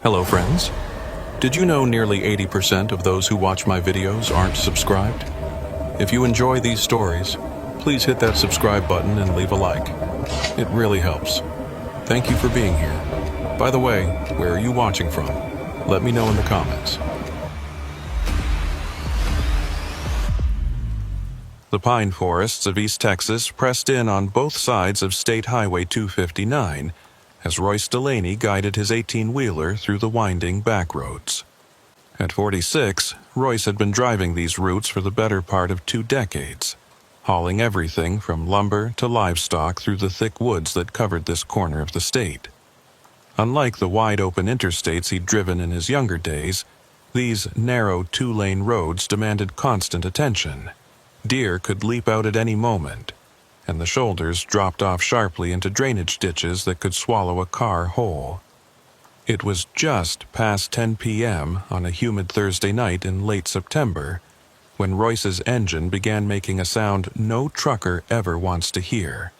Hello friends. Did you know nearly 80% of those who watch my videos aren't subscribed? If you enjoy these stories, please hit that subscribe button and leave a like. It really helps. Thank you for being here. By the way, where are you watching from? Let me know in the comments. The pine forests of East Texas pressed in on both sides of State Highway 259 as Royce Delaney guided his 18-wheeler through the winding backroads. At 46, Royce had been driving these routes for the better part of 2 decades, hauling everything from lumber to livestock through the thick woods that covered this corner of the state. Unlike the wide-open interstates he'd driven in his younger days, these narrow 2-lane roads demanded constant attention. Deer could leap out at any moment, and the shoulders dropped off sharply into drainage ditches that could swallow a car whole. It was just past 10 p.m. on a humid Thursday night in late September when Royce's engine began making a sound no trucker ever wants to hear,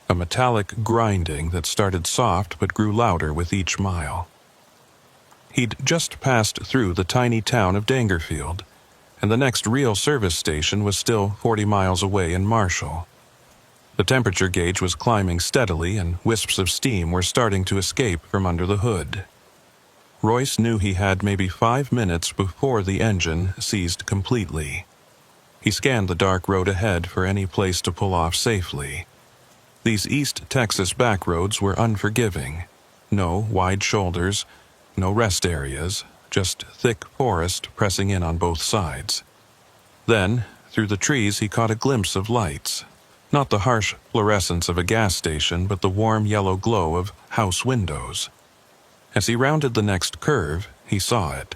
a metallic grinding that started soft but grew louder with each mile. He'd just passed through the tiny town of Dangerfield, and the next real service station was still 40 miles away in Marshall. The temperature gauge was climbing steadily and wisps of steam were starting to escape from under the hood. Royce knew he had maybe 5 minutes before the engine seized completely. He scanned the dark road ahead for any place to pull off safely. These East Texas backroads were unforgiving. No wide shoulders, no rest areas, just thick forest pressing in on both sides. Then, through the trees he caught a glimpse of lights. Not the harsh fluorescence of a gas station, but the warm yellow glow of house windows. As he rounded the next curve, he saw it.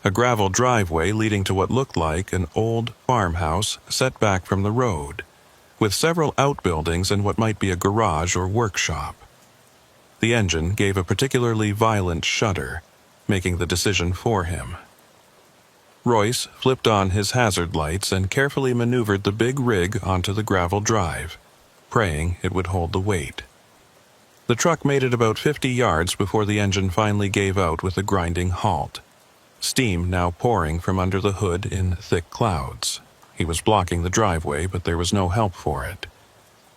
A gravel driveway leading to what looked like an old farmhouse set back from the road, with several outbuildings and what might be a garage or workshop. The engine gave a particularly violent shudder, making the decision for him. Royce flipped on his hazard lights and carefully maneuvered the big rig onto the gravel drive, praying it would hold the weight. The truck made it about 50 yards before the engine finally gave out with a grinding halt, steam now pouring from under the hood in thick clouds. He was blocking the driveway, but there was no help for it.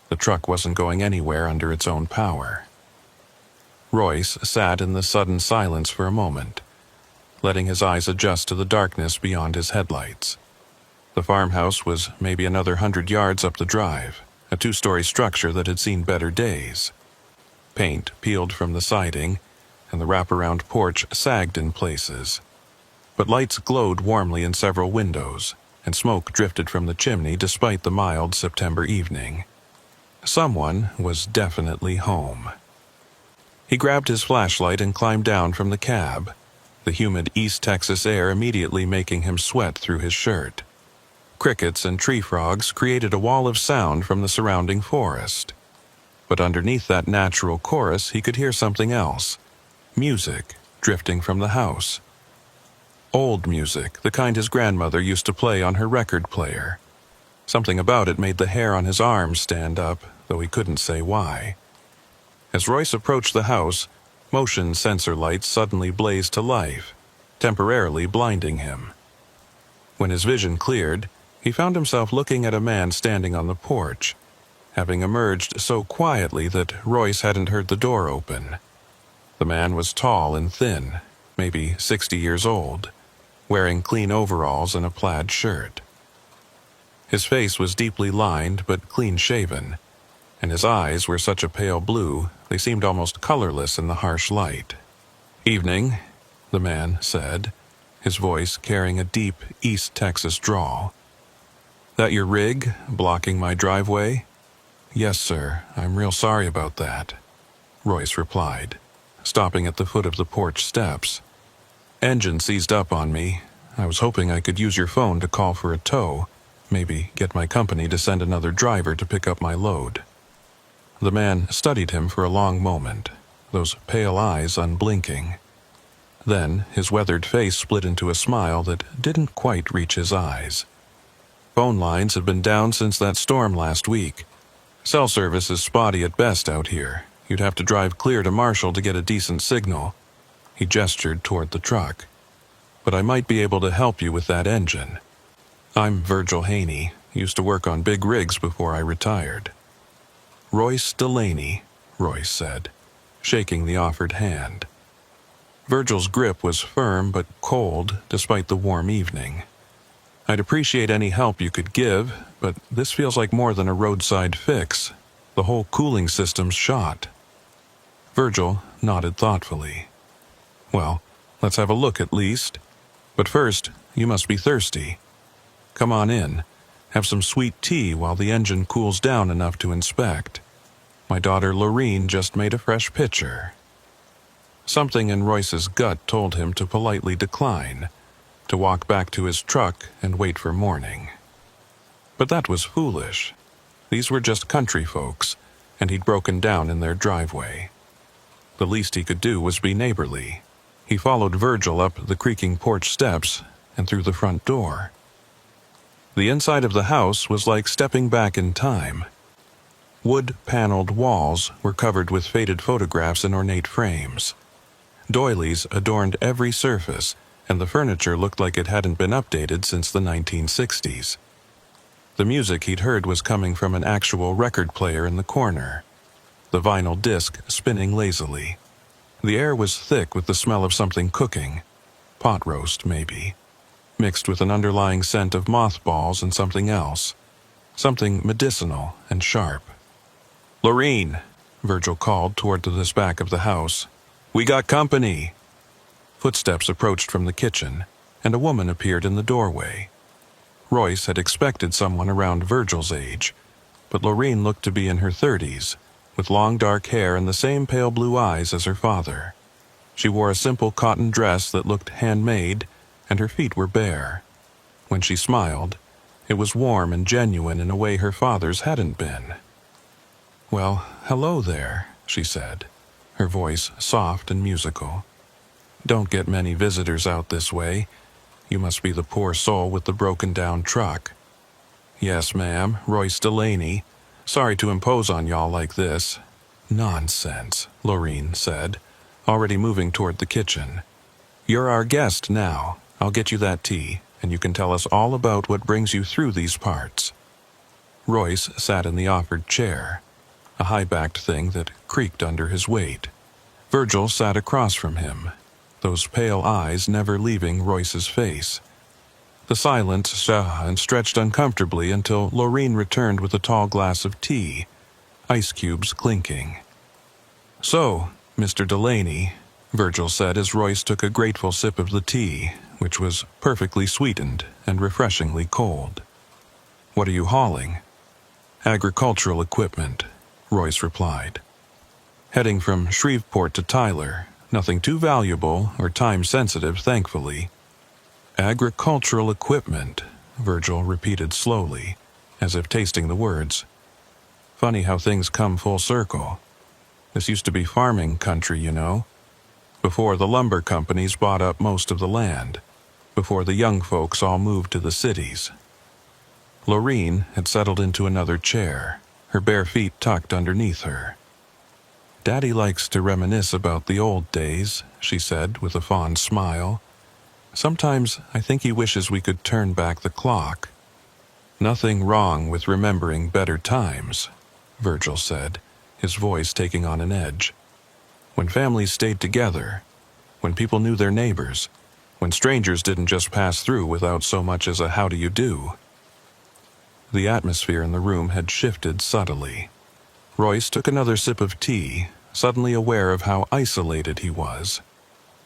The truck wasn't going anywhere under its own power. Royce sat in the sudden silence for a moment, letting his eyes adjust to the darkness beyond his headlights. The farmhouse was maybe another 100 yards up the drive, a 2-story structure that had seen better days. Paint peeled from the siding, and the wraparound porch sagged in places. But lights glowed warmly in several windows, and smoke drifted from the chimney despite the mild September evening. Someone was definitely home. He grabbed his flashlight and climbed down from the cab, the humid East Texas air immediately making him sweat through his shirt. Crickets and tree frogs created a wall of sound from the surrounding forest. But underneath that natural chorus he could hear something else, music drifting from the house. Old music, the kind his grandmother used to play on her record player. Something about it made the hair on his arms stand up, though he couldn't say why. As Royce approached the house, motion sensor lights suddenly blazed to life, temporarily blinding him. When his vision cleared, he found himself looking at a man standing on the porch, having emerged so quietly that Royce hadn't heard the door open. The man was tall and thin, maybe 60 years old, wearing clean overalls and a plaid shirt. His face was deeply lined but clean-shaven, and his eyes were such a pale blue they seemed almost colorless in the harsh light. "Evening," the man said, his voice carrying a deep East Texas drawl. "That your rig, blocking my driveway?" "Yes, sir. I'm real sorry about that," Royce replied, stopping at the foot of the porch steps. "Engine seized up on me. I was hoping I could use your phone to call for a tow, maybe get my company to send another driver to pick up my load." The man studied him for a long moment, those pale eyes unblinking. Then his weathered face split into a smile that didn't quite reach his eyes. "Phone lines have been down since that storm last week. Cell service is spotty at best out here. You'd have to drive clear to Marshall to get a decent signal. He gestured toward the truck. "But I might be able to help you with that engine. I'm Virgil Haney, used to work on big rigs before I retired." "Royce Delaney," Royce said, shaking the offered hand. Virgil's grip was firm but cold despite the warm evening. "I'd appreciate any help you could give, but this feels like more than a roadside fix. The whole cooling system's shot." Virgil nodded thoughtfully. "Well, let's have a look at least. But first, you must be thirsty. Come on in. Have some sweet tea while the engine cools down enough to inspect. My daughter Lorene just made a fresh pitcher." Something in Royce's gut told him to politely decline, to walk back to his truck and wait for morning. But that was foolish. These were just country folks, and he'd broken down in their driveway. The least he could do was be neighborly. He followed Virgil up the creaking porch steps and through the front door. The inside of the house was like stepping back in time. Wood-paneled walls were covered with faded photographs in ornate frames. Doilies adorned every surface, and the furniture looked like it hadn't been updated since the 1960s. The music he'd heard was coming from an actual record player in the corner, the vinyl disc spinning lazily. The air was thick with the smell of something cooking, pot roast maybe, mixed with an underlying scent of mothballs and something else, something medicinal and sharp. "Lorene," Virgil called toward this back of the house. "We got company." Footsteps approached from the kitchen, and a woman appeared in the doorway. Royce had expected someone around Virgil's age, but Lorene looked to be in her 30s, with long dark hair and the same pale blue eyes as her father. She wore a simple cotton dress that looked handmade, and her feet were bare. When she smiled, it was warm and genuine in a way her father's hadn't been. "Well, hello there," she said, her voice soft and musical. "Don't get many visitors out this way. You must be the poor soul with the broken-down truck." "Yes, ma'am, Royce Delaney. Sorry to impose on y'all like this." "Nonsense," Lorene said, already moving toward the kitchen. "You're our guest now. I'll get you that tea, and you can tell us all about what brings you through these parts." Royce sat in the offered chair, a high-backed thing that creaked under his weight. Virgil sat across from him, those pale eyes never leaving Royce's face. The silence stretched uncomfortably until Lorene returned with a tall glass of tea, ice cubes clinking. "So, Mr. Delaney," Virgil said as Royce took a grateful sip of the tea, which was perfectly sweetened and refreshingly cold. "What are you hauling?" "Agricultural equipment," Royce replied. "Heading from Shreveport to Tyler, nothing too valuable or time-sensitive, thankfully." "Agricultural equipment," Virgil repeated slowly, as if tasting the words. "Funny how things come full circle. This used to be farming country, you know, before the lumber companies bought up most of the land, before the young folks all moved to the cities." Lorene had settled into another chair, her bare feet tucked underneath her. "Daddy likes to reminisce about the old days," she said with a fond smile. "Sometimes I think he wishes we could turn back the clock." "Nothing wrong with remembering better times," Virgil said, his voice taking on an edge. "When families stayed together, when people knew their neighbors, when strangers didn't just pass through without so much as a how do you do." The atmosphere in the room had shifted subtly. Royce took another sip of tea, suddenly aware of how isolated he was.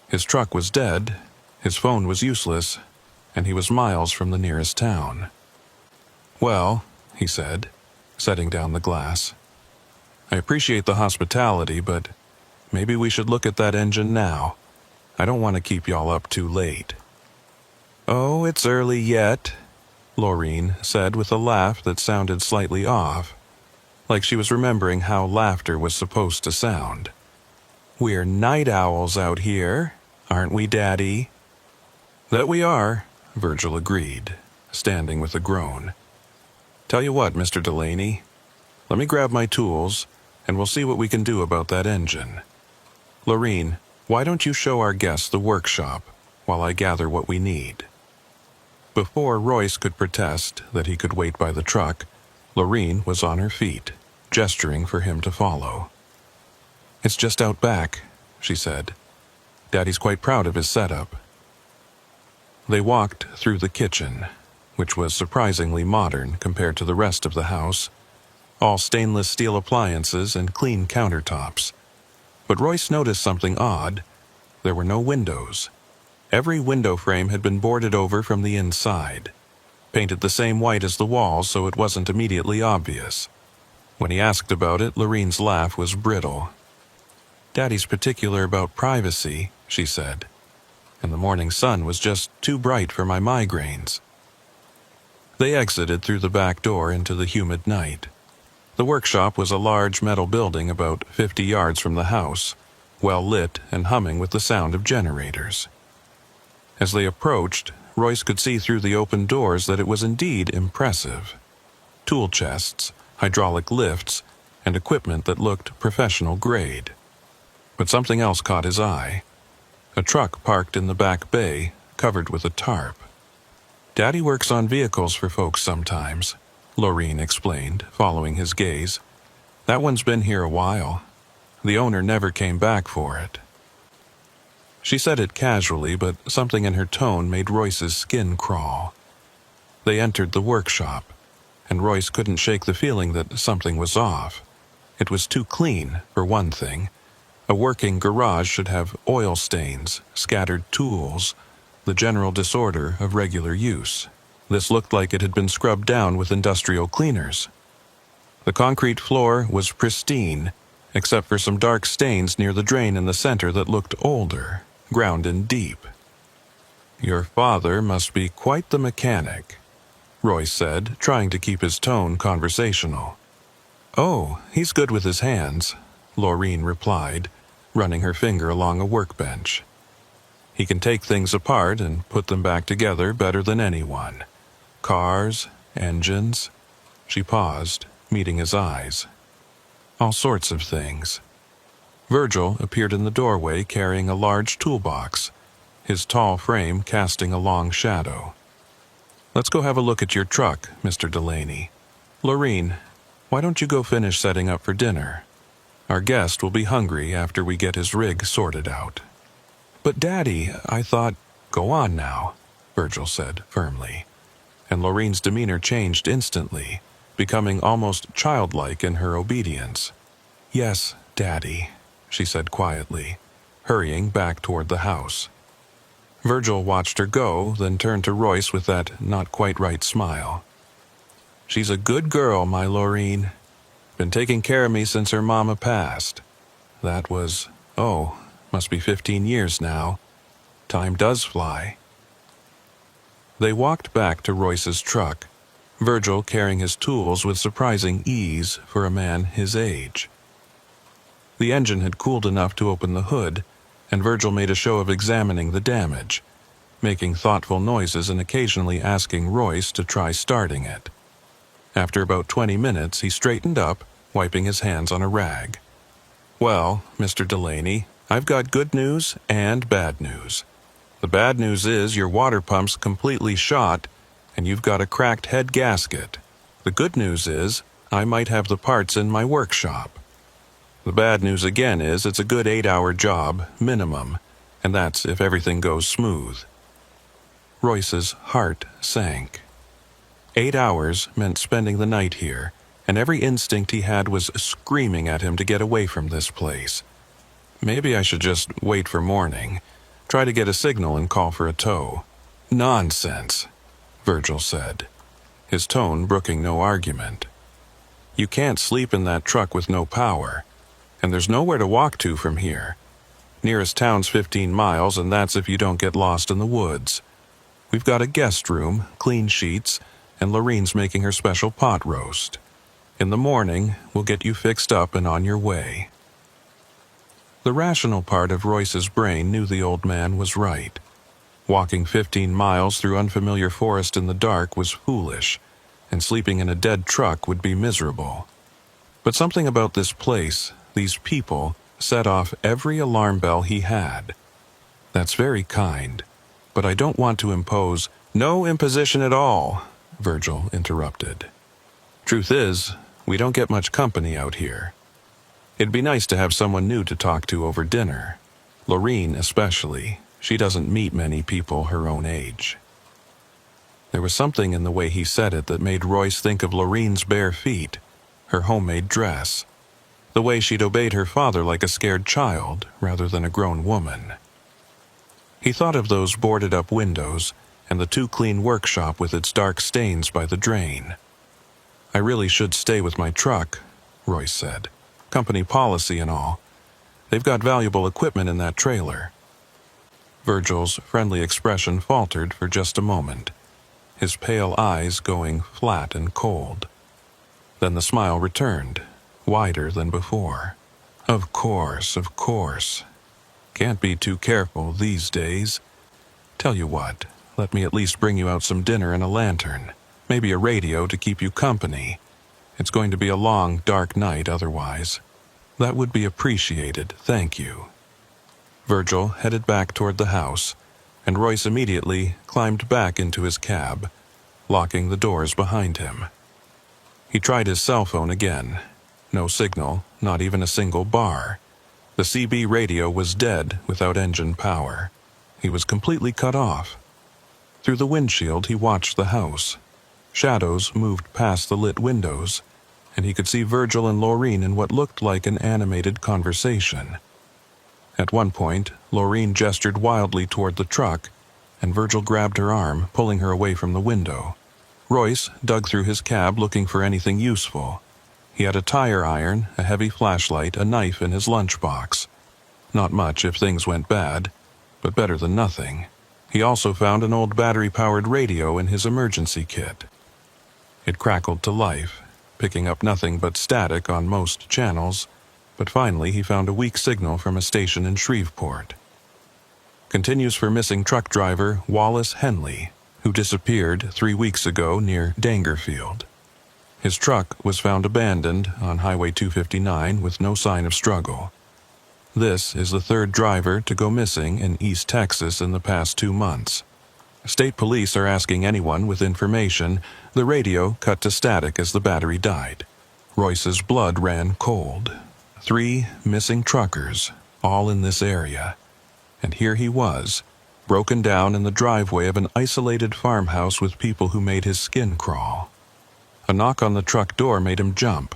His truck was dead, his phone was useless, and he was miles from the nearest town. "Well," he said, setting down the glass, "I appreciate the hospitality, but maybe we should look at that engine now. I don't want to keep y'all up too late." "Oh, it's early yet," Lorene said with a laugh that sounded slightly off, like she was remembering how laughter was supposed to sound. "We're night owls out here, aren't we, Daddy?" "That we are," Virgil agreed, standing with a groan. "Tell you what, Mr. Delaney, let me grab my tools, and we'll see what we can do about that engine. Lorene, Why don't you show our guests the workshop while I gather what we need?" Before Royce could protest that he could wait by the truck, Lorene was on her feet, gesturing for him to follow. "It's just out back," she said. "Daddy's quite proud of his setup." They walked through the kitchen, which was surprisingly modern compared to the rest of the house, all stainless steel appliances and clean countertops. But Royce noticed something odd. There were no windows. Every window frame had been boarded over from the inside, painted the same white as the walls so it wasn't immediately obvious. When he asked about it, Lorene's laugh was brittle. "Daddy's particular about privacy," she said, "and the morning sun was just too bright for my migraines." They exited through the back door into the humid night. The workshop was a large metal building about 50 yards from the house, well lit and humming with the sound of generators. As they approached, Royce could see through the open doors that it was indeed impressive. Tool chests, hydraulic lifts, and equipment that looked professional grade. But something else caught his eye. A truck parked in the back bay, covered with a tarp. "Daddy works on vehicles for folks sometimes," Lorene explained, following his gaze. "That one's been here a while. The owner never came back for it." She said it casually, but something in her tone made Royce's skin crawl. They entered the workshop, and Royce couldn't shake the feeling that something was off. It was too clean, for one thing. A working garage should have oil stains, scattered tools, the general disorder of regular use. This looked like it had been scrubbed down with industrial cleaners. The concrete floor was pristine, except for some dark stains near the drain in the center that looked older, ground in deep. "Your father must be quite the mechanic," Royce said, trying to keep his tone conversational. "Oh, he's good with his hands," Lorene replied, running her finger along a workbench. "He can take things apart and put them back together better than anyone. Cars, engines." She paused, meeting his eyes. "All sorts of things." Virgil appeared in the doorway carrying a large toolbox, his tall frame casting a long shadow. "Let's go have a look at your truck, Mr. Delaney. Lorene, why don't you go finish setting up for dinner? Our guest will be hungry after we get his rig sorted out." "But Daddy, I thought—" "Go on now," Virgil said firmly, and Lorene's demeanor changed instantly, becoming almost childlike in her obedience. "Yes, Daddy," she said quietly, hurrying back toward the house. Virgil watched her go, then turned to Royce with that not-quite-right smile. "She's a good girl, my Lorene. Been taking care of me since her mama passed. That was, must be 15 years now. Time does fly." They walked back to Royce's truck, Virgil carrying his tools with surprising ease for a man his age. The engine had cooled enough to open the hood, and Virgil made a show of examining the damage, making thoughtful noises and occasionally asking Royce to try starting it. After about 20 minutes, he straightened up, wiping his hands on a rag. "Well, Mr. Delaney, I've got good news and bad news. The bad news is your water pump's completely shot, and you've got a cracked head gasket. The good news is I might have the parts in my workshop. The bad news again is it's a good 8-hour job, minimum, and that's if everything goes smooth." Royce's heart sank. 8 hours meant spending the night here, and every instinct he had was screaming at him to get away from this place. Maybe I should just wait for morning, try to get a signal and call for a tow. "Nonsense," Virgil said, his tone brooking no argument. "You can't sleep in that truck with no power. And there's nowhere to walk to from here. Nearest town's 15 miles, and that's if you don't get lost in the woods. We've got a guest room, clean sheets, and Lorene's making her special pot roast. In the morning, we'll get you fixed up and on your way." The rational part of Royce's brain knew the old man was right. Walking 15 miles through unfamiliar forest in the dark was foolish, and sleeping in a dead truck would be miserable. But something about this place, these people, set off every alarm bell he had. "That's very kind, but I don't want to impose—" "No imposition at all," Virgil interrupted. "Truth is, we don't get much company out here. It'd be nice to have someone new to talk to over dinner. Lorene especially. She doesn't meet many people her own age." There was something in the way he said it that made Royce think of Lorene's bare feet, her homemade dress, the way she'd obeyed her father like a scared child rather than a grown woman. He thought of those boarded-up windows and the too-clean workshop with its dark stains by the drain. "I really should stay with my truck," Royce said. "Company policy and all. They've got valuable equipment in that trailer." Virgil's friendly expression faltered for just a moment, his pale eyes going flat and cold. Then the smile returned, wider than before. Of course. Can't be too careful these days. Tell you what, let me at least bring you out some dinner and a lantern, maybe a radio to keep you company. It's going to be a long, dark night otherwise. That would be appreciated, thank you." Virgil headed back toward the house, and Royce immediately climbed back into his cab, locking the doors behind him. He tried his cell phone again. No signal, not even a single bar. The CB radio was dead without engine power. He was completely cut off. Through the windshield he watched the house. Shadows moved past the lit windows, and he could see Virgil and Lorene in what looked like an animated conversation. At one point, Lorene gestured wildly toward the truck, and Virgil grabbed her arm, pulling her away from the window. Royce dug through his cab looking for anything useful. He had a tire iron, a heavy flashlight, a knife in his lunchbox. Not much if things went bad, but better than nothing. He also found an old battery-powered radio in his emergency kit. It crackled to life, picking up nothing but static on most channels, but finally he found a weak signal from a station in Shreveport. Continues for missing truck driver Wallace Henley, who disappeared 3 weeks ago near Dangerfield. His truck was found abandoned on Highway 259 with no sign of struggle. This is the third driver to go missing in East Texas in the past 2 months. State police are asking anyone with information. The radio cut to static as the battery died. Royce's blood ran cold. 3 missing truckers, all in this area. And here he was, broken down in the driveway of an isolated farmhouse with people who made his skin crawl. A knock on the truck door made him jump.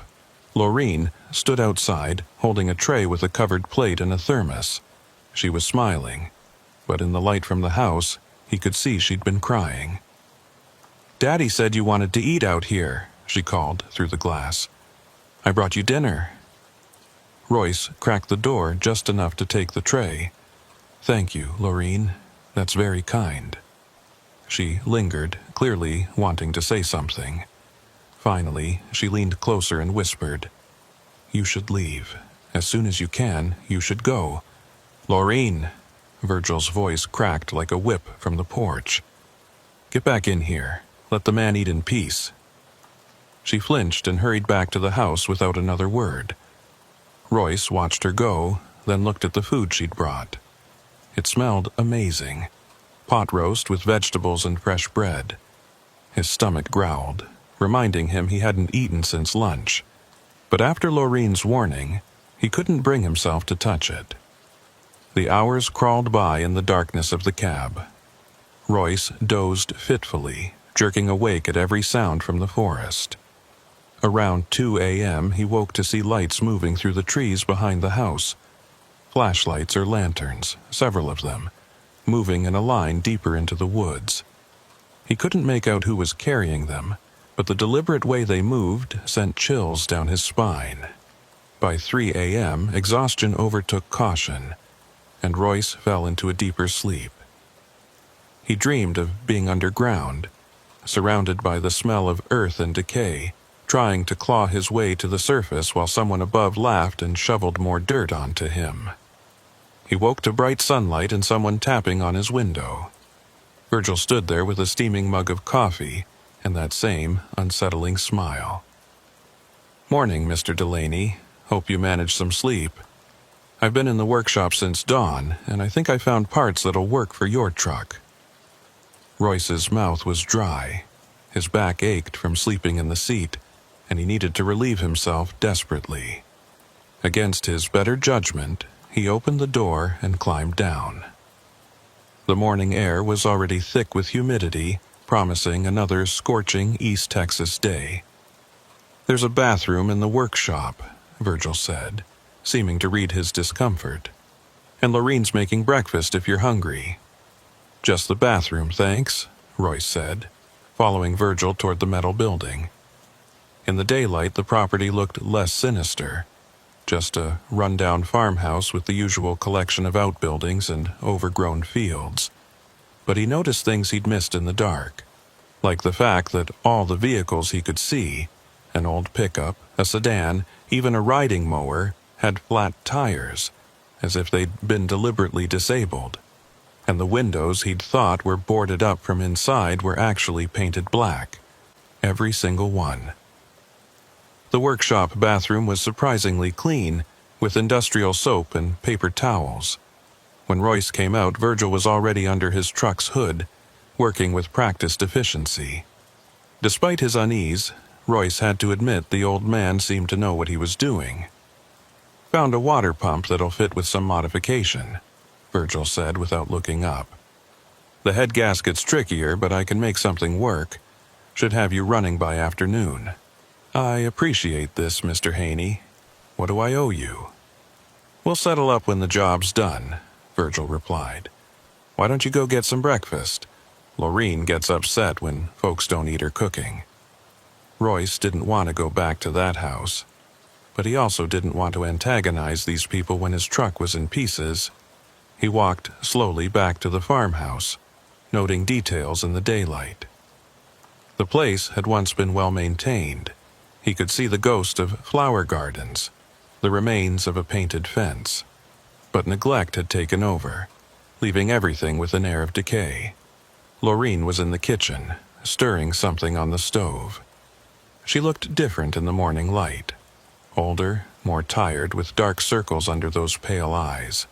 Lorene stood outside, holding a tray with a covered plate and a thermos. She was smiling, but in the light from the house, he could see she'd been crying. "Daddy said you wanted to eat out here," she called through the glass. "I brought you dinner." Royce cracked the door just enough to take the tray. "Thank you, Lorene. That's very kind." She lingered, clearly wanting to say something. Finally, she leaned closer and whispered, "You should leave. As soon as you can, you should go." "Lorene!" Virgil's voice cracked like a whip from the porch. "Get back in here. Let the man eat in peace." She flinched and hurried back to the house without another word. Royce watched her go, then looked at the food she'd brought. It smelled amazing. Pot roast with vegetables and fresh bread. His stomach growled, reminding him he hadn't eaten since lunch. But after Lorene's warning, he couldn't bring himself to touch it. The hours crawled by in the darkness of the cab. Royce dozed fitfully, jerking awake at every sound from the forest. Around 2 a.m., he woke to see lights moving through the trees behind the house. Flashlights or lanterns, several of them, moving in a line deeper into the woods. He couldn't make out who was carrying them, but the deliberate way they moved sent chills down his spine. By 3 a.m., exhaustion overtook caution, and Royce fell into a deeper sleep. He dreamed of being underground, surrounded by the smell of earth and decay, trying to claw his way to the surface while someone above laughed and shoveled more dirt onto him. He woke to bright sunlight and someone tapping on his window. Virgil stood there with a steaming mug of coffee and that same unsettling smile. "Morning, Mr. Delaney. Hope you managed some sleep." I've been in the workshop since dawn, and I think I found parts that'll work for your truck." Royce's mouth was dry. His back ached from sleeping in the seat, and he needed to relieve himself desperately. Against his better judgment, he opened the door and climbed down. The morning air was already thick with humidity, promising another scorching East Texas day. "There's a bathroom in the workshop," Virgil said, seeming to read his discomfort. "And Loreen's making breakfast if you're hungry." "Just the bathroom, thanks," Royce said, following Virgil toward the metal building. In the daylight, the property looked less sinister. Just a run-down farmhouse with the usual collection of outbuildings and overgrown fields. But he noticed things he'd missed in the dark, like the fact that all the vehicles he could see, an old pickup, a sedan, even a riding mower, had flat tires, as if they'd been deliberately disabled. And the windows he'd thought were boarded up from inside were actually painted black. Every single one. The workshop bathroom was surprisingly clean, with industrial soap and paper towels. When Royce came out, Virgil was already under his truck's hood, working with practiced efficiency. Despite his unease, Royce had to admit the old man seemed to know what he was doing. "Found a water pump that'll fit with some modification," Virgil said without looking up. "The head gasket's trickier, but I can make something work. Should have you running by afternoon." "I appreciate this, Mr. Haney. What do I owe you?" "We'll settle up when the job's done," Virgil replied. "Why don't you go get some breakfast? Loreen gets upset when folks don't eat her cooking." Royce didn't want to go back to that house, but he also didn't want to antagonize these people when his truck was in pieces. He walked slowly back to the farmhouse, noting details in the daylight. The place had once been well maintained. He could see the ghost of flower gardens, the remains of a painted fence. But neglect had taken over, leaving everything with an air of decay. Loreen was in the kitchen, stirring something on the stove. She looked different in the morning light. Older, more tired, with dark circles under those pale eyes.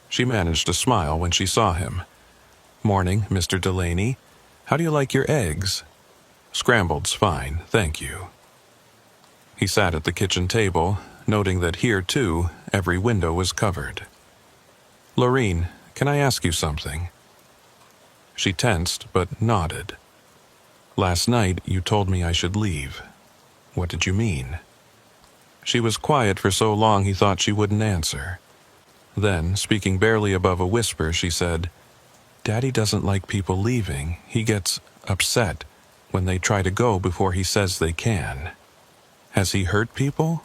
She managed a smile when she saw him. "Morning, Mr. Delaney. How do you like your eggs?" "Scrambled's fine, thank you." He sat at the kitchen table, noting that here, too, every window was covered. "Loreen, can I ask you something?" She tensed, but nodded. "Last night, you told me I should leave. What did you mean?" She was quiet for so long he thought she wouldn't answer. Then, speaking barely above a whisper, she said, "Daddy doesn't like people leaving. He gets upset when they try to go before he says they can." "Has he hurt people?"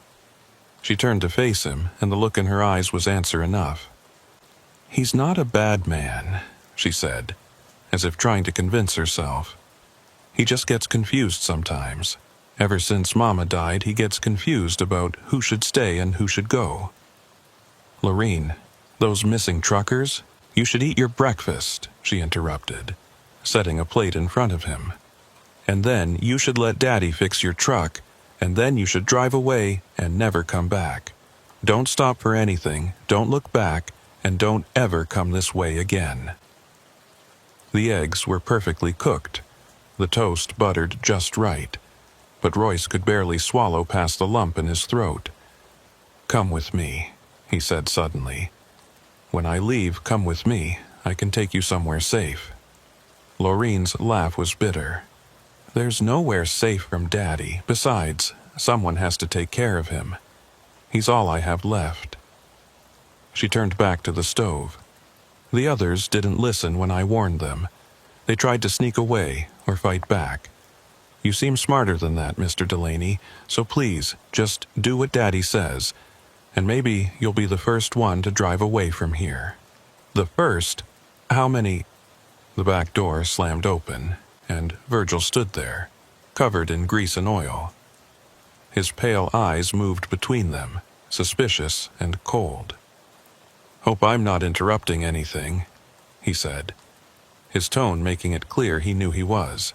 She turned to face him, and the look in her eyes was answer enough. "He's not a bad man," she said, as if trying to convince herself. "He just gets confused sometimes. Ever since Mama died, he gets confused about who should stay and who should go." "Loreen, those missing truckers? You should eat your breakfast," she interrupted, setting a plate in front of him. "And then you should let Daddy fix your truck, and then you should drive away and never come back. Don't stop for anything, don't look back, and don't ever come this way again." The eggs were perfectly cooked, the toast buttered just right, but Royce could barely swallow past the lump in his throat. "Come with me," he said suddenly. "When I leave, come with me. I can take you somewhere safe." Loreen's laugh was bitter. "There's nowhere safe from Daddy. Besides, someone has to take care of him. He's all I have left." She turned back to the stove. "The others didn't listen when I warned them. They tried to sneak away or fight back. You seem smarter than that, Mr. Delaney, so please, just do what Daddy says, and maybe you'll be the first one to drive away from here." "The first? How many?" The back door slammed open, and Virgil stood there, covered in grease and oil. His pale eyes moved between them, suspicious and cold. "Hope I'm not interrupting anything," he said, his tone making it clear he knew he was.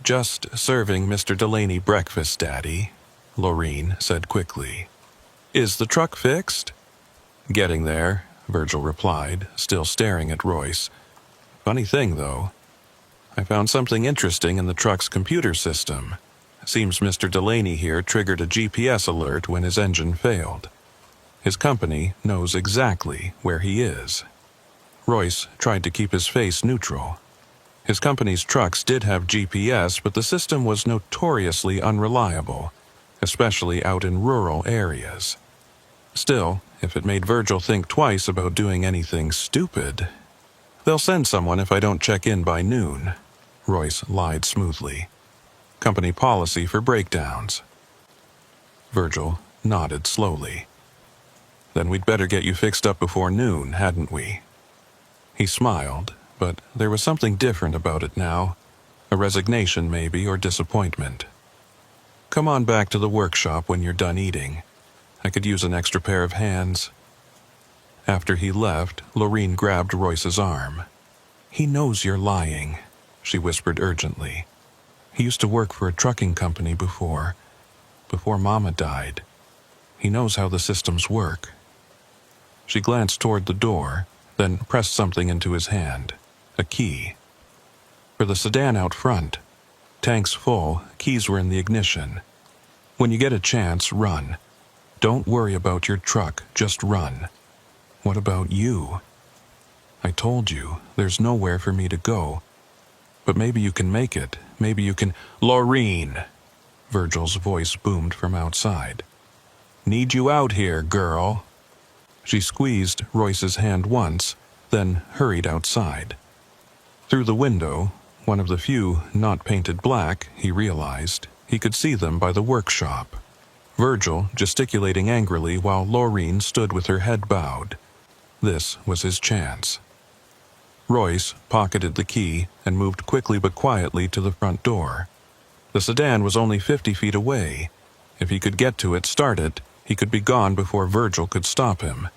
"Just serving Mr. Delaney breakfast, Daddy," Loreen said quickly. "Is the truck fixed?" Getting there, Virgil replied, still staring at Royce. Funny thing, though. I found something interesting in the truck's computer system. Seems Mr. Delaney here triggered a GPS alert when his engine failed. His company knows exactly where he is. Royce tried to keep his face neutral. His company's trucks did have GPS, but the system was notoriously unreliable, especially out in rural areas. Still, if it made Virgil think twice about doing anything stupid... They'll send someone if I don't check in by noon, Royce lied smoothly. Company policy for breakdowns. Virgil nodded slowly. Then we'd better get you fixed up before noon, hadn't we? He smiled, but there was something different about it now. A resignation, maybe, or disappointment. Come on back to the workshop when you're done eating. I could use an extra pair of hands. After he left, Lorene grabbed Royce's arm. He knows you're lying, she whispered urgently. He used to work for a trucking company before Mama died. He knows how the systems work. She glanced toward the door, then pressed something into his hand, a key. For the sedan out front. Tanks full, keys were in the ignition. When you get a chance, run. Don't worry about your truck, just run. What about you? I told you, there's nowhere for me to go. But maybe you can make it. Maybe you can... Lorene! Virgil's voice boomed from outside. Need you out here, girl. She squeezed Royce's hand once, then hurried outside. Through the window, one of the few not painted black, he realized, he could see them by the workshop. Virgil gesticulating angrily while Lorene stood with her head bowed. This was his chance. Royce pocketed the key and moved quickly but quietly to the front door. The sedan was only 50 feet away. If he could get to it, start it, he could be gone before Virgil could stop him.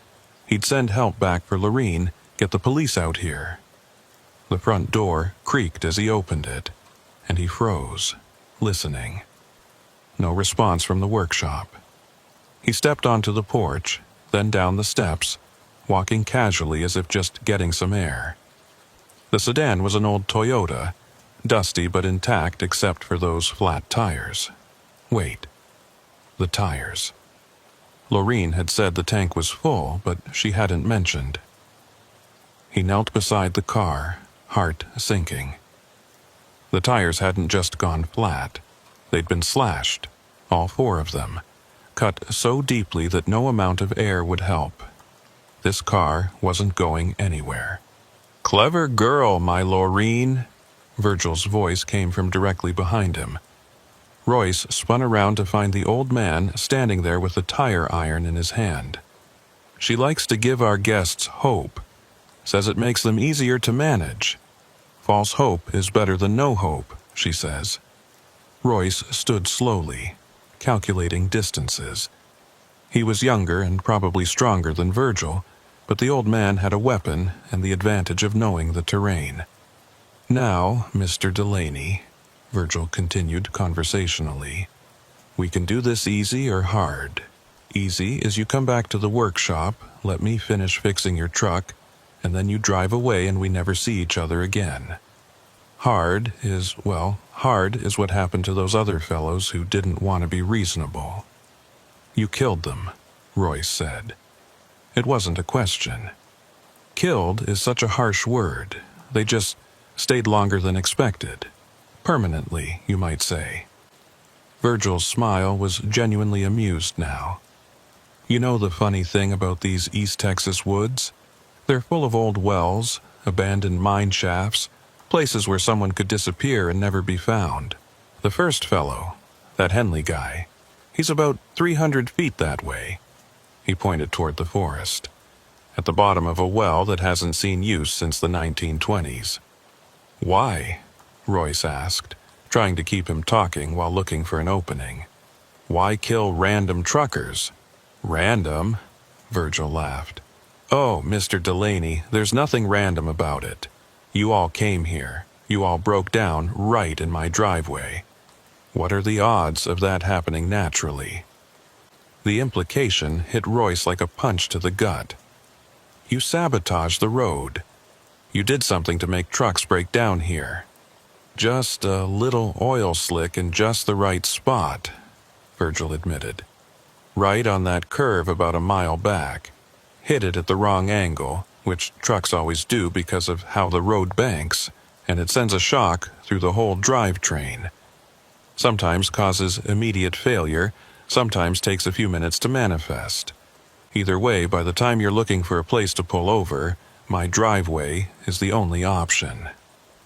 He'd send help back for Lorene, get the police out here. The front door creaked as he opened it, and he froze, listening. No response from the workshop. He stepped onto the porch, then down the steps, walking casually as if just getting some air. The sedan was an old Toyota, dusty but intact except for those flat tires. Wait. The tires. Lorene had said the tank was full, but she hadn't mentioned. He knelt beside the car, heart sinking. The tires hadn't just gone flat. They'd been slashed, all 4 of them, cut so deeply that no amount of air would help. This car wasn't going anywhere. Clever girl, my Lorene. Virgil's voice came from directly behind him. Royce spun around to find the old man standing there with a tire iron in his hand. She likes to give our guests hope. Says it makes them easier to manage. False hope is better than no hope, she says. Royce stood slowly, calculating distances. He was younger and probably stronger than Virgil, but the old man had a weapon and the advantage of knowing the terrain. Now, Mr. Delaney, Virgil continued conversationally, we can do this easy or hard. Easy is you come back to the workshop, let me finish fixing your truck, and then you drive away and we never see each other again. Hard is what happened to those other fellows who didn't want to be reasonable. You killed them, Royce said. It wasn't a question. Killed is such a harsh word. They just stayed longer than expected. Permanently, you might say. Virgil's smile was genuinely amused now. You know the funny thing about these East Texas woods? They're full of old wells, abandoned mine shafts, places where someone could disappear and never be found. The first fellow, that Henley guy, he's about 300 feet that way. He pointed toward the forest, at the bottom of a well that hasn't seen use since the 1920s. Why? Royce asked, trying to keep him talking while looking for an opening. Why kill random truckers? Random? Virgil laughed. Oh, Mr. Delaney, there's nothing random about it. You all came here. You all broke down right in my driveway. What are the odds of that happening naturally? The implication hit Royce like a punch to the gut. You sabotaged the road. You did something to make trucks break down here. Just a little oil slick in just the right spot, Virgil admitted. Right on that curve about a mile back. Hit it at the wrong angle, which trucks always do because of how the road banks, and it sends a shock through the whole drivetrain. Sometimes causes immediate failure, sometimes takes a few minutes to manifest. Either way, by the time you're looking for a place to pull over, my driveway is the only option.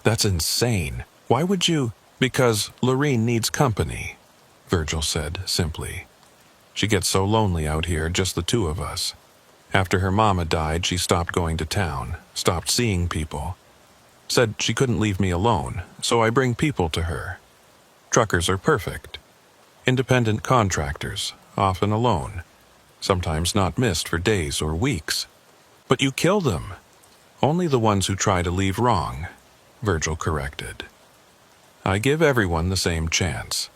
That's insane. Why would you? Because Lorene needs company, Virgil said simply. She gets so lonely out here, just the two of us. After her mama died, she stopped going to town, stopped seeing people. Said she couldn't leave me alone, so I bring people to her. Truckers are perfect. Independent contractors, often alone. Sometimes not missed for days or weeks. But you kill them. Only the ones who try to leave wrong, Virgil corrected. I give everyone the same chance.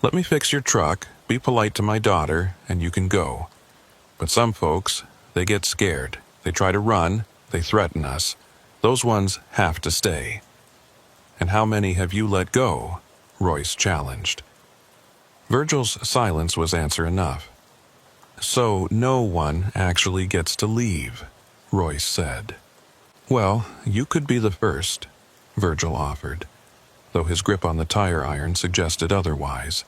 Let me fix your truck, be polite to my daughter, and you can go. But some folks, they get scared. They try to run, they threaten us. Those ones have to stay. And how many have you let go? Royce challenged. Virgil's silence was answer enough. So no one actually gets to leave, Royce said. Well, you could be the first, Virgil offered, though his grip on the tire iron suggested otherwise.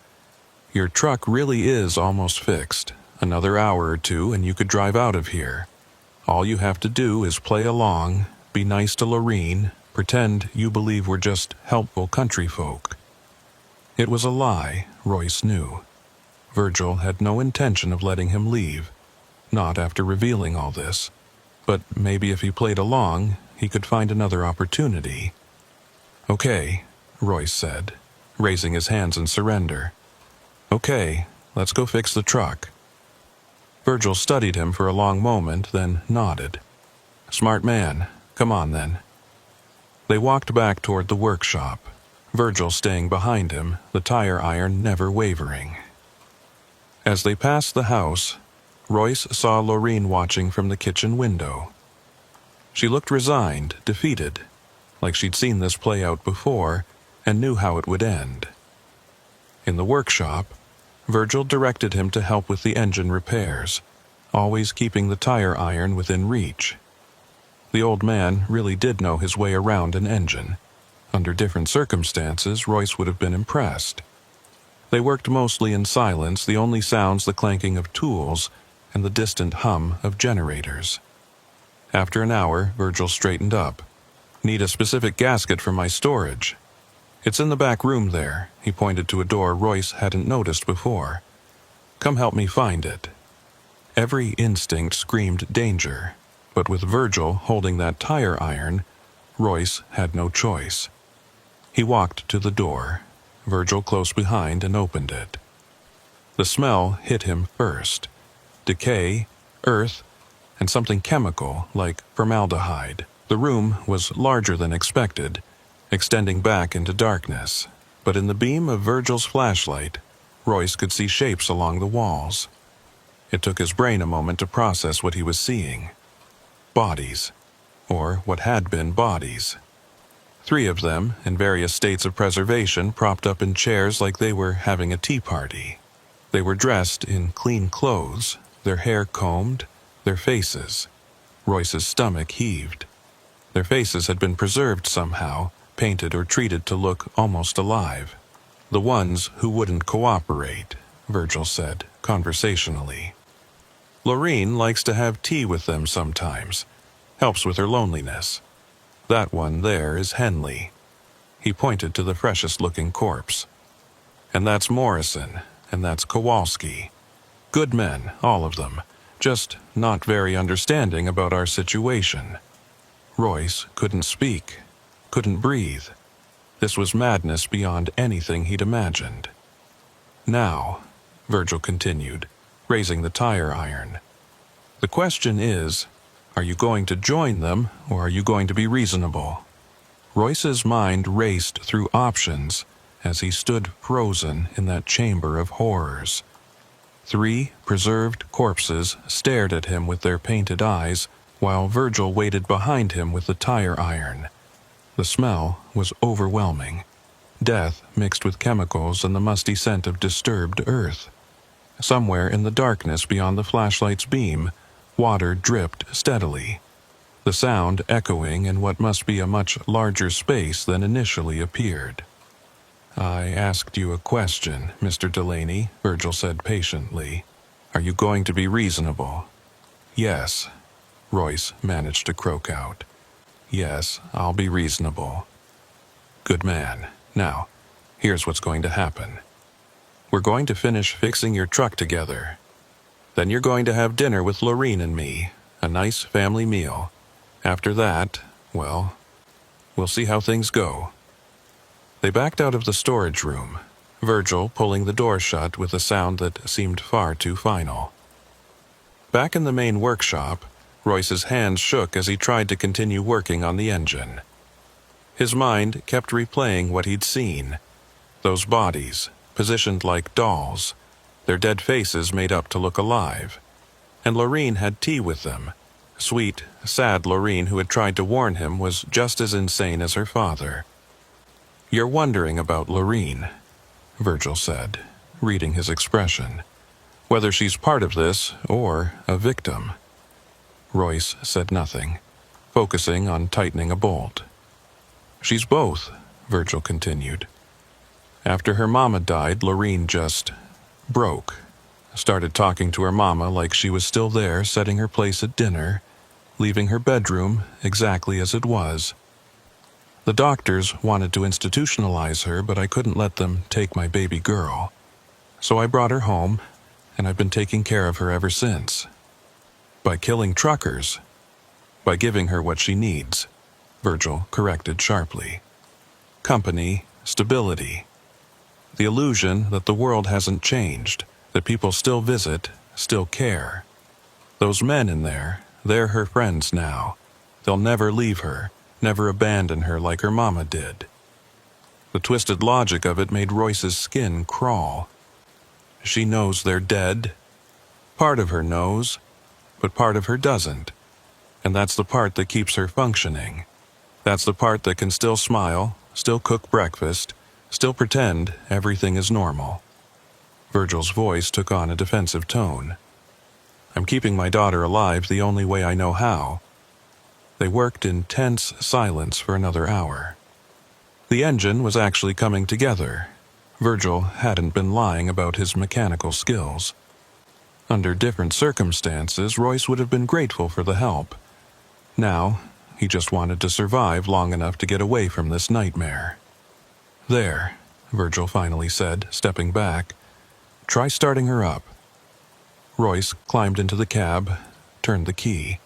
Your truck really is almost fixed. Another hour or two and you could drive out of here. All you have to do is play along, be nice to Lorene, pretend you believe we're just helpful country folk. It was a lie, Royce knew. Virgil had no intention of letting him leave, not after revealing all this. But maybe if he played along, he could find another opportunity. Okay, Royce said, raising his hands in surrender. Okay, let's go fix the truck. Virgil studied him for a long moment, then nodded. Smart man. Come on, then. They walked back toward the workshop, Virgil staying behind him, the tire iron never wavering. As they passed the house, Royce saw Lorene watching from the kitchen window. She looked resigned, defeated, like she'd seen this play out before and knew how it would end. In the workshop, Virgil directed him to help with the engine repairs, always keeping the tire iron within reach. The old man really did know his way around an engine. Under different circumstances, Royce would have been impressed. They worked mostly in silence, the only sounds the clanking of tools and the distant hum of generators. After an hour, Virgil straightened up. Need a specific gasket for my storage. It's in the back room there, he pointed to a door Royce hadn't noticed before. Come help me find it. Every instinct screamed danger, but with Virgil holding that tire iron, Royce had no choice. He walked to the door, Virgil close behind, and opened it. The smell hit him first. Decay, earth, and something chemical like formaldehyde. The room was larger than expected, extending back into darkness, but in the beam of Virgil's flashlight, Royce could see shapes along the walls. It took his brain a moment to process what he was seeing. Bodies, or what had been bodies. 3 of them, in various states of preservation, propped up in chairs like they were having a tea party. They were dressed in clean clothes, their hair combed, their faces. Royce's stomach heaved. Their faces had been preserved somehow, painted or treated to look almost alive. The ones who wouldn't cooperate, Virgil said, conversationally. Lorene likes to have tea with them sometimes. Helps with her loneliness. That one there is Henley. He pointed to the freshest-looking corpse. And that's Morrison, and that's Kowalski. Good men, all of them, just not very understanding about our situation. Royce couldn't speak, couldn't breathe. This was madness beyond anything he'd imagined. Now, Virgil continued, raising the tire iron. The question is, are you going to join them, or are you going to be reasonable? Royce's mind raced through options as he stood frozen in that chamber of horrors. 3 preserved corpses stared at him with their painted eyes, while Virgil waited behind him with the tire iron. The smell was overwhelming. Death mixed with chemicals and the musty scent of disturbed earth. Somewhere in the darkness beyond the flashlight's beam, water dripped steadily, the sound echoing in what must be a much larger space than initially appeared. "I asked you a question, Mr. Delaney," Virgil said patiently. "Are you going to be reasonable?" "Yes," Royce managed to croak out. "Yes, I'll be reasonable." "Good man. Now, here's what's going to happen. We're going to finish fixing your truck together. Then you're going to have dinner with Lorene and me, a nice family meal. After that, well, we'll see how things go." They backed out of the storage room, Virgil pulling the door shut with a sound that seemed far too final. Back in the main workshop, Royce's hands shook as he tried to continue working on the engine. His mind kept replaying what he'd seen. Those bodies, positioned like dolls, their dead faces made up to look alive. And Lorene had tea with them. Sweet, sad Lorene, who had tried to warn him, was just as insane as her father. "You're wondering about Lorene," Virgil said, reading his expression. "Whether she's part of this or a victim." Royce said nothing, focusing on tightening a bolt. "She's both," Virgil continued. "After her mama died, Lorene just broke. Started talking to her mama like she was still there, setting her place at dinner, leaving her bedroom exactly as it was. The doctors wanted to institutionalize her, but I couldn't let them take my baby girl. So I brought her home, and I've been taking care of her ever since. By killing truckers. By giving her what she needs," Virgil corrected sharply. "Company, stability. The illusion that the world hasn't changed, that people still visit, still care. Those men in there, they're her friends now. They'll never leave her, never abandon her like her mama did." The twisted logic of it made Royce's skin crawl. She knows they're dead. Part of her knows, but part of her doesn't. And that's the part that keeps her functioning. That's the part that can still smile, still cook breakfast, still pretend everything is normal. Virgil's voice took on a defensive tone. "I'm keeping my daughter alive the only way I know how." They worked in tense silence for another hour. The engine was actually coming together. Virgil hadn't been lying about his mechanical skills. Under different circumstances, Royce would have been grateful for the help. Now, he just wanted to survive long enough to get away from this nightmare. "There," Virgil finally said, stepping back. "Try starting her up." Royce climbed into the cab, turned the key.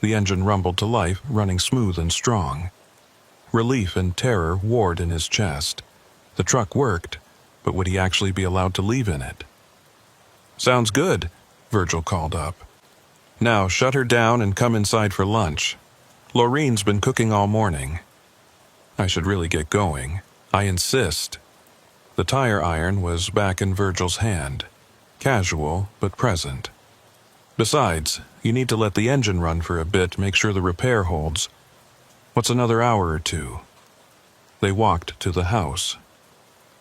The engine rumbled to life, running smooth and strong. Relief and terror warred in his chest. The truck worked, but would he actually be allowed to leave in it? "Sounds good," Virgil called up. "Now shut her down and come inside for lunch. Lorene's been cooking all morning." "I should really get going. I insist." The tire iron was back in Virgil's hand, casual but present. "Besides, you need to let the engine run for a bit, make sure the repair holds. What's another hour or two?" They walked to the house,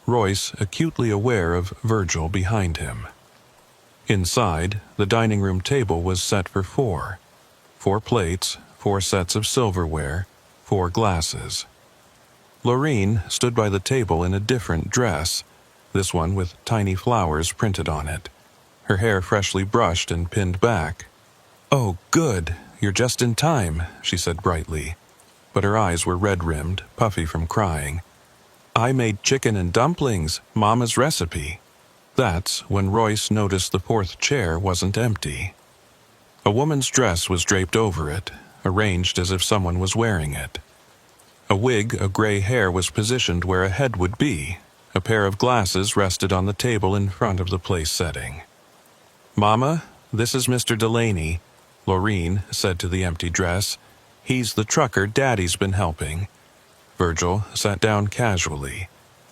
Royce acutely aware of Virgil behind him. Inside, the dining room table was set for four. 4 plates, 4 sets of silverware, 4 glasses. Lorene stood by the table in a different dress, this one with tiny flowers printed on it, her hair freshly brushed and pinned back. "Oh, good, you're just in time," she said brightly, but her eyes were red-rimmed, puffy from crying. "I made chicken and dumplings, Mama's recipe." That's when Royce noticed the 4th chair wasn't empty. A woman's dress was draped over it, arranged as if someone was wearing it. A wig of gray hair was positioned where a head would be. A pair of glasses rested on the table in front of the place setting. "Mama, this is Mr. Delaney," Lorene said to the empty dress. "He's the trucker Daddy's been helping." Virgil sat down casually,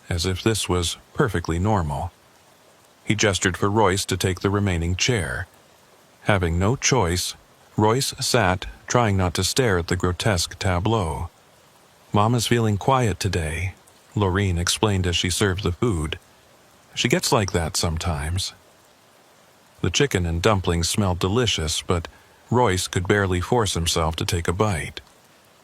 as if this was perfectly normal. He gestured for Royce to take the remaining chair. Having no choice, Royce sat, trying not to stare at the grotesque tableau. "Mama's feeling quiet today," Lorene explained as she served the food. "She gets like that sometimes." The chicken and dumplings smelled delicious, but Royce could barely force himself to take a bite.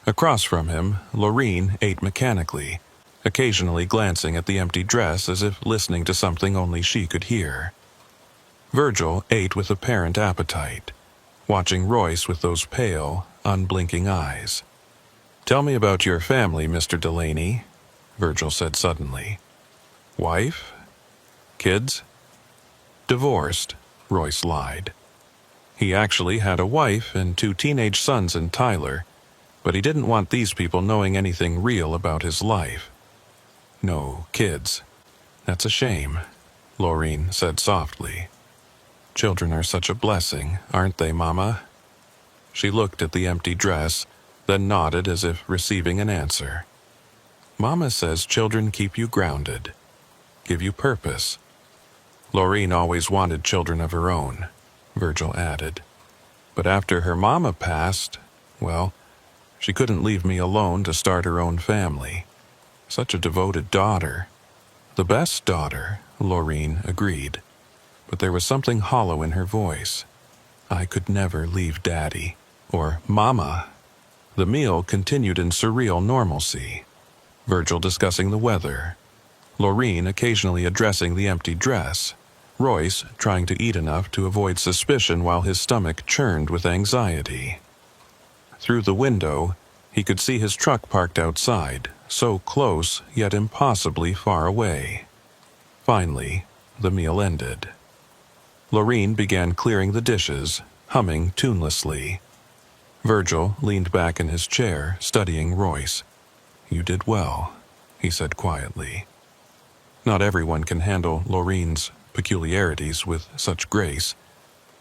Across from him, Lorene ate mechanically, occasionally glancing at the empty dress as if listening to something only she could hear. Virgil ate with apparent appetite, watching Royce with those pale, unblinking eyes. "Tell me about your family, Mr. Delaney," Virgil said suddenly. "Wife? Kids?" "Divorced," Royce lied. He actually had a wife and 2 teenage sons in Tyler, but he didn't want these people knowing anything real about his life. "No kids. That's a shame," Lorene said softly. "Children are such a blessing, aren't they, Mama?" She looked at the empty dress, then nodded as if receiving an answer. "Mama says children keep you grounded, give you purpose." Lorene always wanted children of her own, Virgil added. But after her mama passed, well, she couldn't leave me alone to start her own family. Such a devoted daughter. The best daughter, Lorene agreed. But there was something hollow in her voice. "I could never leave Daddy, or Mama." The meal continued in surreal normalcy. Virgil discussing the weather, Lorene occasionally addressing the empty dress, Royce trying to eat enough to avoid suspicion while his stomach churned with anxiety. Through the window, he could see his truck parked outside, so close yet impossibly far away. Finally, the meal ended. Lorene began clearing the dishes, humming tunelessly. Virgil leaned back in his chair, studying Royce. "You did well," he said quietly. Not everyone can handle Lorene's peculiarities with such grace.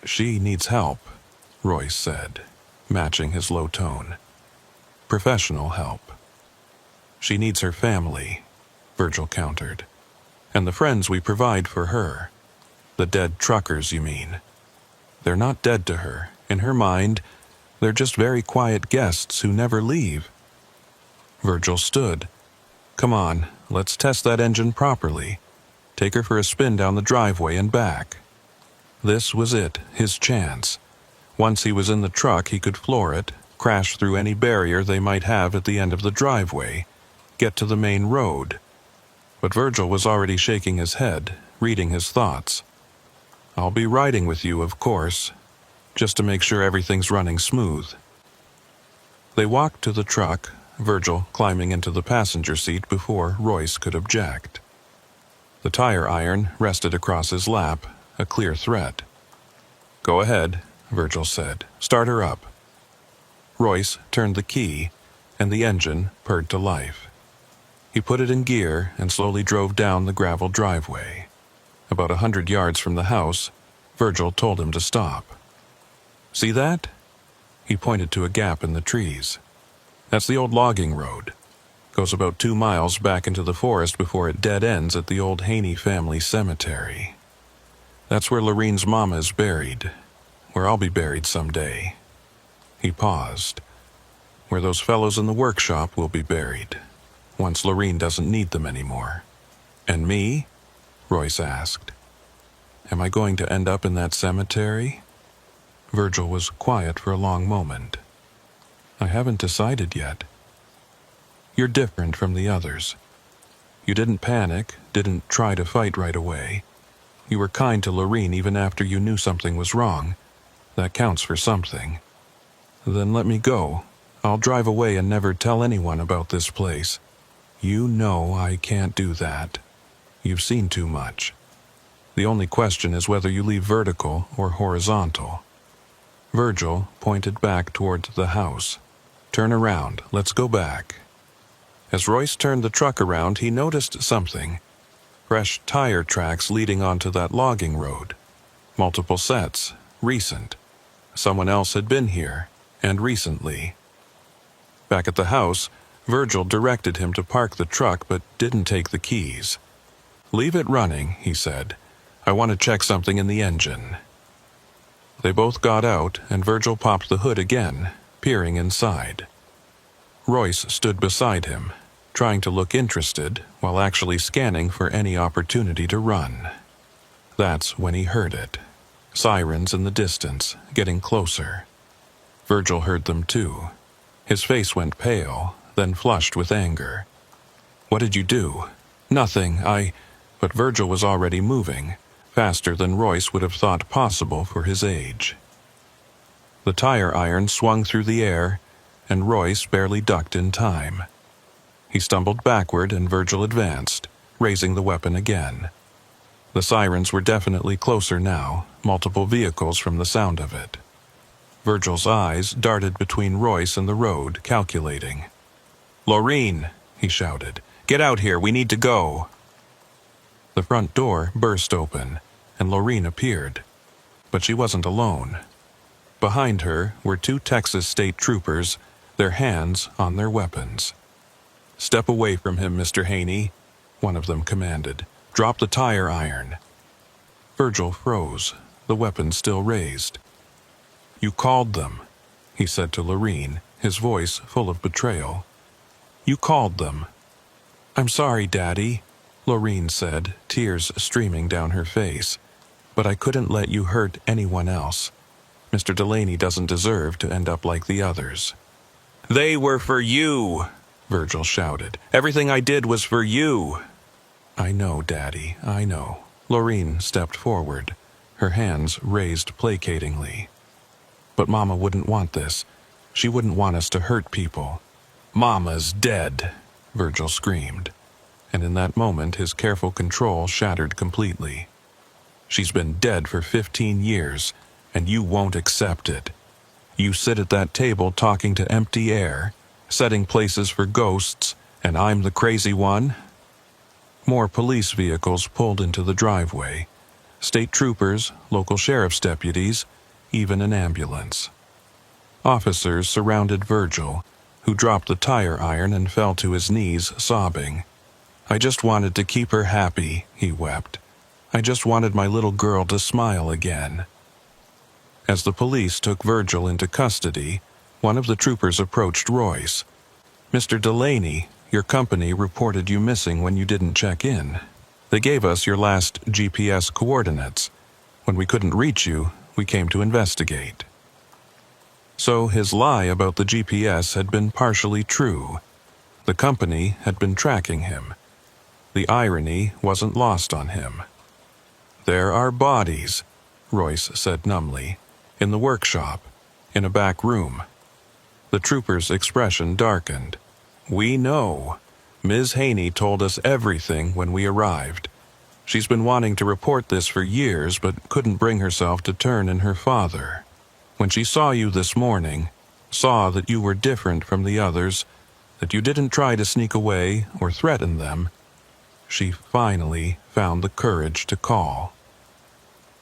"She needs help," Royce said, matching his low tone. "Professional help." "She needs her family," Virgil countered. "And the friends we provide for her. The dead truckers, you mean. They're not dead to her. In her mind, they're just very quiet guests who never leave." Virgil stood. "Come on, let's test that engine properly. Take her for a spin down the driveway and back." This was it, his chance. Once he was in the truck, he could floor it, crash through any barrier they might have at the end of the driveway, get to the main road. But Virgil was already shaking his head, reading his thoughts. "I'll be riding with you, of course, just to make sure everything's running smooth." They walked to the truck, Virgil climbing into the passenger seat before Royce could object. The tire iron rested across his lap, a clear threat. "Go ahead," Virgil said. "Start her up." Royce turned the key, and the engine purred to life. He put it in gear and slowly drove down the gravel driveway. About 100 yards from the house, Virgil told him to stop. "See that?" He pointed to a gap in the trees. "That's the old logging road. Goes about 2 miles back into the forest before it dead ends at the old Haney family cemetery. That's where Lorene's mama is buried, where I'll be buried someday." He paused. "Where those fellows in the workshop will be buried, once Lorene doesn't need them anymore." "And me?" Royce asked. "Am I going to end up in that cemetery?" Virgil was quiet for a long moment. "I haven't decided yet. You're different from the others. You didn't panic, didn't try to fight right away. You were kind to Lorene even after you knew something was wrong. That counts for something. Then let me go. I'll drive away and never tell anyone about this place. You know I can't do that. You've seen too much. The only question is whether you leave vertical or horizontal." Virgil pointed back toward the house. "Turn around. Let's go back." As Royce turned the truck around, he noticed something. Fresh tire tracks leading onto that logging road. Multiple sets, recent. Someone else had been here, and recently. Back at the house, Virgil directed him to park the truck but didn't take the keys. "Leave it running," he said. "I want to check something in the engine." They both got out, and Virgil popped the hood again, peering inside. Royce stood beside him, trying to look interested while actually scanning for any opportunity to run. That's when he heard it. Sirens in the distance, getting closer. Virgil heard them too. His face went pale, then flushed with anger. "What did you do?" "Nothing, But Virgil was already moving, faster than Royce would have thought possible for his age. The tire iron swung through the air, and Royce barely ducked in time. He stumbled backward, and Virgil advanced, raising the weapon again. The sirens were definitely closer now, multiple vehicles from the sound of it. Virgil's eyes darted between Royce and the road, calculating. "Laureen," he shouted, "get out here, we need to go." The front door burst open, and Laureen appeared. But she wasn't alone. Behind her were 2 Texas state troopers, their hands on their weapons. "Step away from him, Mr. Haney," one of them commanded. "Drop the tire iron." Virgil froze, the weapon still raised. "You called them," he said to Laureen, his voice full of betrayal. "You called them." "I'm sorry, Daddy," Laureen said, tears streaming down her face. "But I couldn't let you hurt anyone else. Mr. Delaney doesn't deserve to end up like the others." "They were for you," Virgil shouted. "Everything I did was for you." "I know, Daddy, I know." Laureen stepped forward, her hands raised placatingly. "But Mama wouldn't want this. She wouldn't want us to hurt people." "Mama's dead," Virgil screamed. And in that moment his careful control shattered completely. "She's been dead for 15 years, and you won't accept it. You sit at that table talking to empty air, setting places for ghosts, and I'm the crazy one?" More police vehicles pulled into the driveway. State troopers, local sheriff's deputies, even an ambulance. Officers surrounded Virgil, who dropped the tire iron and fell to his knees, sobbing. "I just wanted to keep her happy," he wept. "I just wanted my little girl to smile again." As the police took Virgil into custody, one of the troopers approached Royce. "Mr. Delaney, your company reported you missing when you didn't check in. They gave us your last GPS coordinates. When we couldn't reach you, we came to investigate." So his lie about the GPS had been partially true. The company had been tracking him. The irony wasn't lost on him. "There are bodies," Royce said numbly, "in the workshop, in a back room." The trooper's expression darkened. "We know. Ms. Haney told us everything when we arrived. She's been wanting to report this for years, but couldn't bring herself to turn in her father. When she saw you this morning, saw that you were different from the others, that you didn't try to sneak away or threaten them, she finally found the courage to call."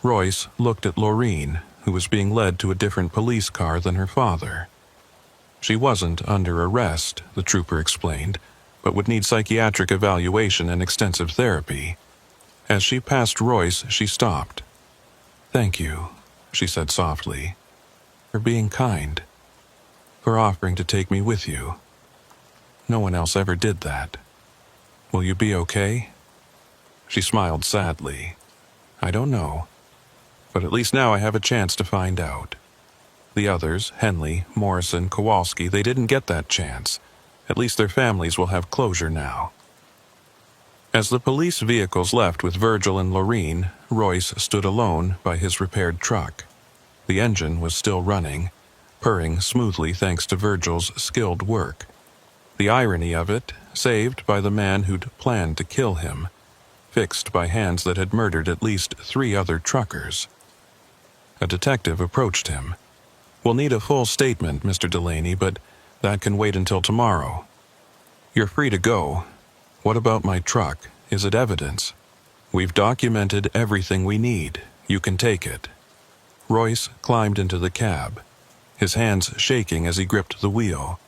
Royce looked at Laureen, who was being led to a different police car than her father. She wasn't under arrest, the trooper explained, but would need psychiatric evaluation and extensive therapy. As she passed Royce, she stopped. "Thank you," she said softly, "for being kind, for offering to take me with you. No one else ever did that. Will you be okay?" She smiled sadly. "I don't know, but at least now I have a chance to find out. The others, Henley, Morrison, Kowalski, they didn't get that chance. At least their families will have closure now." As the police vehicles left with Virgil and Laureen, Royce stood alone by his repaired truck. The engine was still running, purring smoothly thanks to Virgil's skilled work. The irony of it, saved by the man who'd planned to kill him, fixed by hands that had murdered at least 3 other truckers. A detective approached him. "We'll need a full statement, Mr. Delaney, but that can wait until tomorrow." "You're free to go. What about my truck? Is it evidence?" "We've documented everything we need. You can take it." Royce climbed into the cab, his hands shaking as he gripped the wheel.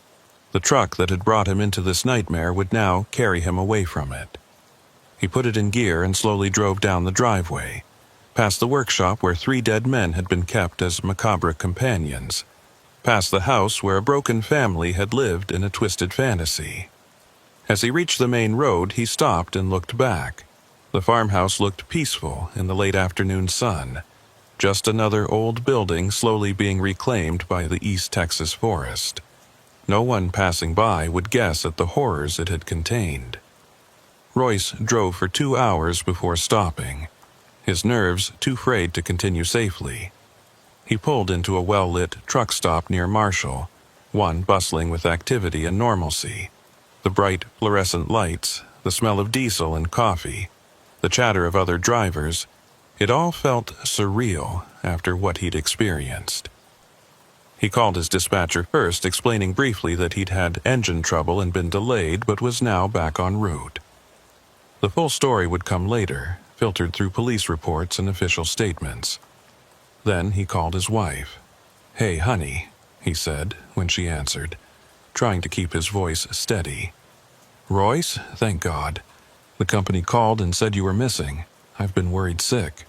The truck that had brought him into this nightmare would now carry him away from it. He put it in gear and slowly drove down the driveway, past the workshop where 3 dead men had been kept as macabre companions, past the house where a broken family had lived in a twisted fantasy. As he reached the main road, he stopped and looked back. The farmhouse looked peaceful in the late afternoon sun, just another old building slowly being reclaimed by the East Texas forest. No one passing by would guess at the horrors it had contained. Royce drove for 2 hours before stopping, his nerves too frayed to continue safely. He pulled into a well-lit truck stop near Marshall, one bustling with activity and normalcy. The bright fluorescent lights, the smell of diesel and coffee, the chatter of other drivers, it all felt surreal after what he'd experienced. He called his dispatcher first, explaining briefly that he'd had engine trouble and been delayed but was now back en route. The full story would come later, filtered through police reports and official statements. Then he called his wife. "Hey, honey," he said when she answered, trying to keep his voice steady. "Royce, thank God. The company called and said you were missing. I've been worried sick."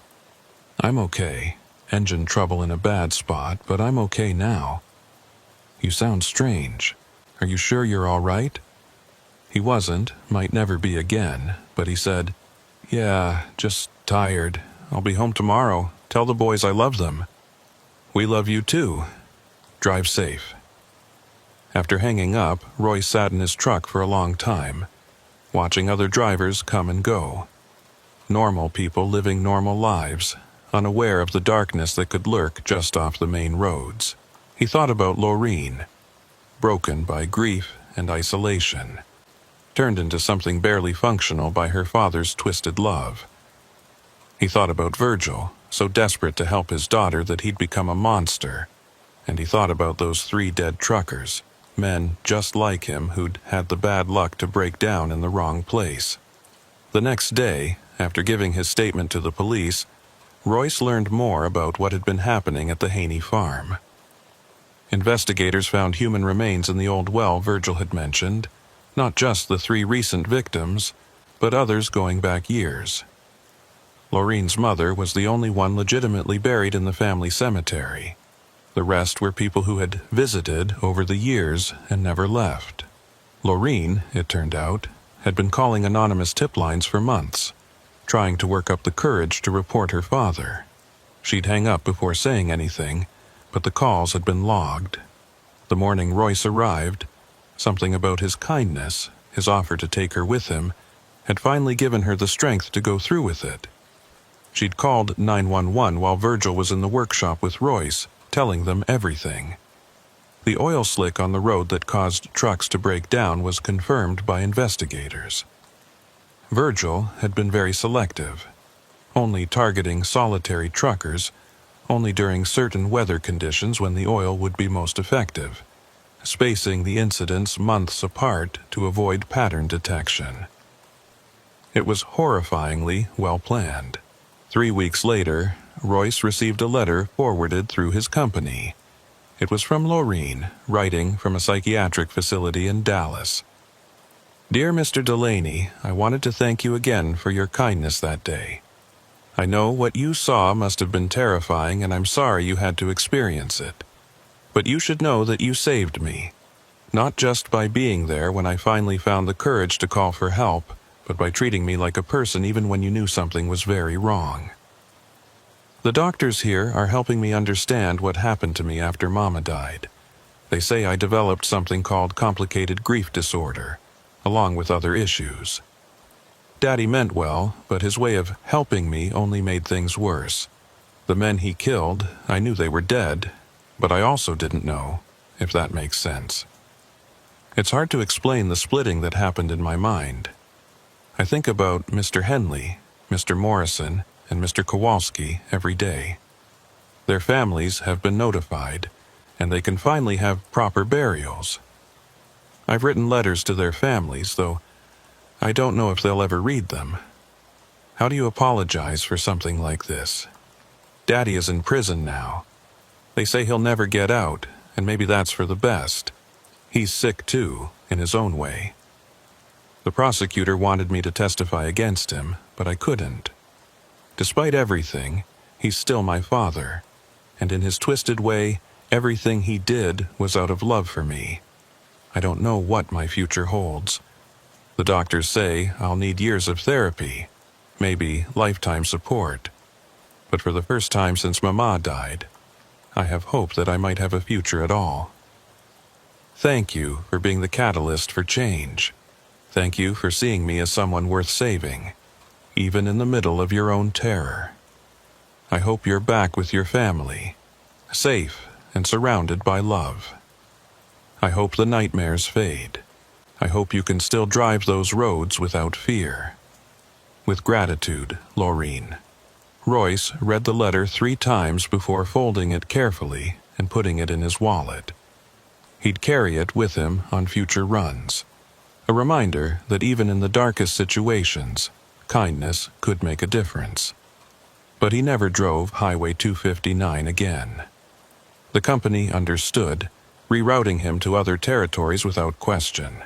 "I'm okay. Engine trouble in a bad spot, but I'm okay now." "You sound strange. Are you sure you're all right?" He wasn't, might never be again, but he said, "Yeah, just tired. I'll be home tomorrow. Tell the boys I love them." "We love you too. Drive safe." After hanging up, Roy sat in his truck for a long time, watching other drivers come and go. Normal people living normal lives, unaware of the darkness that could lurk just off the main roads. He thought about Laureen, broken by grief and isolation, turned into something barely functional by her father's twisted love. He thought about Virgil, so desperate to help his daughter that he'd become a monster. And he thought about those 3 dead truckers, men just like him who'd had the bad luck to break down in the wrong place. The next day, after giving his statement to the police, Royce learned more about what had been happening at the Haney farm. Investigators found human remains in the old well Virgil had mentioned, not just the 3 recent victims, but others going back years. Laureen's mother was the only one legitimately buried in the family cemetery. The rest were people who had visited over the years and never left. Laureen, it turned out, had been calling anonymous tip lines for months, trying to work up the courage to report her father. She'd hang up before saying anything, but the calls had been logged. The morning Royce arrived, something about his kindness, his offer to take her with him, had finally given her the strength to go through with it. She'd called 911 while Virgil was in the workshop with Royce, telling them everything. The oil slick on the road that caused trucks to break down was confirmed by investigators. Virgil had been very selective, only targeting solitary truckers, only during certain weather conditions when the oil would be most effective, spacing the incidents months apart to avoid pattern detection. It was horrifyingly well planned. 3 weeks later, Royce received a letter forwarded through his company. It was from Laureen, writing from a psychiatric facility in Dallas. "Dear Mr. Delaney, I wanted to thank you again for your kindness that day. I know what you saw must have been terrifying, and I'm sorry you had to experience it. But you should know that you saved me, not just by being there when I finally found the courage to call for help, but by treating me like a person even when you knew something was very wrong. The doctors here are helping me understand what happened to me after Mama died. They say I developed something called complicated grief disorder, along with other issues. Daddy meant well, but his way of helping me only made things worse. The men he killed, I knew they were dead, but I also didn't know, if that makes sense. It's hard to explain the splitting that happened in my mind. I think about Mr. Henley, Mr. Morrison, and Mr. Kowalski every day. Their families have been notified, and they can finally have proper burials. I've written letters to their families, though I don't know if they'll ever read them. How do you apologize for something like this? Daddy is in prison now. They say he'll never get out, and maybe that's for the best. He's sick too, in his own way. The prosecutor wanted me to testify against him, but I couldn't. Despite everything, He's still my father, and in his twisted way, everything he did was out of love for me. I don't know what my future holds. The doctors say I'll need years of therapy, maybe lifetime support. But for the first time since Mama died, I have hope that I might have a future at all. Thank you for being the catalyst for change. Thank you for seeing me as someone worth saving, even in the middle of your own terror. I hope you're back with your family, safe and surrounded by love. I hope the nightmares fade. I hope you can still drive those roads without fear. With gratitude, Laureen. Royce read the letter 3 times before folding it carefully and putting it in his wallet. He'd carry it with him on future runs, a reminder that even in the darkest situations, kindness could make a difference. But he never drove Highway 259 again. The company understood, rerouting him to other territories without question.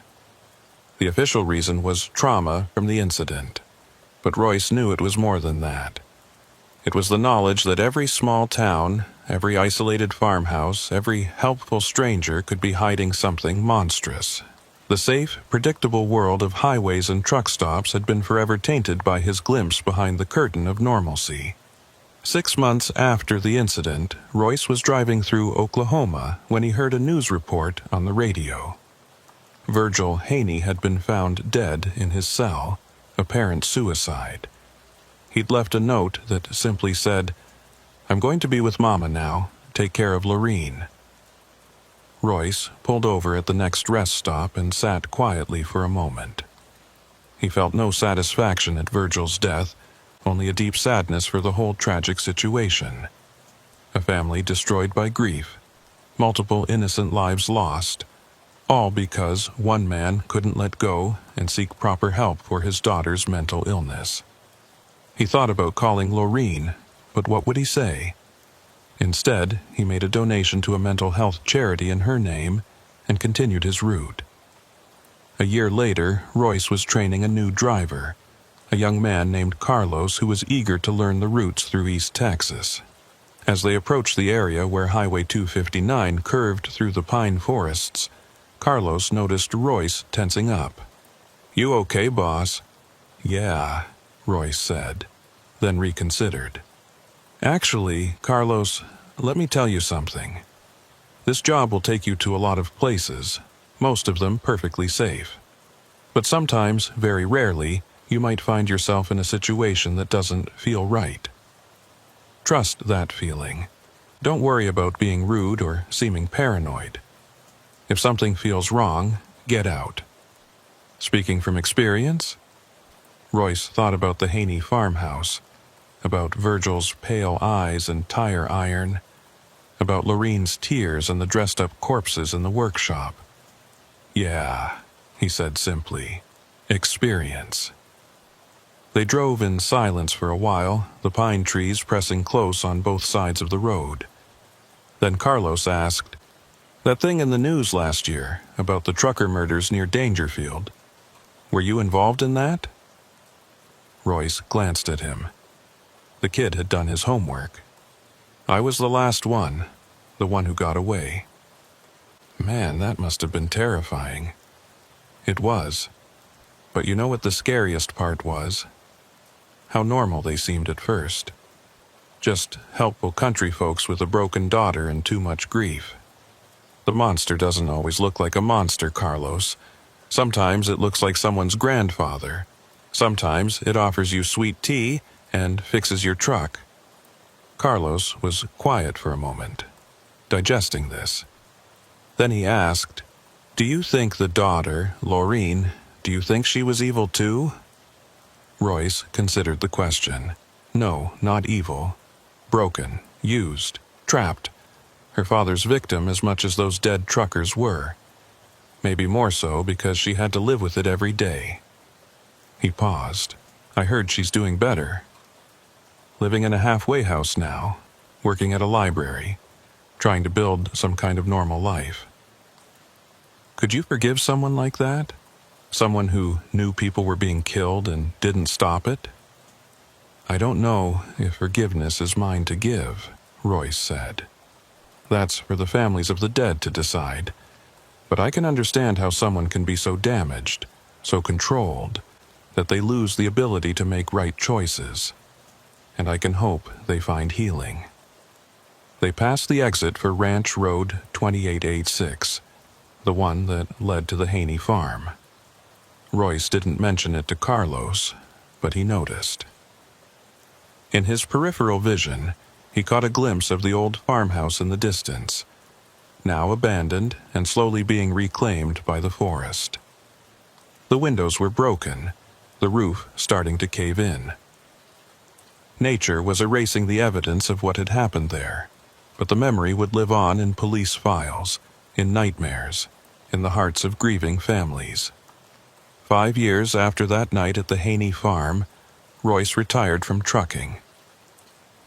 The official reason was trauma from the incident, but Royce knew it was more than that. It was the knowledge that every small town, every isolated farmhouse, every helpful stranger could be hiding something monstrous. The safe, predictable world of highways and truck stops had been forever tainted by his glimpse behind the curtain of normalcy. 6 months after the incident, Royce was driving through Oklahoma when he heard a news report on the radio. Virgil Haney had been found dead in his cell, apparent suicide. He'd left a note that simply said, "I'm going to be with Mama now. Take care of Laureen." Royce pulled over at the next rest stop and sat quietly for a moment. He felt no satisfaction at Virgil's death, only a deep sadness for the whole tragic situation. A family destroyed by grief, multiple innocent lives lost, all because one man couldn't let go and seek proper help for his daughter's mental illness. He thought about calling Laureen, but what would he say? Instead, he made a donation to a mental health charity in her name and continued his route. A year later, Royce was training a new driver, a young man named Carlos who was eager to learn the routes through East Texas. As they approached the area where Highway 259 curved through the pine forests, Carlos noticed Royce tensing up. "You okay, boss?" "Yeah," Royce said, then reconsidered. "Actually, Carlos, let me tell you something. This job will take you to a lot of places, most of them perfectly safe. But sometimes, very rarely, you might find yourself in a situation that doesn't feel right. Trust that feeling. Don't worry about being rude or seeming paranoid. If something feels wrong, get out." Speaking from experience? Royce thought about the Haney farmhouse, about Virgil's pale eyes and tire iron, about Laureen's tears and the dressed-up corpses in the workshop. "Yeah," he said simply. "Experience." They drove in silence for a while, the pine trees pressing close on both sides of the road. Then Carlos asked, "That thing in the news last year about the trucker murders near Dangerfield, were you involved in that?" Royce glanced at him. The kid had done his homework. "I was the last one, the one who got away." Man, that must have been terrifying. It was. But you know what the scariest part was? How normal they seemed at first. Just helpful country folks with a broken daughter and too much grief. The monster doesn't always look like a monster, Carlos. Sometimes it looks like someone's grandfather. Sometimes it offers you sweet tea and fixes your truck. Carlos was quiet for a moment, digesting this. Then he asked, "Do you think the daughter, Laureen, do you think she was evil too?" Royce considered the question. No, not evil. Broken, used, trapped. Her father's victim as much as those dead truckers were. Maybe more so because she had to live with it every day. He paused. "I heard she's doing better. Living in a halfway house now, working at a library, trying to build some kind of normal life. Could you forgive someone like that? Someone who knew people were being killed and didn't stop it?" "I don't know if forgiveness is mine to give," Royce said. "That's for the families of the dead to decide. But I can understand how someone can be so damaged, so controlled, that they lose the ability to make right choices. And I can hope they find healing." They passed the exit for Ranch Road 2886, the one that led to the Haney farm. Royce didn't mention it to Carlos, but he noticed. In his peripheral vision, he caught a glimpse of the old farmhouse in the distance, now abandoned and slowly being reclaimed by the forest. The windows were broken, the roof starting to cave in. Nature was erasing the evidence of what had happened there, but the memory would live on in police files, in nightmares, in the hearts of grieving families. 5 years after that night at the Haney farm, Royce retired from trucking.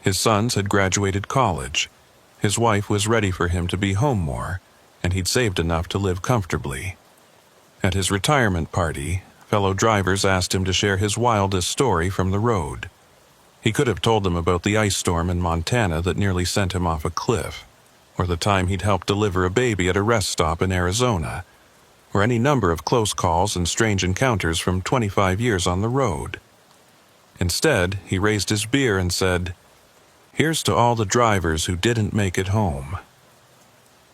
His sons had graduated college, his wife was ready for him to be home more, and he'd saved enough to live comfortably. At his retirement party, fellow drivers asked him to share his wildest story from the road. He could have told them about the ice storm in Montana that nearly sent him off a cliff, or the time he'd helped deliver a baby at a rest stop in Arizona, or any number of close calls and strange encounters from 25 years on the road. Instead, he raised his beer and said, "Here's to all the drivers who didn't make it home.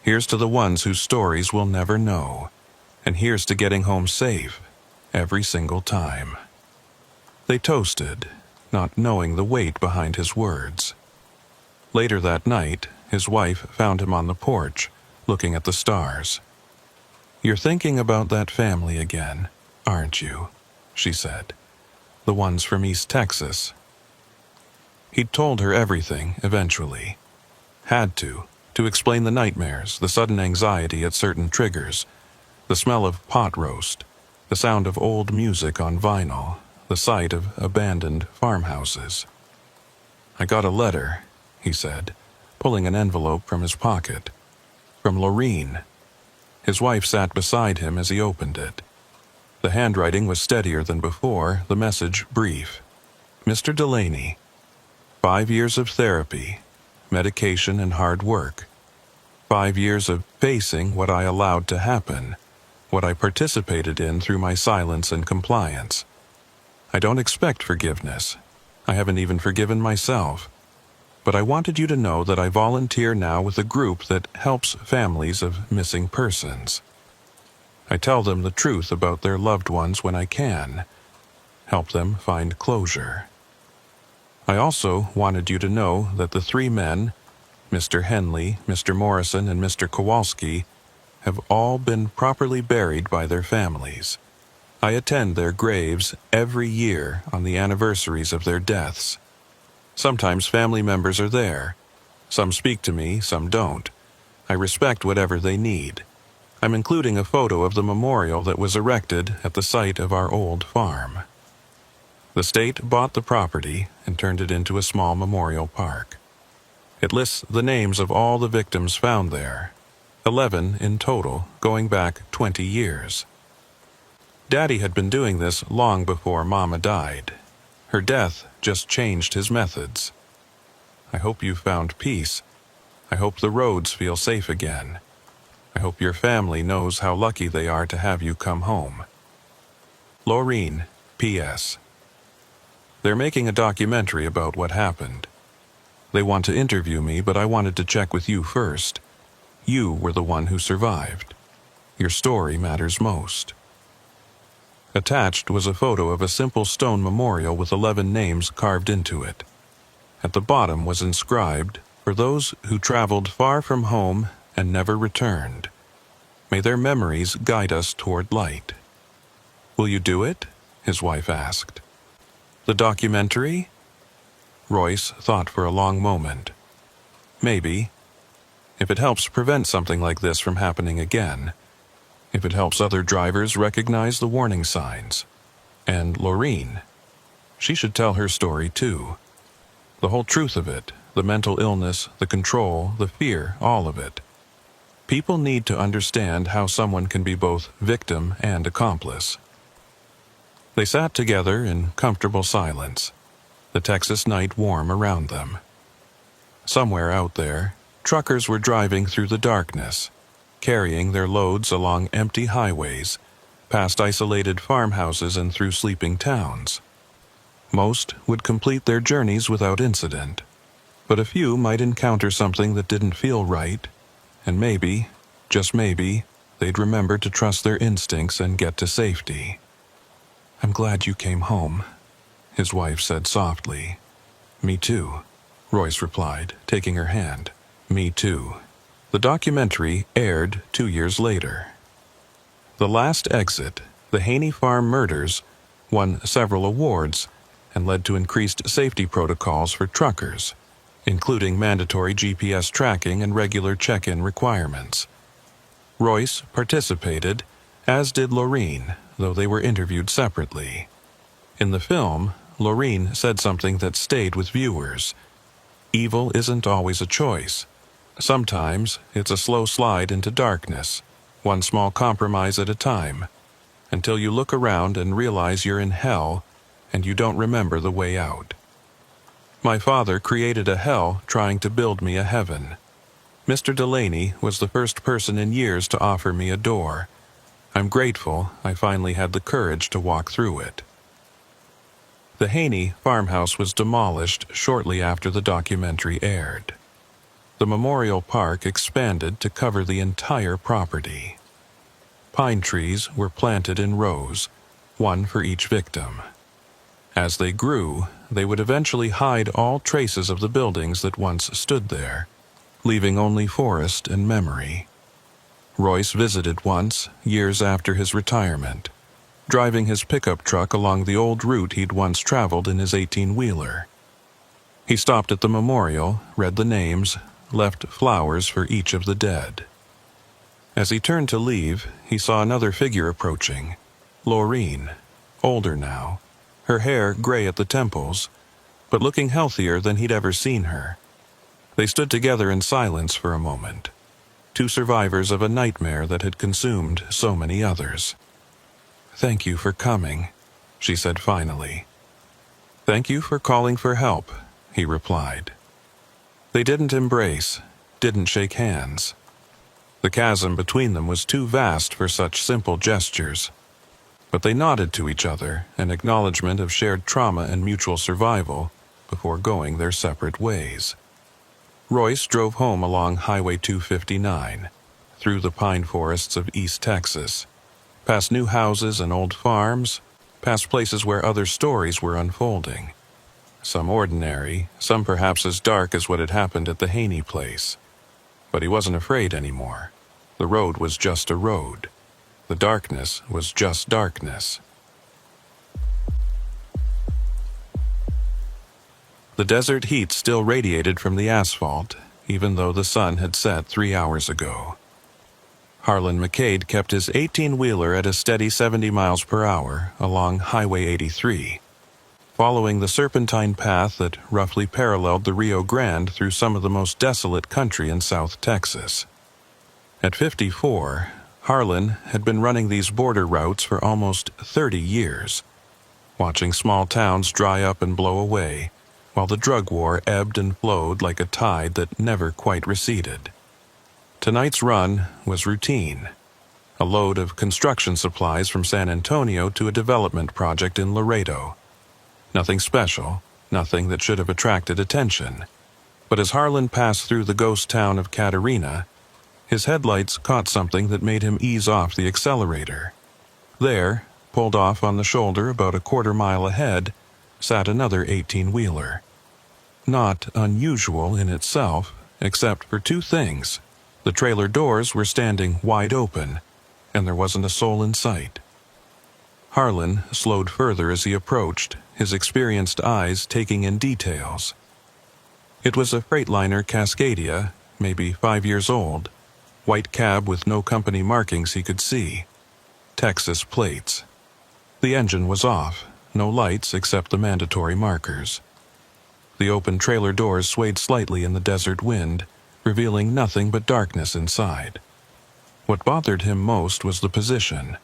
Here's to the ones whose stories we'll never know, and here's to getting home safe every single time." They toasted, not knowing the weight behind his words. Later that night, his wife found him on the porch, looking at the stars. "You're thinking about that family again, aren't you?" she said. "The ones from East Texas." He'd told her everything, eventually. Had to explain the nightmares, the sudden anxiety at certain triggers, the smell of pot roast, the sound of old music on vinyl, the sight of abandoned farmhouses. "I got a letter," he said, pulling an envelope from his pocket. "From Laureen." His wife sat beside him as he opened it. The handwriting was steadier than before, the message brief. "Mr. Delaney, 5 years of therapy, medication and hard work. 5 years of facing what I allowed to happen, what I participated in through my silence and compliance. I don't expect forgiveness. I haven't even forgiven myself. But I wanted you to know that I volunteer now with a group that helps families of missing persons. I tell them the truth about their loved ones when I can, help them find closure. I also wanted you to know that the 3 men, Mr. Henley, Mr. Morrison, and Mr. Kowalski, have all been properly buried by their families. I attend their graves every year on the anniversaries of their deaths. Sometimes family members are there. Some speak to me, some don't. I respect whatever they need. I'm including a photo of the memorial that was erected at the site of our old farm. The state bought the property and turned it into a small memorial park. It lists the names of all the victims found there, 11 in total, going back 20 years. Daddy had been doing this long before Mama died. Her death just changed his methods. I hope you've found peace. I hope the roads feel safe again. I hope your family knows how lucky they are to have you come home. Laureen, P.S. They're making a documentary about what happened. They want to interview me, but I wanted to check with you first. You were the one who survived. Your story matters most. Attached was a photo of a simple stone memorial with 11 names carved into it. At the bottom was inscribed, "For those who traveled far from home and never returned. May their memories guide us toward light." "Will you do it?" his wife asked. "The documentary?" Royce thought for a long moment. "Maybe. If it helps prevent something like this from happening again. If it helps other drivers recognize the warning signs. And Laureen. She should tell her story too. The whole truth of it, the mental illness, the control, the fear, all of it. People need to understand how someone can be both victim and accomplice." They sat together in comfortable silence. the Texas night warm around them. Somewhere out there, truckers were driving through the darkness, carrying their loads along empty highways, past isolated farmhouses and through sleeping towns. Most would complete their journeys without incident, but a few might encounter something that didn't feel right, and maybe, just maybe, they'd remember to trust their instincts and get to safety. "I'm glad you came home," his wife said softly. "Me too," Royce replied, taking her hand. "Me too." The documentary aired 2 years later. The Last Exit, The Haney Farm Murders, won several awards and led to increased safety protocols for truckers, including mandatory GPS tracking and regular check-in requirements. Royce participated, as did Lorene, though they were interviewed separately. In the film, Lorene said something that stayed with viewers. "Evil isn't always a choice. Sometimes it's a slow slide into darkness, one small compromise at a time, until you look around and realize you're in hell and you don't remember the way out. My father created a hell trying to build me a heaven. Mr. Delaney was the first person in years to offer me a door. I'm grateful I finally had the courage to walk through it." The Haney farmhouse was demolished shortly after the documentary aired. The memorial park expanded to cover the entire property. Pine trees were planted in rows, one for each victim. As they grew, they would eventually hide all traces of the buildings that once stood there, leaving only forest and memory. Royce visited once, years after his retirement, driving his pickup truck along the old route he'd once traveled in his 18-wheeler. He stopped at the memorial, read the names, left flowers for each of the dead. As he turned to leave, he saw another figure approaching, Lorene, older now, her hair gray at the temples, but looking healthier than he'd ever seen her. They stood together in silence for a moment, two survivors of a nightmare that had consumed so many others. "Thank you for coming," she said finally. "Thank you for calling for help," he replied. They didn't embrace, didn't shake hands. The chasm between them was too vast for such simple gestures. But they nodded to each other, an acknowledgement of shared trauma and mutual survival, before going their separate ways. Royce drove home along Highway 259, through the pine forests of East Texas, past new houses and old farms, past places where other stories were unfolding. Some ordinary, some perhaps as dark as what had happened at the Haney place. But he wasn't afraid anymore. The road was just a road. The darkness was just darkness. The desert heat still radiated from the asphalt, even though the sun had set 3 hours ago. Harlan McCade kept his 18-wheeler at a steady 70 miles per hour along Highway 83, following the serpentine path that roughly paralleled the Rio Grande through some of the most desolate country in South Texas. At 54, Harlan had been running these border routes for almost 30 years, watching small towns dry up and blow away, while the drug war ebbed and flowed like a tide that never quite receded. Tonight's run was routine, a load of construction supplies from San Antonio to a development project in Laredo. Nothing special, nothing that should have attracted attention. But as Harlan passed through the ghost town of Catarina, his headlights caught something that made him ease off the accelerator. There, pulled off on the shoulder about a quarter-mile ahead, sat another 18-wheeler. Not unusual in itself, except for two things. The trailer doors were standing wide open, and there wasn't a soul in sight. Harlan slowed further as he approached, his experienced eyes taking in details. It was a Freightliner Cascadia, maybe 5 years old, white cab with no company markings he could see. Texas plates. The engine was off, no lights except the mandatory markers. The open trailer doors swayed slightly in the desert wind, revealing nothing but darkness inside. What bothered him most was the position.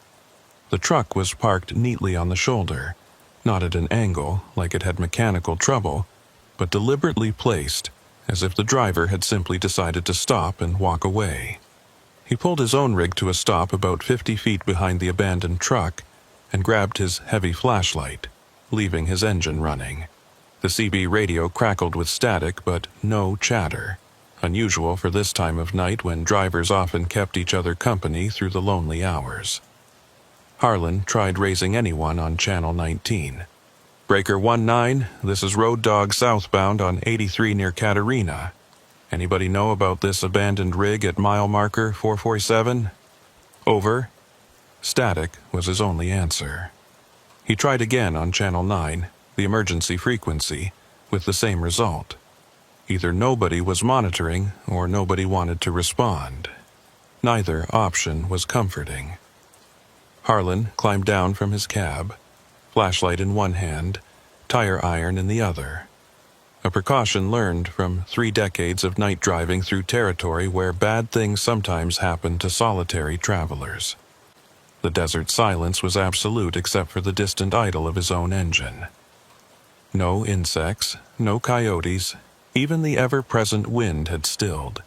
The truck was parked neatly on the shoulder, not at an angle like it had mechanical trouble, but deliberately placed, as if the driver had simply decided to stop and walk away. He pulled his own rig to a stop about 50 feet behind the abandoned truck and grabbed his heavy flashlight, leaving his engine running. The CB radio crackled with static, but no chatter, unusual for this time of night when drivers often kept each other company through the lonely hours. Harlan tried raising anyone on Channel 19. Breaker 19, this is Road Dog southbound on 83 near Katerina. Anybody know about this abandoned rig at mile marker 447? Over. Static was his only answer. He tried again on Channel 9, the emergency frequency, with the same result. Either nobody was monitoring or nobody wanted to respond. Neither option was comforting. Harlan climbed down from his cab, flashlight in one hand, tire iron in the other. A precaution learned from 3 decades of night driving through territory where bad things sometimes happen to solitary travelers. The desert silence was absolute except for the distant idle of his own engine. No insects, no coyotes, even the ever-present wind had stilled.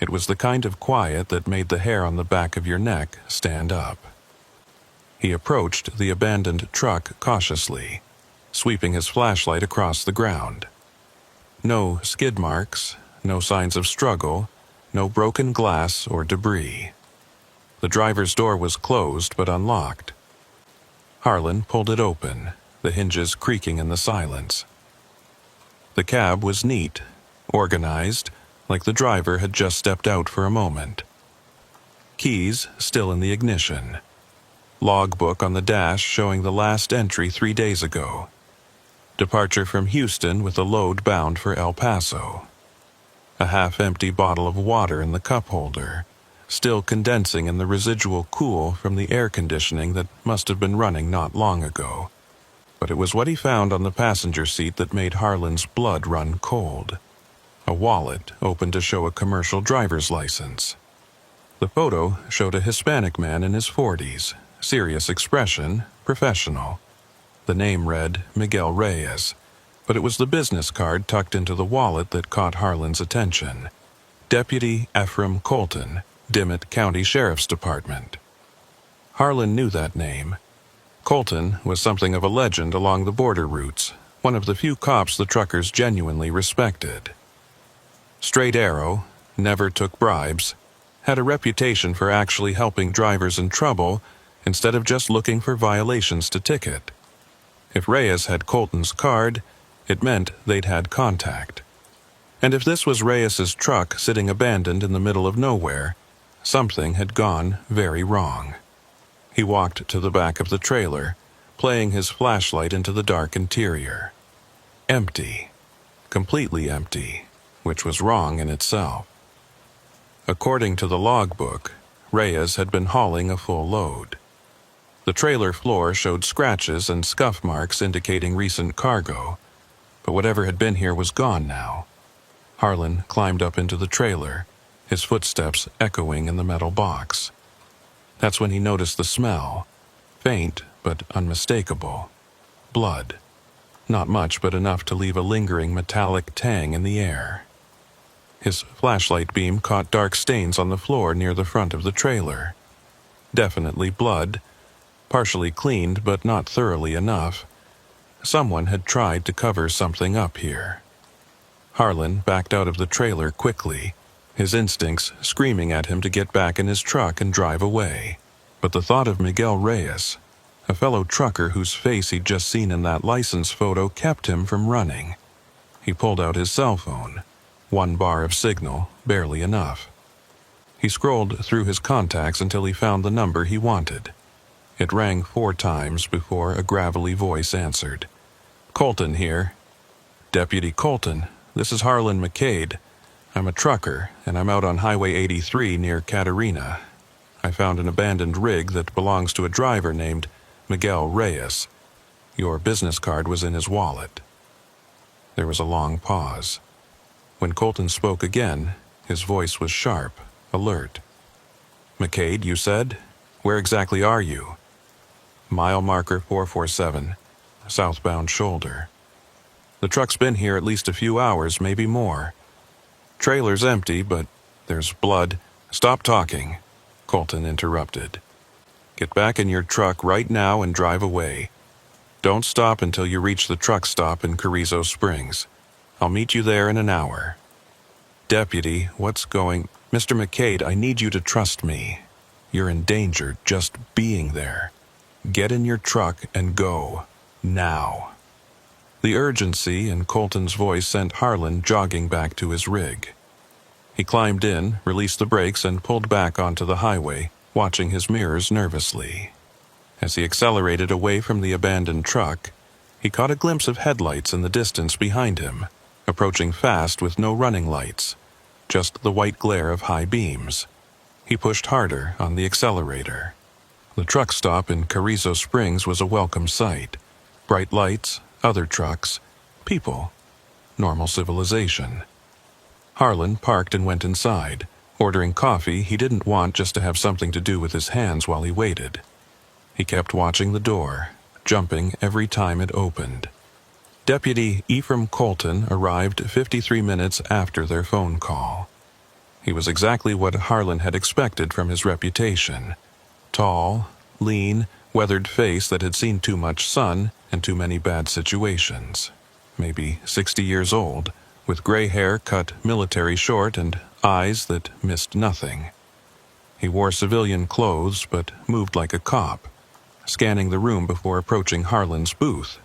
It was the kind of quiet that made the hair on the back of your neck stand up. He approached the abandoned truck cautiously, sweeping his flashlight across the ground. No skid marks, no signs of struggle, no broken glass or debris. The driver's door was closed but unlocked. Harlan pulled it open, the hinges creaking in the silence. The cab was neat, organized, like the driver had just stepped out for a moment. Keys still in the ignition. Logbook on the dash showing the last entry 3 days ago. Departure from Houston with a load bound for El Paso. A half-empty bottle of water in the cup holder, still condensing in the residual cool from the air conditioning that must have been running not long ago. But it was what he found on the passenger seat that made Harlan's blood run cold. A wallet open to show a commercial driver's license. The photo showed a Hispanic man in his 40s, serious expression, professional. The name read Miguel Reyes, but it was the business card tucked into the wallet that caught Harlan's attention. Deputy Ephraim Colton, Dimmitt County Sheriff's Department. Harlan knew that name. Colton was something of a legend along the border routes, one of the few cops the truckers genuinely respected. Straight arrow, never took bribes, had a reputation for actually helping drivers in trouble instead of just looking for violations to ticket. If Reyes had Colton's card, it meant they'd had contact. And if this was Reyes's truck sitting abandoned in the middle of nowhere, something had gone very wrong. He walked to the back of the trailer, playing his flashlight into the dark interior. Empty. Completely empty, which was wrong in itself. According to the logbook, Reyes had been hauling a full load. The trailer floor showed scratches and scuff marks indicating recent cargo, but whatever had been here was gone now. Harlan climbed up into the trailer, his footsteps echoing in the metal box. That's when he noticed the smell, faint but unmistakable. Blood. Not much, but enough to leave a lingering metallic tang in the air. His flashlight beam caught dark stains on the floor near the front of the trailer. Definitely blood, partially cleaned but not thoroughly enough. Someone had tried to cover something up here. Harlan backed out of the trailer quickly, his instincts screaming at him to get back in his truck and drive away. But the thought of Miguel Reyes, a fellow trucker whose face he'd just seen in that license photo, kept him from running. He pulled out his cell phone. 1 bar of signal, barely enough. He scrolled through his contacts until he found the number he wanted. It rang 4 times before a gravelly voice answered. "Colton here." "Deputy Colton, this is Harlan McCade. I'm a trucker, and I'm out on Highway 83 near Katerina. I found an abandoned rig that belongs to a driver named Miguel Reyes. Your business card was in his wallet." There was a long pause. When Colton spoke again, his voice was sharp, alert. "McCade, you said? Where exactly are you?" "Mile marker 447. southbound shoulder. The truck's been here at least a few hours, maybe more. Trailer's empty, but there's blood. Stop talking, Colton interrupted. Get back in your truck right now and drive away. Don't stop until you reach the truck stop in Carrizo Springs. I'll meet you there in an hour. Deputy, what's going... Mr. McCade, I need you to trust me. You're in danger just being there. Get in your truck and go. Now. The urgency in Colton's voice sent Harlan jogging back to his rig. He climbed in, released the brakes, and pulled back onto the highway, watching his mirrors nervously. As he accelerated away from the abandoned truck, he caught a glimpse of headlights in the distance behind him, approaching fast with no running lights, just the white glare of high beams. He pushed harder on the accelerator. The truck stop in Carrizo Springs was a welcome sight. Bright lights, other trucks, people, normal civilization. Harlan parked and went inside, ordering coffee he didn't want just to have something to do with his hands while he waited. He kept watching the door, jumping every time it opened. Deputy Ephraim Colton arrived 53 minutes after their phone call. He was exactly what Harlan had expected from his reputation. Tall, lean, weathered face that had seen too much sun and too many bad situations. Maybe 60 years old, with gray hair cut military short and eyes that missed nothing. He wore civilian clothes but moved like a cop, scanning the room before approaching Harlan's booth.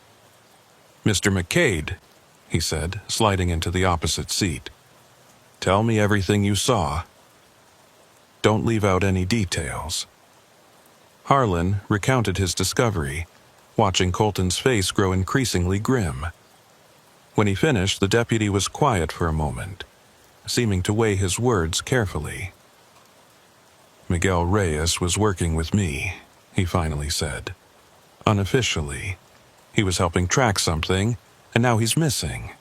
"Mr. McCade," he said, sliding into the opposite seat. "Tell me everything you saw. Don't leave out any details." Harlan recounted his discovery, watching Colton's face grow increasingly grim. When he finished, the deputy was quiet for a moment, seeming to weigh his words carefully. "Miguel Reyes was working with me," he finally said. "Unofficially. He was helping track something, and now he's missing."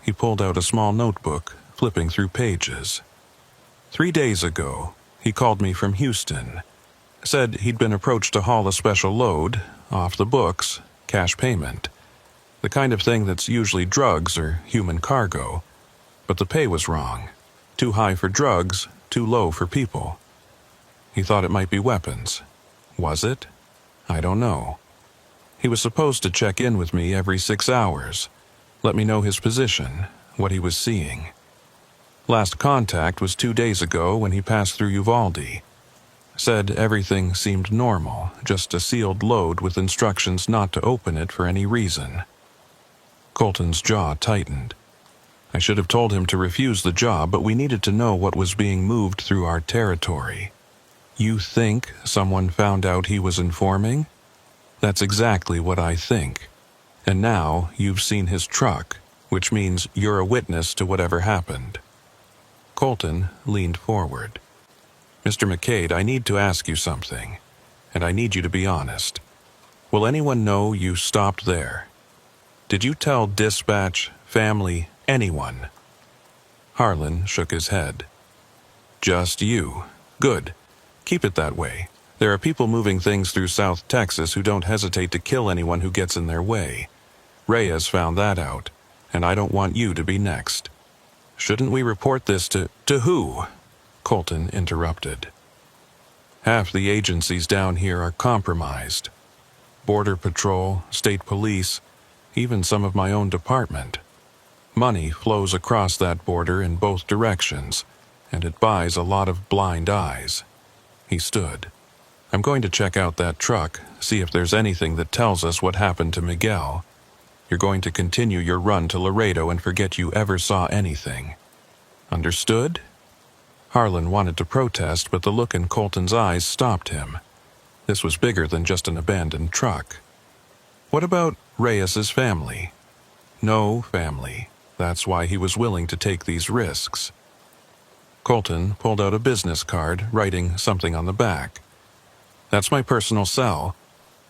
He pulled out a small notebook, flipping through pages. 3 days ago, he called me from Houston. Said he'd been approached to haul a special load, off the books, cash payment. The kind of thing that's usually drugs or human cargo. But the pay was wrong. Too high for drugs, too low for people. He thought it might be weapons. Was it? I don't know. He was supposed to check in with me every 6 hours. Let me know his position, what he was seeing. Last contact was 2 days ago when he passed through Uvalde. Said everything seemed normal, just a sealed load with instructions not to open it for any reason. Colton's jaw tightened. I should have told him to refuse the job, but we needed to know what was being moved through our territory. You think someone found out he was informing? That's exactly what I think. And now you've seen his truck, which means you're a witness to whatever happened. Colton leaned forward. "Mr. McCade, I need to ask you something, and I need you to be honest. Will anyone know you stopped there? Did you tell dispatch, family, anyone?" Harlan shook his head. "Just you. Good. Keep it that way. There are people moving things through South Texas who don't hesitate to kill anyone who gets in their way. Reyes found that out, and I don't want you to be next. Shouldn't we report this to who?" Colton interrupted. "Half the agencies down here are compromised. Border Patrol, State Police, even some of my own department. Money flows across that border in both directions, and it buys a lot of blind eyes." He stood. "I'm going to check out that truck, see if there's anything that tells us what happened to Miguel. You're going to continue your run to Laredo and forget you ever saw anything. Understood?" Harlan wanted to protest, but the look in Colton's eyes stopped him. This was bigger than just an abandoned truck. "What about Reyes's family?" "No family. That's why he was willing to take these risks." Colton pulled out a business card, writing something on the back. "That's my personal cell.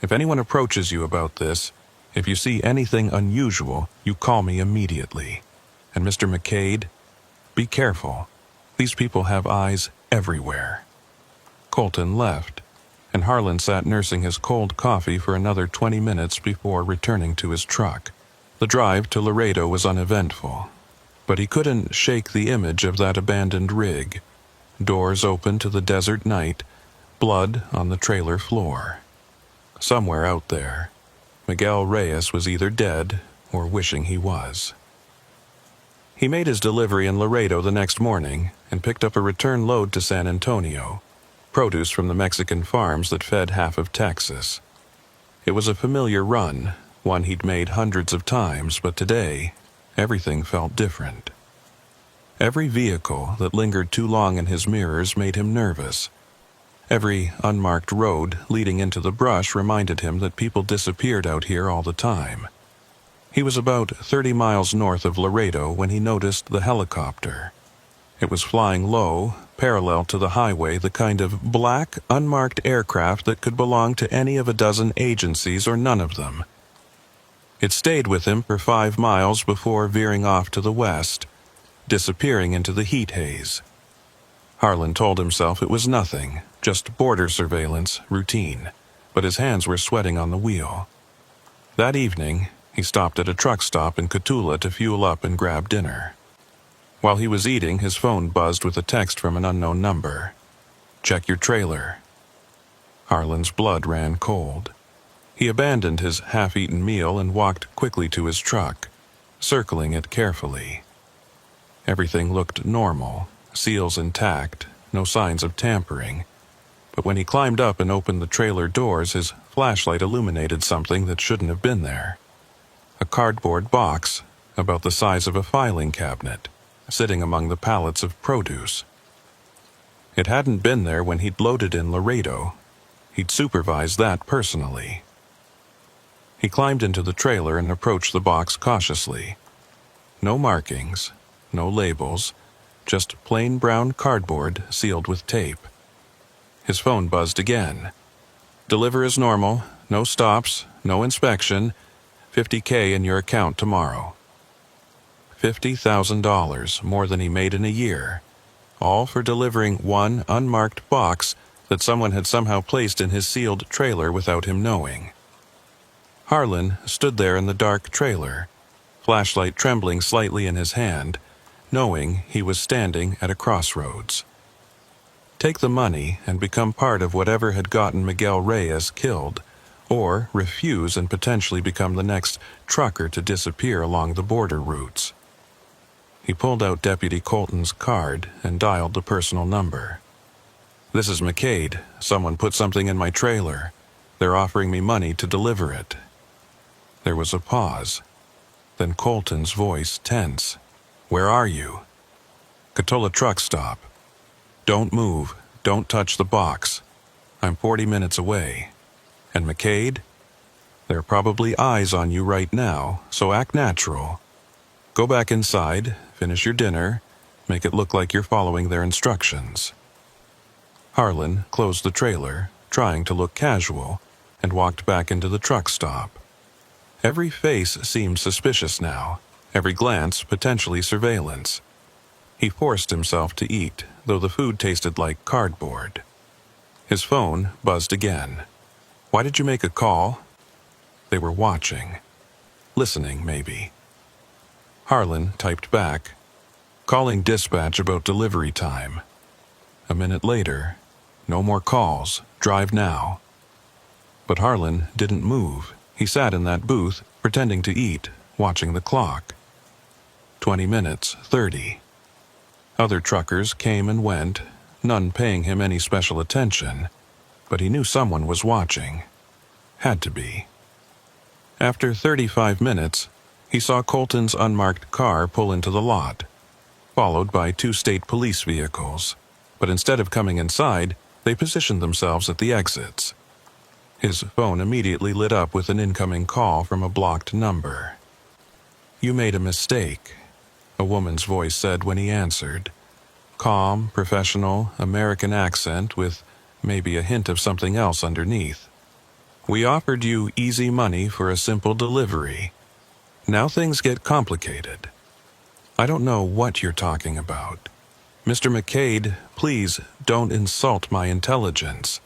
If anyone approaches you about this, if you see anything unusual, you call me immediately. And Mr. McCade, be careful. These people have eyes everywhere." Colton left. and Harlan sat nursing his cold coffee for another 20 minutes before returning to his truck. The drive to Laredo was uneventful, but he couldn't shake the image of that abandoned rig, doors open to the desert night, blood on the trailer floor. Somewhere out there, Miguel Reyes was either dead or wishing he was. He made his delivery in Laredo the next morning and picked up a return load to San Antonio, produce from the Mexican farms that fed half of Texas. It was a familiar run, one he'd made hundreds of times, but today, everything felt different. Every vehicle that lingered too long in his mirrors made him nervous. Every unmarked road leading into the brush reminded him that people disappeared out here all the time. He was about 30 miles north of Laredo when he noticed the helicopter. It was flying low, parallel to the highway, the kind of black, unmarked aircraft that could belong to any of a dozen agencies or none of them. It stayed with him for 5 miles before veering off to the west, disappearing into the heat haze. Harlan told himself it was nothing, just border surveillance, routine, but his hands were sweating on the wheel. That evening, he stopped at a truck stop in Cotulla to fuel up and grab dinner. While he was eating, his phone buzzed with a text from an unknown number. "Check your trailer." Harlan's blood ran cold. He abandoned his half-eaten meal and walked quickly to his truck, circling it carefully. Everything looked normal, seals intact, no signs of tampering. But when he climbed up and opened the trailer doors, his flashlight illuminated something that shouldn't have been there. A cardboard box, about the size of a filing cabinet, sitting among the pallets of produce. It hadn't been there when he'd loaded in Laredo. He'd supervised that personally. He climbed into the trailer and approached the box cautiously. No markings, no labels, just plain brown cardboard sealed with tape. His phone buzzed again. "Deliver as normal, no stops, no inspection, $50K in your account tomorrow." $50,000, more than he made in a year, all for delivering one unmarked box that someone had somehow placed in his sealed trailer without him knowing. Harlan stood there in the dark trailer, flashlight trembling slightly in his hand, knowing he was standing at a crossroads. Take the money and become part of whatever had gotten Miguel Reyes killed, or refuse and potentially become the next trucker to disappear along the border routes. He pulled out Deputy Colton's card and dialed the personal number. "This is McCade. Someone put something in my trailer. They're offering me money to deliver it." There was a pause. Then Colton's voice tense. "Where are you?" "Cotulla truck stop." "Don't move. Don't touch the box. I'm 40 minutes away." "And McCade?" "There are probably eyes on you right now, so act natural. Go back inside, finish your dinner, make it look like you're following their instructions." Harlan closed the trailer, trying to look casual, and walked back into the truck stop. Every face seemed suspicious now, every glance potentially surveillance. He forced himself to eat, though the food tasted like cardboard. His phone buzzed again. "Why did you make a call?" They were watching. Listening, maybe. Harlan typed back, "Calling dispatch about delivery time." A minute later, "No more calls. Drive now." But Harlan didn't move. He sat in that booth, pretending to eat, watching the clock. 20 minutes, 30. Other truckers came and went, none paying him any special attention, but he knew someone was watching. Had to be. After 35 minutes, he saw Colton's unmarked car pull into the lot, followed by 2 state police vehicles, but instead of coming inside, they positioned themselves at the exits. His phone immediately lit up with an incoming call from a blocked number. "You made a mistake," a woman's voice said when he answered. Calm, professional, American accent with maybe a hint of something else underneath. "We offered you easy money for a simple delivery. Now things get complicated. I don't know what you're talking about. Mr. McCade, please don't insult my intelligence.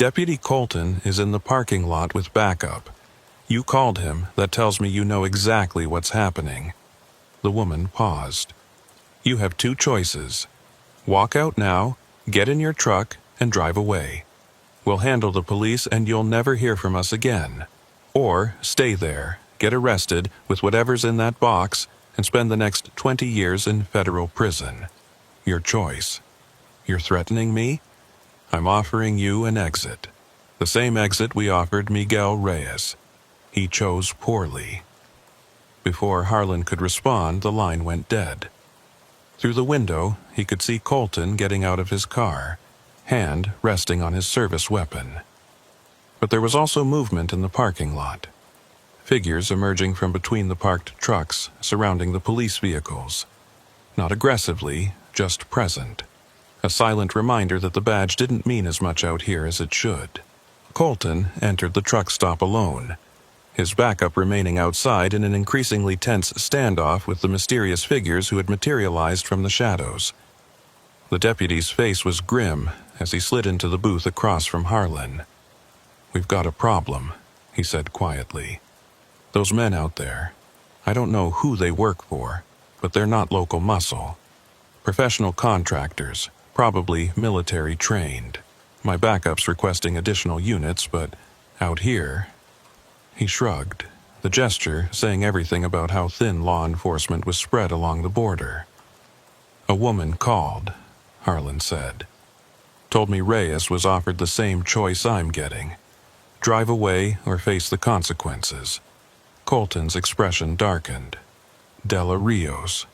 Deputy Colton is in the parking lot with backup. You called him. That tells me you know exactly what's happening." The woman paused. "You have two choices. Walk out now, get in your truck, and drive away. We'll handle the police and you'll never hear from us again. Or stay there, get arrested with whatever's in that box, and spend the next 20 years in federal prison. Your choice. You're threatening me? I'm offering you an exit. The same exit we offered Miguel Reyes. He chose poorly." Before Harlan could respond, the line went dead. Through the window, he could see Colton getting out of his car, hand resting on his service weapon. But there was also movement in the parking lot. Figures emerging from between the parked trucks surrounding the police vehicles. Not aggressively, just present. A silent reminder that the badge didn't mean as much out here as it should. Colton entered the truck stop alone, his backup remaining outside in an increasingly tense standoff with the mysterious figures who had materialized from the shadows. The deputy's face was grim as he slid into the booth across from Harlan. "We've got a problem," he said quietly. "Those men out there, I don't know who they work for, but they're not local muscle. Professional contractors, probably military trained. My backup's requesting additional units, but out here..." He shrugged, the gesture saying everything about how thin law enforcement was spread along the border. "A woman called," Harlan said. "Told me Reyes was offered the same choice I'm getting. Drive away or face the consequences." Colton's expression darkened. "Della Rios.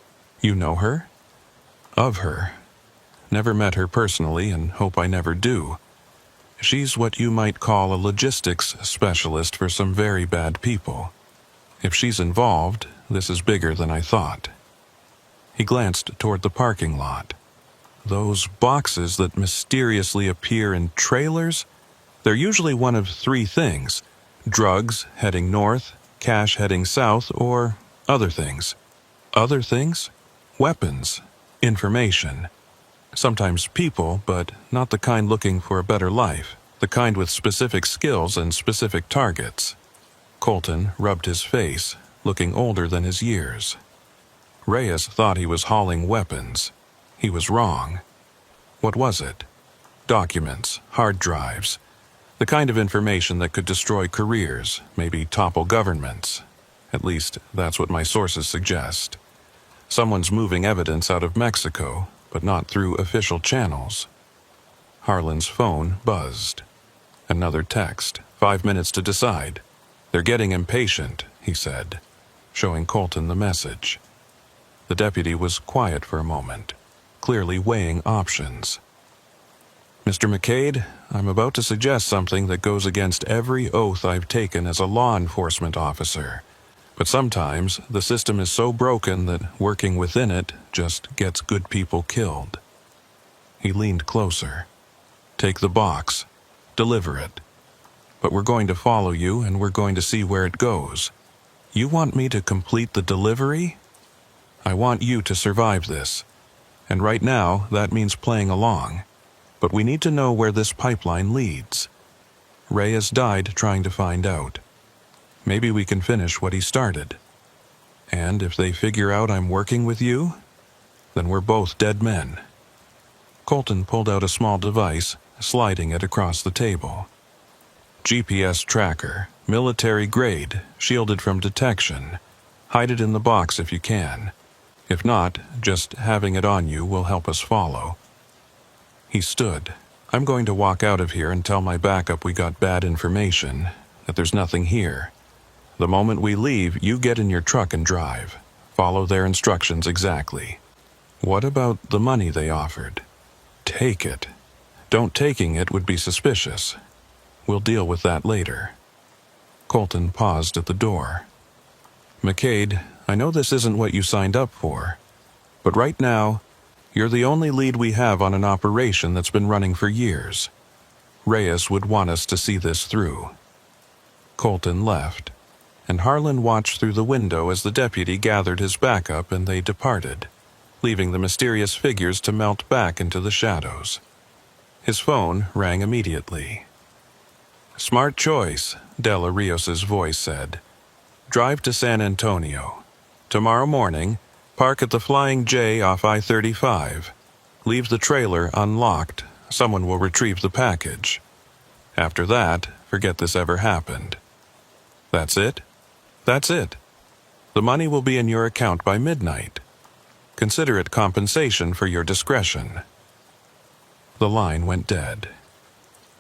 You know her?" "Of her. Never met her personally and hope I never do. She's what you might call a logistics specialist for some very bad people. If she's involved, this is bigger than I thought." He glanced toward the parking lot. "Those boxes that mysteriously appear in trailers? They're usually one of three things: drugs heading north, cash heading south, or other things." "Other things?" "Weapons, information. Sometimes people, but not the kind looking for a better life, the kind with specific skills and specific targets." Colton rubbed his face, looking older than his years. Reyes thought he was hauling weapons. He was wrong. What was it? Documents, hard drives, the kind of information that could destroy careers, maybe topple governments. At least, that's what my sources suggest. Someone's moving evidence out of Mexico, but not through official channels. Harlan's phone buzzed. Another text. 5 minutes to decide. "They're getting impatient," he said, showing Colton the message. The deputy was quiet for a moment, clearly weighing options. "Mr. McCade, I'm about to suggest something that goes against every oath I've taken as a law enforcement officer. But sometimes the system is so broken that working within it just gets good people killed." He leaned closer. "Take the box. Deliver it. But we're going to follow you and we're going to see where it goes. You want me to complete the delivery? I want you to survive this. And right now, that means playing along. But we need to know where this pipeline leads. Reyes died trying to find out. Maybe we can finish what he started. And if they figure out I'm working with you, then we're both dead men." Colton pulled out a small device, sliding it across the table. "GPS tracker, military grade, shielded from detection. Hide it in the box if you can. If not, just having it on you will help us follow." He stood. "I'm going to walk out of here and tell my backup we got bad information, that there's nothing here. The moment we leave, you get in your truck and drive. Follow their instructions exactly." "What about the money they offered?" "Take it. Don't taking it would be suspicious. We'll deal with that later." Colton paused at the door. "McCade, I know this isn't what you signed up for, but right now, you're the only lead we have on an operation that's been running for years. Reyes would want us to see this through." Colton left, and Harlan watched through the window as the deputy gathered his backup and they departed, leaving the mysterious figures to melt back into the shadows. His phone rang immediately. Smart choice, Della Rios's voice said. Drive to San Antonio. Tomorrow morning, park at the Flying J off I-35. Leave the trailer unlocked. Someone will retrieve the package. After that, forget this ever happened. That's it? That's it. The money will be in your account by midnight. Consider it compensation for your discretion. The line went dead.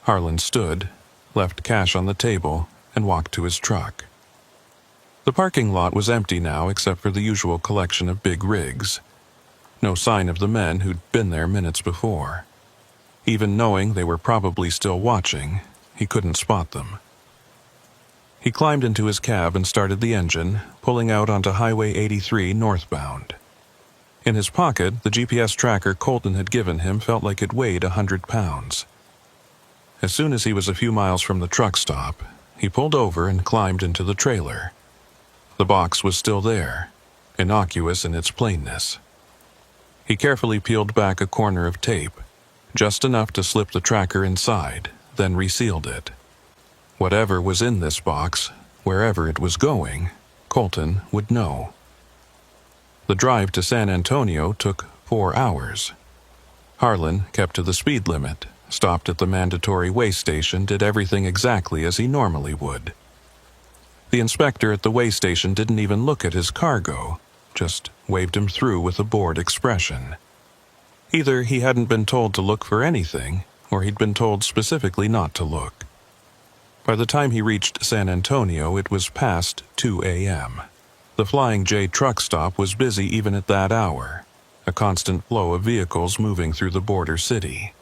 Harlan stood, left cash on the table, and walked to his truck. The parking lot was empty now except for the usual collection of big rigs. No sign of the men who'd been there minutes before. Even knowing they were probably still watching, he couldn't spot them. He climbed into his cab and started the engine, pulling out onto Highway 83 northbound. In his pocket, the GPS tracker Colton had given him felt like it weighed 100 pounds. As soon as he was a few miles from the truck stop, he pulled over and climbed into the trailer. The box was still there, innocuous in its plainness. He carefully peeled back a corner of tape, just enough to slip the tracker inside, then resealed it. Whatever was in this box, wherever it was going, Colton would know. The drive to San Antonio took 4 hours. Harlan kept to the speed limit, stopped at the mandatory weigh station, did everything exactly as he normally would. The inspector at the weigh station didn't even look at his cargo, just waved him through with a bored expression. Either he hadn't been told to look for anything, or he'd been told specifically not to look. By the time he reached San Antonio, it was past 2 a.m. The Flying J truck stop was busy even at that hour, a constant flow of vehicles moving through the border city.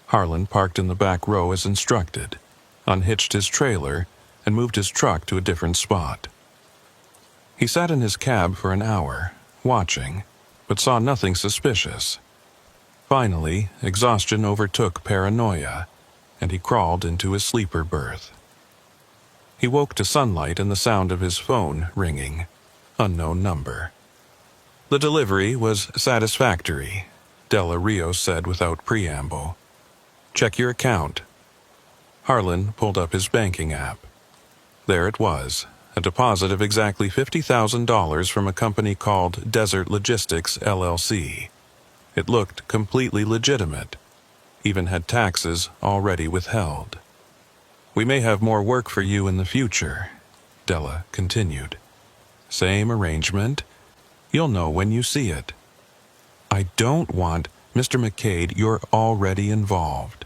Harlan parked in the back row as instructed, unhitched his trailer, and moved his truck to a different spot. He sat in his cab for an hour, watching, but saw nothing suspicious. Finally, exhaustion overtook paranoia, and he crawled into his sleeper berth. He woke to sunlight and the sound of his phone ringing. Unknown number. The delivery was satisfactory, Della Rios said without preamble. Check your account. Harlan pulled up his banking app. There it was, a deposit of exactly $50,000 from a company called Desert Logistics, LLC. It looked completely legitimate, even had taxes already withheld. We may have more work for you in the future, Della continued. Same arrangement. You'll know when you see it. I don't want, Mr. McCade, you're already involved.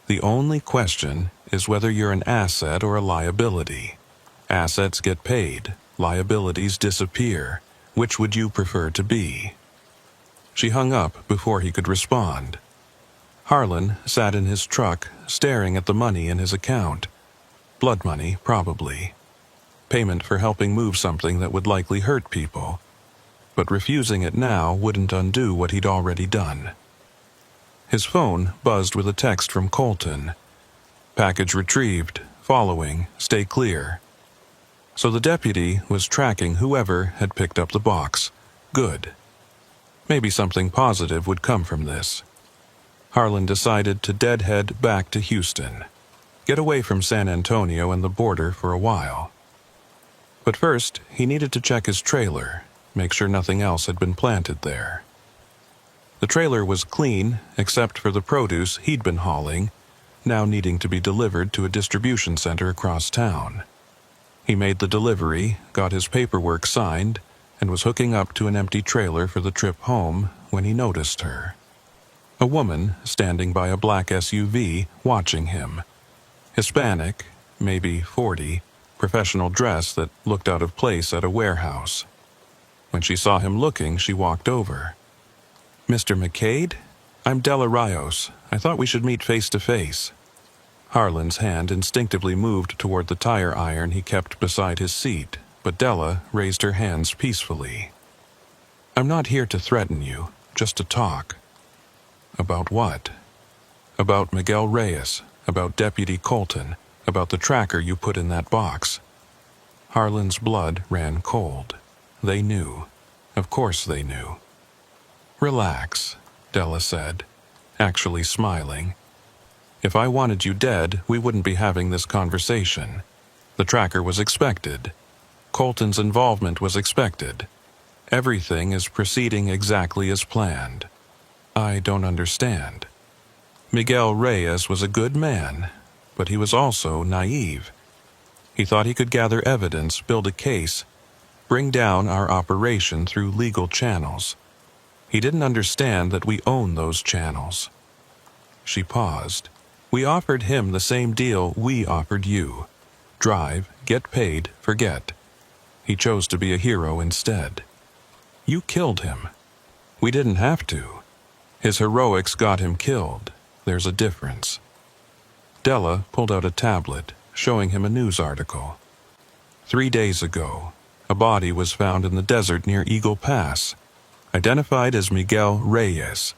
The only question is whether you're an asset or a liability. Assets get paid, liabilities disappear. Which would you prefer to be? She hung up before he could respond. Harlan sat in his truck, staring at the money in his account. Blood money, probably. Payment for helping move something that would likely hurt people. But refusing it now wouldn't undo what he'd already done. His phone buzzed with a text from Colton. Package retrieved. Following. Stay clear. So the deputy was tracking whoever had picked up the box. Good. Maybe something positive would come from this. Harlan decided to deadhead back to Houston. Get away from San Antonio and the border for a while. But first, he needed to check his trailer, make sure nothing else had been planted there. The trailer was clean, except for the produce he'd been hauling, now needing to be delivered to a distribution center across town. He made the delivery, got his paperwork signed, and was hooking up to an empty trailer for the trip home when he noticed her. A woman standing by a black SUV, watching him. Hispanic, maybe 40, professional dress that looked out of place at a warehouse. When she saw him looking, she walked over. Mr. McCade? I'm Della Rios. I thought we should meet face to face. Harlan's hand instinctively moved toward the tire iron he kept beside his seat, but Della raised her hands peacefully. I'm not here to threaten you, just to talk. About what? About Miguel Reyes, about Deputy Colton, about the tracker you put in that box. Harlan's blood ran cold. They knew. Of course they knew. Relax, Della said, actually smiling. If I wanted you dead, we wouldn't be having this conversation. The tracker was expected. Colton's involvement was expected. Everything is proceeding exactly as planned. I don't understand. Miguel Reyes was a good man, but he was also naive. He thought he could gather evidence, build a case, bring down our operation through legal channels. He didn't understand that we own those channels. She paused. We offered him the same deal we offered you. Drive, get paid, forget. He chose to be a hero instead. You killed him. We didn't have to. His heroics got him killed. There's a difference. Della pulled out a tablet, showing him a news article. 3 days ago, a body was found in the desert near Eagle Pass, identified as Miguel Reyes.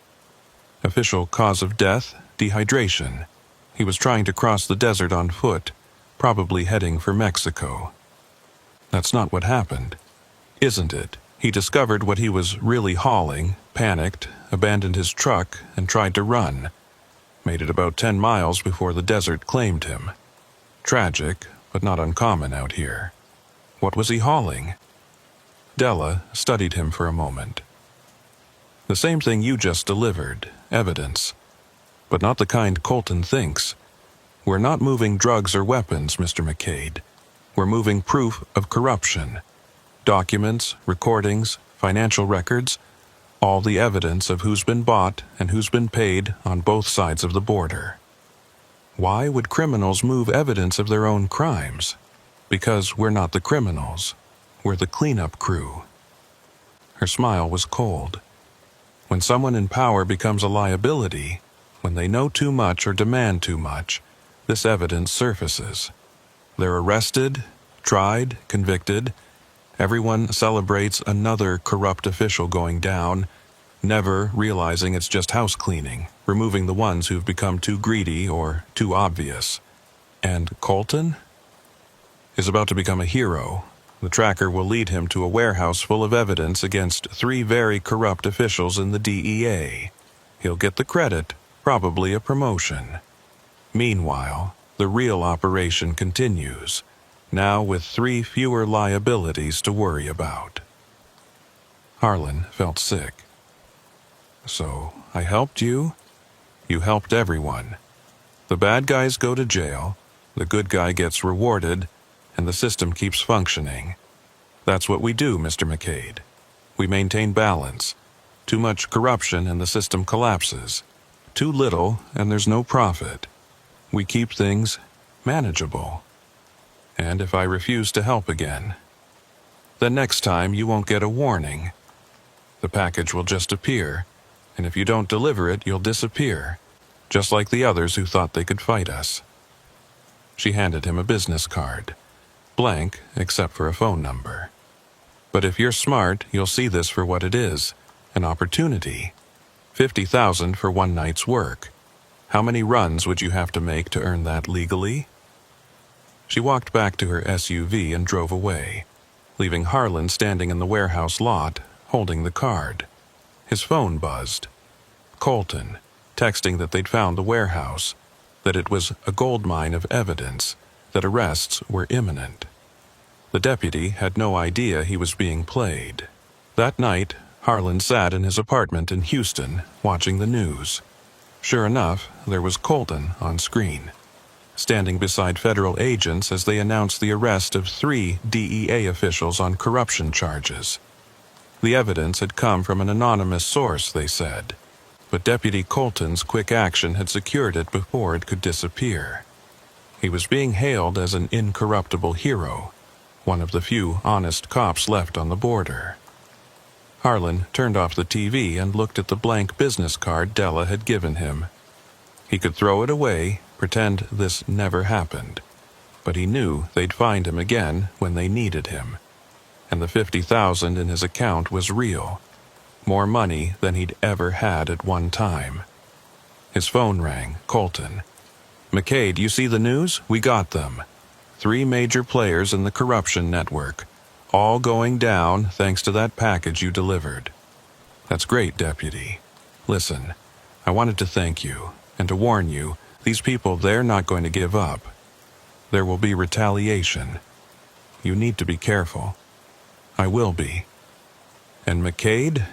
Official cause of death, dehydration. He was trying to cross the desert on foot, probably heading for Mexico. That's not what happened, isn't it? He discovered what he was really hauling, panicked, abandoned his truck, and tried to run. Made it about 10 miles before the desert claimed him. Tragic, but not uncommon out here. What was he hauling? Della studied him for a moment. The same thing you just delivered, evidence. But not the kind Colton thinks. We're not moving drugs or weapons, Mr. McCade. We're moving proof of corruption. Documents, recordings, financial records, all the evidence of who's been bought and who's been paid on both sides of the border. Why would criminals move evidence of their own crimes? Because we're not the criminals. We're the cleanup crew. Her smile was cold. When someone in power becomes a liability, when they know too much or demand too much, this evidence surfaces. They're arrested, tried, convicted. Everyone celebrates another corrupt official going down, never realizing it's just house cleaning, removing the ones who've become too greedy or too obvious. And Colton is about to become a hero. The tracker will lead him to a warehouse full of evidence against 3 very corrupt officials in the DEA. He'll get the credit, probably a promotion. Meanwhile, the real operation continues, now with 3 fewer liabilities to worry about. Harlan felt sick. So, I helped you? You helped everyone. The bad guys go to jail, the good guy gets rewarded, and the system keeps functioning. That's what we do, Mr. McCade. We maintain balance. Too much corruption and the system collapses. Too little and there's no profit. We keep things manageable. And if I refuse to help again, then next time you won't get a warning. The package will just appear, and if you don't deliver it, you'll disappear, just like the others who thought they could fight us. She handed him a business card, blank except for a phone number. But if you're smart, you'll see this for what it is, an opportunity. $50,000 for one night's work. How many runs would you have to make to earn that legally? She walked back to her SUV and drove away, leaving Harlan standing in the warehouse lot, holding the card. His phone buzzed. Colton, texting that they'd found the warehouse, that it was a goldmine of evidence, that arrests were imminent. The deputy had no idea he was being played. That night, Harlan sat in his apartment in Houston, watching the news. Sure enough, there was Colton on screen, standing beside federal agents as they announced the arrest of 3 DEA officials on corruption charges. The evidence had come from an anonymous source, they said, but Deputy Colton's quick action had secured it before it could disappear. He was being hailed as an incorruptible hero, one of the few honest cops left on the border. Harlan turned off the TV and looked at the blank business card Della had given him. He could throw it away, pretend this never happened, but he knew they'd find him again when they needed him. And the $50,000 in his account was real, more money than he'd ever had at one time. His phone rang. Colton. "McCade, you see the news? We got them. 3 major players in the corruption network, all going down thanks to that package you delivered." "That's great, Deputy. Listen, I wanted to thank you, and to warn you, These people, they're not going to give up. There will be retaliation. You need to be careful. I will be. And McCade,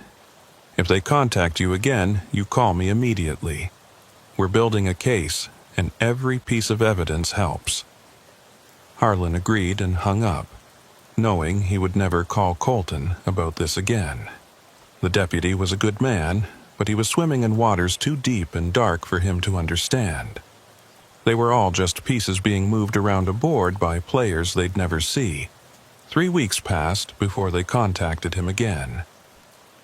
if they contact you again, you call me immediately. We're building a case, and every piece of evidence helps." Harlan agreed and hung up, knowing he would never call Colton about this again. The deputy was a good man, but he was swimming in waters too deep and dark for him to understand. They were all just pieces being moved around a board by players they'd never see. 3 weeks passed before they contacted him again.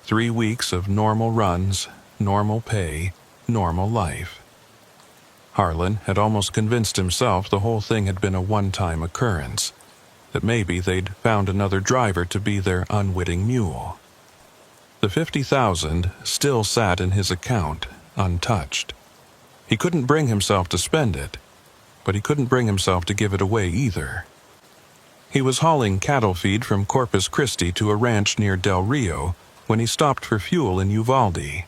3 weeks of normal runs, normal pay, normal life. Harlan had almost convinced himself the whole thing had been a one-time occurrence, that maybe they'd found another driver to be their unwitting mule. The $50,000 still sat in his account, untouched. He couldn't bring himself to spend it, but he couldn't bring himself to give it away either. He was hauling cattle feed from Corpus Christi to a ranch near Del Rio when he stopped for fuel in Uvalde.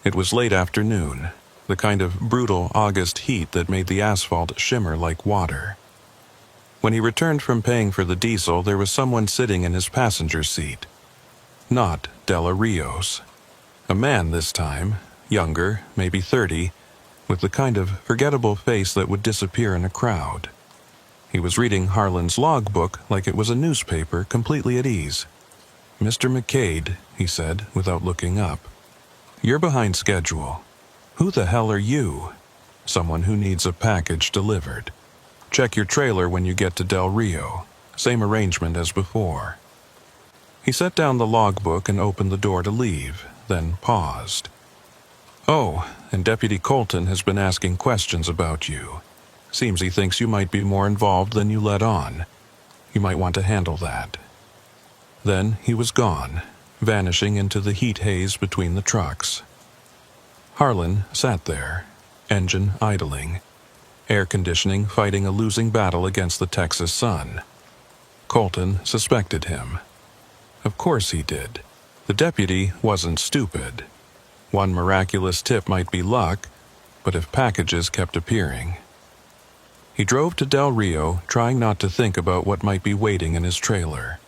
It was late afternoon, the kind of brutal August heat that made the asphalt shimmer like water. When he returned from paying for the diesel, there was someone sitting in his passenger seat. Not Della Rios. A man this time, younger, maybe 30, with the kind of forgettable face that would disappear in a crowd. He was reading Harlan's logbook like it was a newspaper, completely at ease. "Mr. McCade," he said, without looking up. "You're behind schedule. Who the hell are you?" "Someone who needs a package delivered. Check your trailer when you get to Del Rio. Same arrangement as before." He set down the logbook and opened the door to leave, then paused. "Oh, and Deputy Colton has been asking questions about you. Seems he thinks you might be more involved than you let on. You might want to handle that." Then he was gone, vanishing into the heat haze between the trucks. Harlan sat there, engine idling, air conditioning fighting a losing battle against the Texas sun. Colton suspected him. Of course he did. The deputy wasn't stupid. One miraculous tip might be luck, but if packages kept appearing. He drove to Del Rio, trying not to think about what might be waiting in his trailer.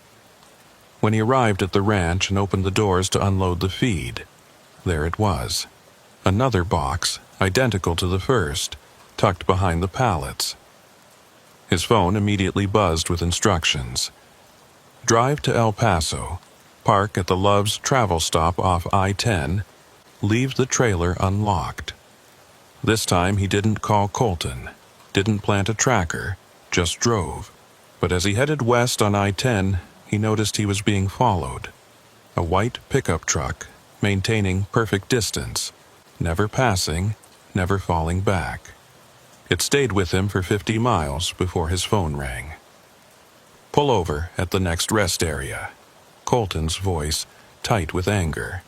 When he arrived at the ranch and opened the doors to unload the feed, there it was. Another box, identical to the first, tucked behind the pallets. His phone immediately buzzed with instructions. Drive to El Paso, park at the Love's travel stop off I-10, leave the trailer unlocked. This time he didn't call Colton, didn't plant a tracker, just drove. But as he headed west on I-10, he noticed he was being followed. A white pickup truck, maintaining perfect distance, never passing, never falling back. It stayed with him for 50 miles before his phone rang. "Pull over at the next rest area." Colton's voice tight with anger.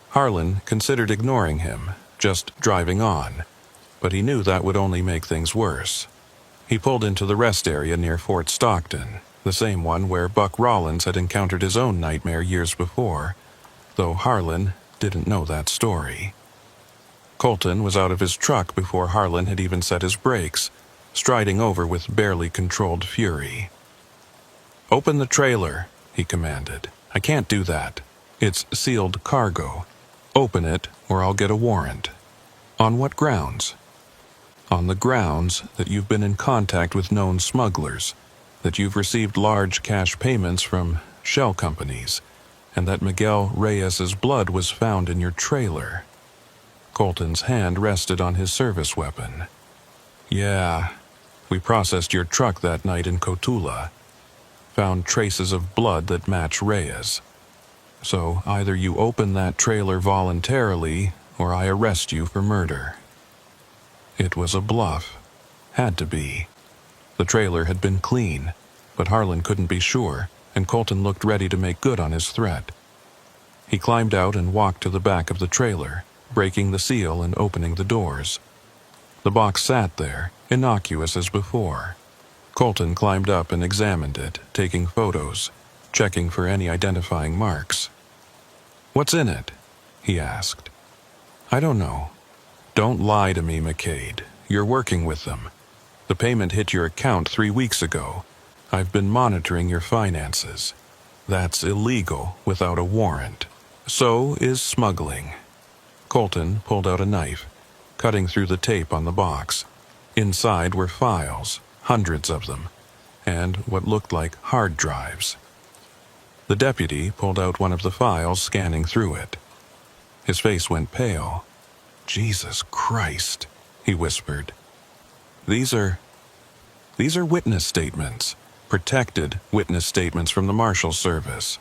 Harlan considered ignoring him, just driving on, but he knew that would only make things worse. He pulled into the rest area near Fort Stockton, the same one where Buck Rollins had encountered his own nightmare years before, though Harlan didn't know that story. Colton was out of his truck before Harlan had even set his brakes, striding over with barely controlled fury. "Open the trailer," he commanded. "I can't do that. It's sealed cargo. Open it, or I'll get a warrant." "On what grounds?" "On the grounds that you've been in contact with known smugglers, that you've received large cash payments from shell companies, and that Miguel Reyes's blood was found in your trailer." Colton's hand rested on his service weapon. "Yeah, we processed your truck that night in Cotula. Found traces of blood that match Reyes. So either you open that trailer voluntarily, or I arrest you for murder." It was a bluff. Had to be. The trailer had been clean, but Harlan couldn't be sure, and Colton looked ready to make good on his threat. He climbed out and walked to the back of the trailer, breaking the seal and opening the doors. The box sat there, innocuous as before. Colton climbed up and examined it, taking photos, checking for any identifying marks. "What's in it?" he asked. "I don't know." "Don't lie to me, McCade. you're working with them. The payment hit your account 3 weeks ago. I've been monitoring your finances. That's illegal without a warrant. So is smuggling. Colton pulled out a knife, cutting through the tape on the box. Inside were files, hundreds of them, and what looked like hard drives. The deputy pulled out one of the files, scanning through it. His face went pale. "Jesus Christ," he whispered. These are witness statements, protected witness statements from the Marshal Service."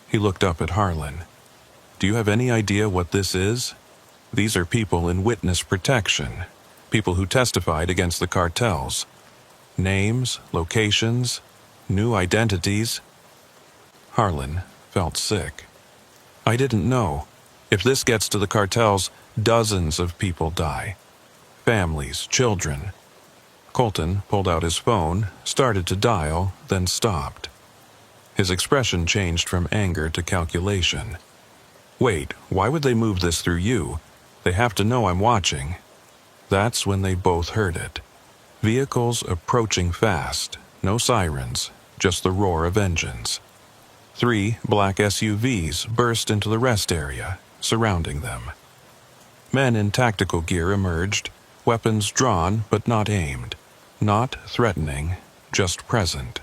He looked up at Harlan. "Do you have any idea what this is? These are people in witness protection, people who testified against the cartels. Names, locations, new identities." Harlan felt sick. "I didn't know. If this gets to the cartels, dozens of people die. Families, children." Colton pulled out his phone, started to dial, then stopped. His expression changed from anger to calculation. "Wait, why would they move this through you? They have to know I'm watching." That's when they both heard it. Vehicles approaching fast, no sirens, just the roar of engines. 3 black SUVs burst into the rest area, surrounding them. Men in tactical gear emerged, weapons drawn but not aimed. Not threatening, just present.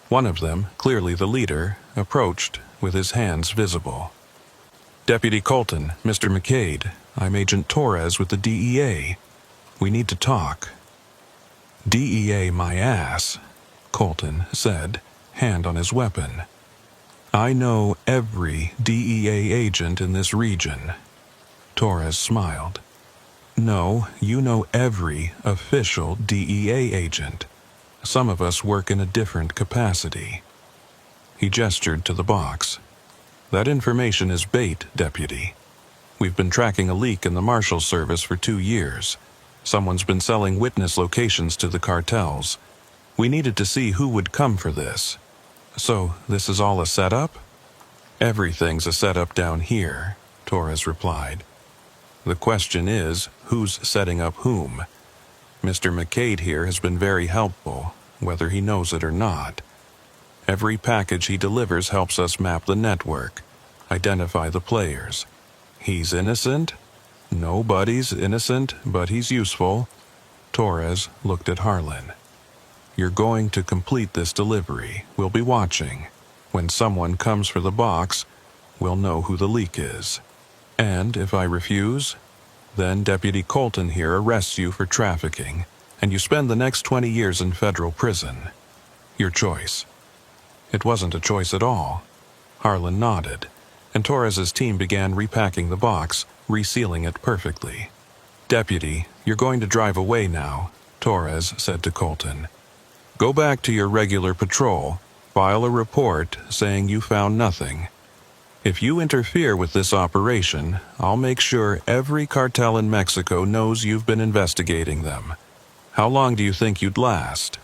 One of them, clearly the leader, approached with his hands visible. "Deputy Colton, Mr. McCade, I'm Agent Torres with the DEA. We need to talk." "DEA my ass," Colton said, hand on his weapon. "I know every DEA agent in this region." Torres smiled. "No, you know every official DEA agent. Some of us work in a different capacity." He gestured to the box. "That information is bait, Deputy. We've been tracking a leak in the Marshal Service for 2 years. Someone's been selling witness locations to the cartels. We needed to see who would come for this. So, this is all a setup?" "Everything's a setup down here," Torres replied. "The question is, who's setting up whom? Mr. McCade here has been very helpful, whether he knows it or not. Every package he delivers helps us map the network, identify the players. He's innocent? Nobody's innocent, but he's useful." Torres looked at Harlan. "You're going to complete this delivery. We'll be watching. When someone comes for the box, we'll know who the leak is. And if I refuse, then Deputy Colton here arrests you for trafficking, and you spend the next 20 years in federal prison. Your choice." It wasn't a choice at all. Harlan nodded, and Torres's team began repacking the box, resealing it perfectly. "Deputy, you're going to drive away now," Torres said to Colton. "Go back to your regular patrol, file a report saying you found nothing. If you interfere with this operation, I'll make sure every cartel in Mexico knows you've been investigating them. How long do you think you'd last?"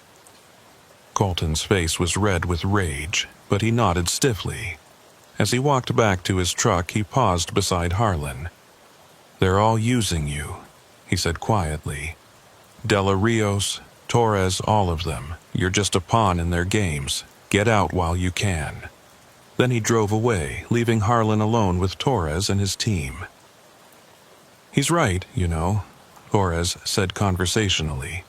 Colton's face was red with rage, but he nodded stiffly. As he walked back to his truck, he paused beside Harlan. "They're all using you," he said quietly. "Dela Rios, Torres, all of them. You're just a pawn in their games. Get out while you can." Then he drove away, leaving Harlan alone with Torres and his team. "He's right, you know," Torres said conversationally.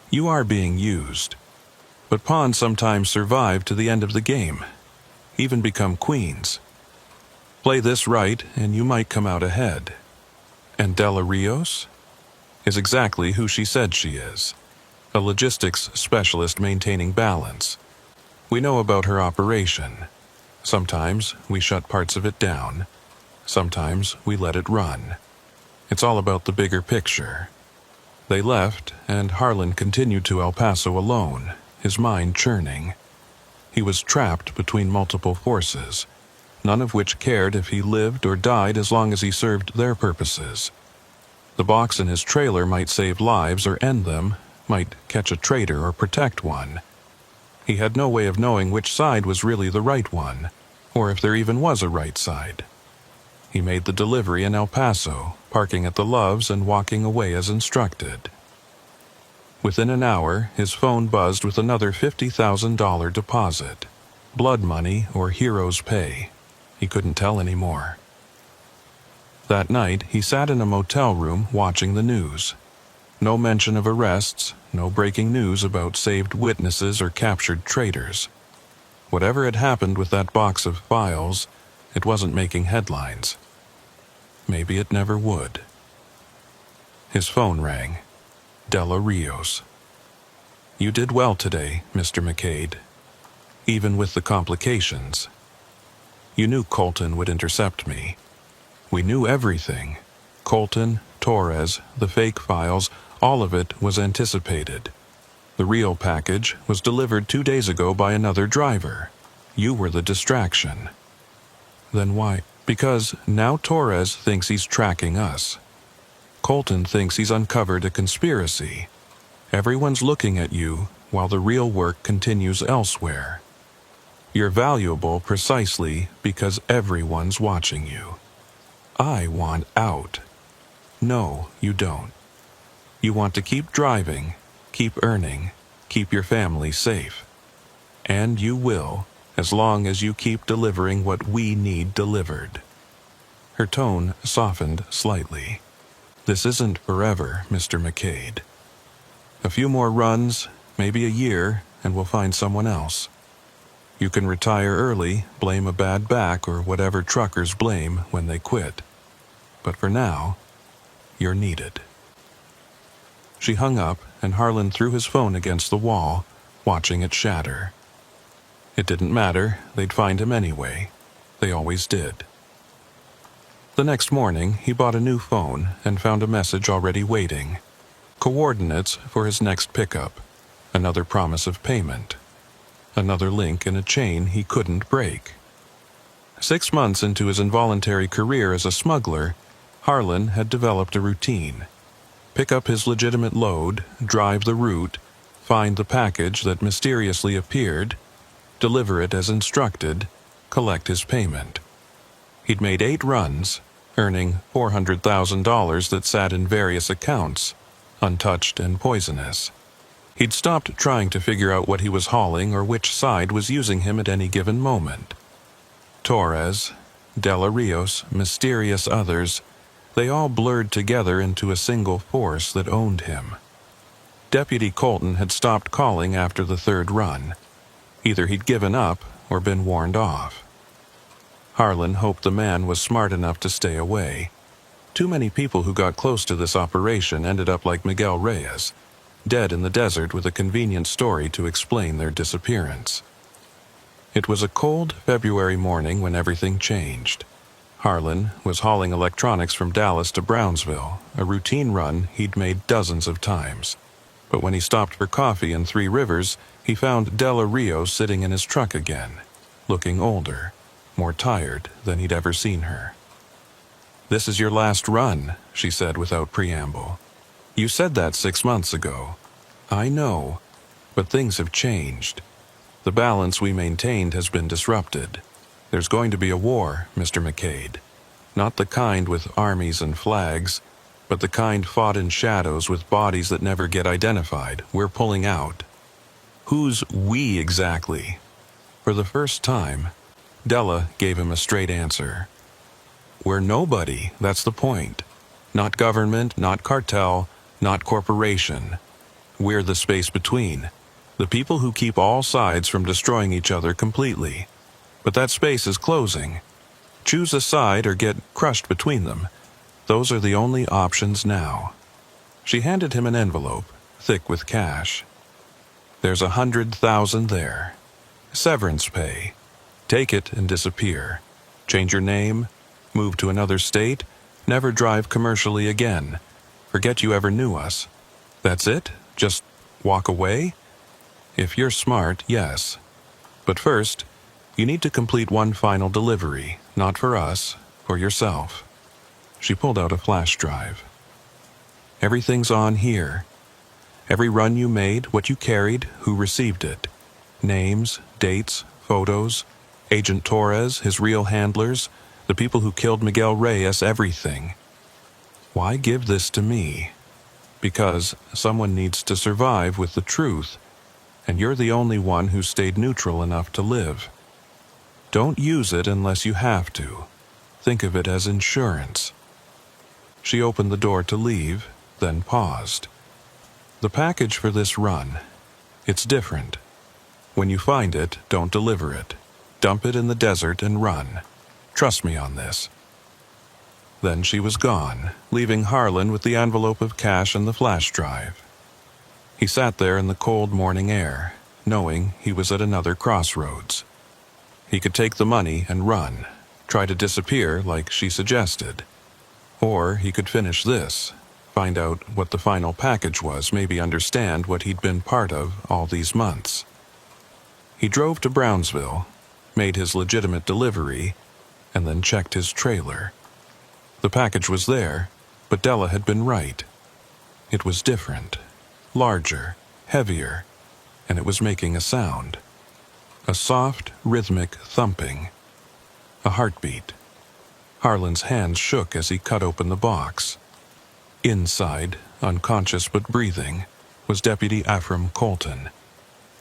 "You are being used. But pawns sometimes survive to the end of the game, even become queens. Play this right, and you might come out ahead. And Dela Rios is exactly who she said she is, a logistics specialist maintaining balance. We know about her operation. Sometimes we shut parts of it down. Sometimes we let it run. It's all about the bigger picture." They left, and Harlan continued to El Paso alone, his mind churning. He was trapped between multiple forces, none of which cared if he lived or died as long as he served their purposes. The box in his trailer might save lives or end them, might catch a traitor or protect one. He had no way of knowing which side was really the right one, or if there even was a right side. He made the delivery in El Paso, parking at the Loves and walking away as instructed. Within an hour, his phone buzzed with another $50,000 deposit. Blood money or hero's pay. He couldn't tell anymore. That night, he sat in a motel room watching the news. No mention of arrests, no breaking news about saved witnesses or captured traitors. Whatever had happened with that box of files, it wasn't making headlines. Maybe it never would. His phone rang. Della Rios. "You did well today, Mr. McCade. Even with the complications. You knew Colton would intercept me. We knew everything. Colton, Torres, the fake files, all of it was anticipated. The real package was delivered 2 days ago by another driver. You were the distraction." "Then why?" "Because now Torres thinks he's tracking us. Colton thinks he's uncovered a conspiracy. Everyone's looking at you while the real work continues elsewhere. You're valuable precisely because everyone's watching you. I want out. No, you don't. You want to keep driving, keep earning, keep your family safe. And you will, as long as you keep delivering what we need delivered." Her tone softened slightly. "This isn't forever, Mr. McCade. A few more runs, maybe a year, and we'll find someone else. You can retire early, blame a bad back or whatever truckers blame when they quit. But for now, you're needed." She hung up, and Harlan threw his phone against the wall, watching it shatter. It didn't matter, they'd find him anyway. They always did. The next morning, he bought a new phone and found a message already waiting. Coordinates for his next pickup. Another promise of payment. Another link in a chain he couldn't break. 6 months into his involuntary career as a smuggler, Harlan had developed a routine. Pick up his legitimate load, drive the route, find the package that mysteriously appeared, deliver it as instructed, collect his payment. He'd made 8 runs, earning $400,000 that sat in various accounts, untouched and poisonous. He'd stopped trying to figure out what he was hauling or which side was using him at any given moment. Torres, Della Rios, mysterious others, they all blurred together into a single force that owned him. Deputy Colton had stopped calling after the 3rd run. Either he'd given up or been warned off. Harlan hoped the man was smart enough to stay away. Too many people who got close to this operation ended up like Miguel Reyes, dead in the desert with a convenient story to explain their disappearance. It was a cold February morning when everything changed. Harlan was hauling electronics from Dallas to Brownsville, a routine run he'd made dozens of times. But when he stopped for coffee in 3 Rivers, he found Della Rios sitting in his truck again, looking older, more tired than he'd ever seen her. "This is your last run," she said without preamble. "You said that 6 months ago. I know, but things have changed. The balance we maintained has been disrupted. There's going to be a war, Mr. McCade. Not the kind with armies and flags, but the kind fought in shadows with bodies that never get identified. We're pulling out." "Who's we exactly?" For the first time, Della gave him a straight answer. "We're nobody, that's the point. Not government, not cartel, not corporation. We're the space between. The people who keep all sides from destroying each other completely. But that space is closing. Choose a side or get crushed between them. Those are the only options now." She handed him an envelope, thick with cash. "There's 100,000 there. Severance pay. Take it and disappear. Change your name, move to another state, never drive commercially again. Forget you ever knew us. That's it? Just walk away? If you're smart, yes. But first, you need to complete one final delivery, not for us, for yourself." She pulled out a flash drive. "Everything's on here. Every run you made, what you carried, who received it. Names, dates, photos, Agent Torres, his real handlers, the people who killed Miguel Reyes, everything. Why give this to me? Because someone needs to survive with the truth, and you're the only one who stayed neutral enough to live. Don't use it unless you have to. Think of it as insurance. She opened the door to leave, then paused. The package for this run, it's different. When you find it, don't deliver it. Dump it in the desert and run. Trust me on this. Then she was gone, leaving Harlan with the envelope of cash and the flash drive. He sat there in the cold morning air, knowing he was at another crossroads. He could take the money and run, try to disappear like she suggested. Or he could finish this, find out what the final package was, maybe understand what he'd been part of all these months. He drove to Brownsville, made his legitimate delivery, and then checked his trailer. The package was there, but Della had been right. It was different, larger, heavier, and it was making a sound. A soft, rhythmic thumping. A heartbeat. Harlan's hands shook as he cut open the box. Inside, unconscious but breathing, was Deputy Ephraim Colton.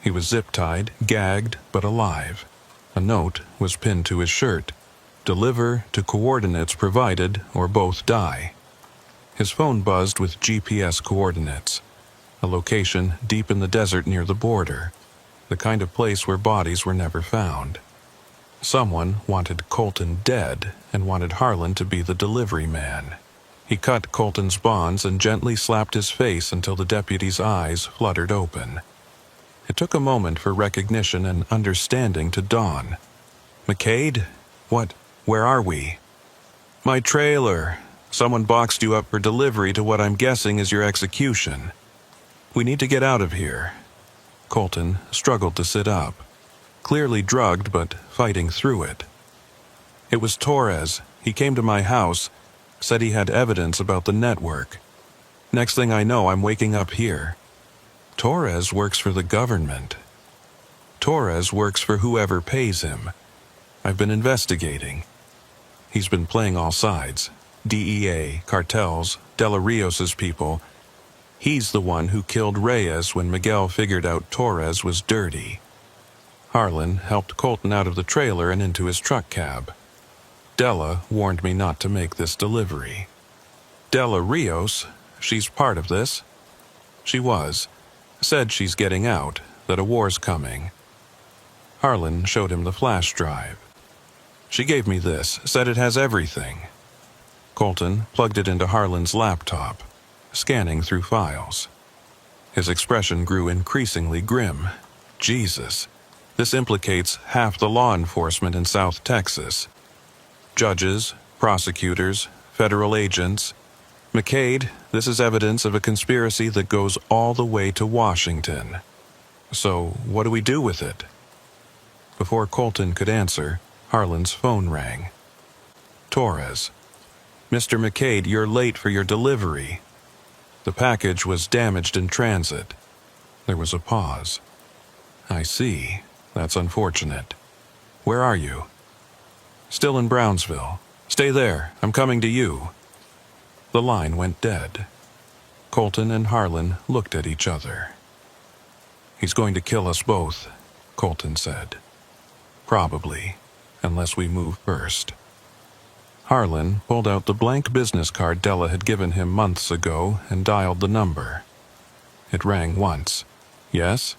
He was zip-tied, gagged, but alive. A note was pinned to his shirt. Deliver to coordinates provided or both die. His phone buzzed with GPS coordinates. A location deep in the desert near the border. The kind of place where bodies were never found. Someone wanted Colton dead and wanted Harlan to be the delivery man. He cut Colton's bonds and gently slapped his face until the deputy's eyes fluttered open. It took a moment for recognition and understanding to dawn. "McCade? Where are we?" "My trailer. Someone boxed you up for delivery to what I'm guessing is your execution. We need to get out of here." Colton struggled to sit up, clearly drugged but fighting through it. "It was Torres. He came to my house, said he had evidence about the network. Next thing I know, I'm waking up here. Torres works for the government. Torres works for whoever pays him. I've been investigating. He's been playing all sides. DEA, cartels, Dela Rios's people. He's the one who killed Reyes when Miguel figured out Torres was dirty." Harlan helped Colton out of the trailer and into his truck cab. "Della warned me not to make this delivery." "Dela Rios? She's part of this?" "She was. Said she's getting out, that a war's coming." Harlan showed him the flash drive. "She gave me this, said it has everything." Colton plugged it into Harlan's laptop, scanning through files. His expression grew increasingly grim. Jesus, this implicates half the law enforcement in South Texas. Judges, prosecutors, federal agents. "McCade, this is evidence of a conspiracy that goes all the way to Washington. So, what do we do with it?" Before Colton could answer, Harlan's phone rang. "Torres. Mr. McCade, you're late for your delivery. The package was damaged in transit." There was a pause. "I see. That's unfortunate. Where are you?" "Still in Brownsville. Stay there. I'm coming to you." The line went dead. Colton and Harlan looked at each other. "He's going to kill us both," Colton said. "Probably, unless we move first." Harlan pulled out the blank business card Della had given him months ago and dialed the number. It rang once. "Yes?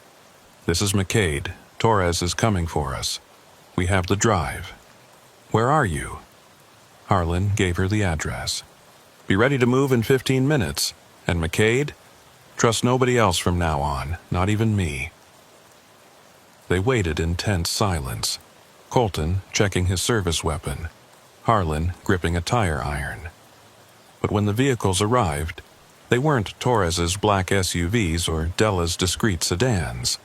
This is McCade. Torres is coming for us. We have the drive." "Where are you?" Harlan gave her the address. "Be ready to move in 15 minutes. And McCade, trust nobody else from now on, not even me." They waited in tense silence, Colton checking his service weapon, Harlan gripping a tire iron. But when the vehicles arrived, they weren't Torres's black SUVs or Della's discreet sedans.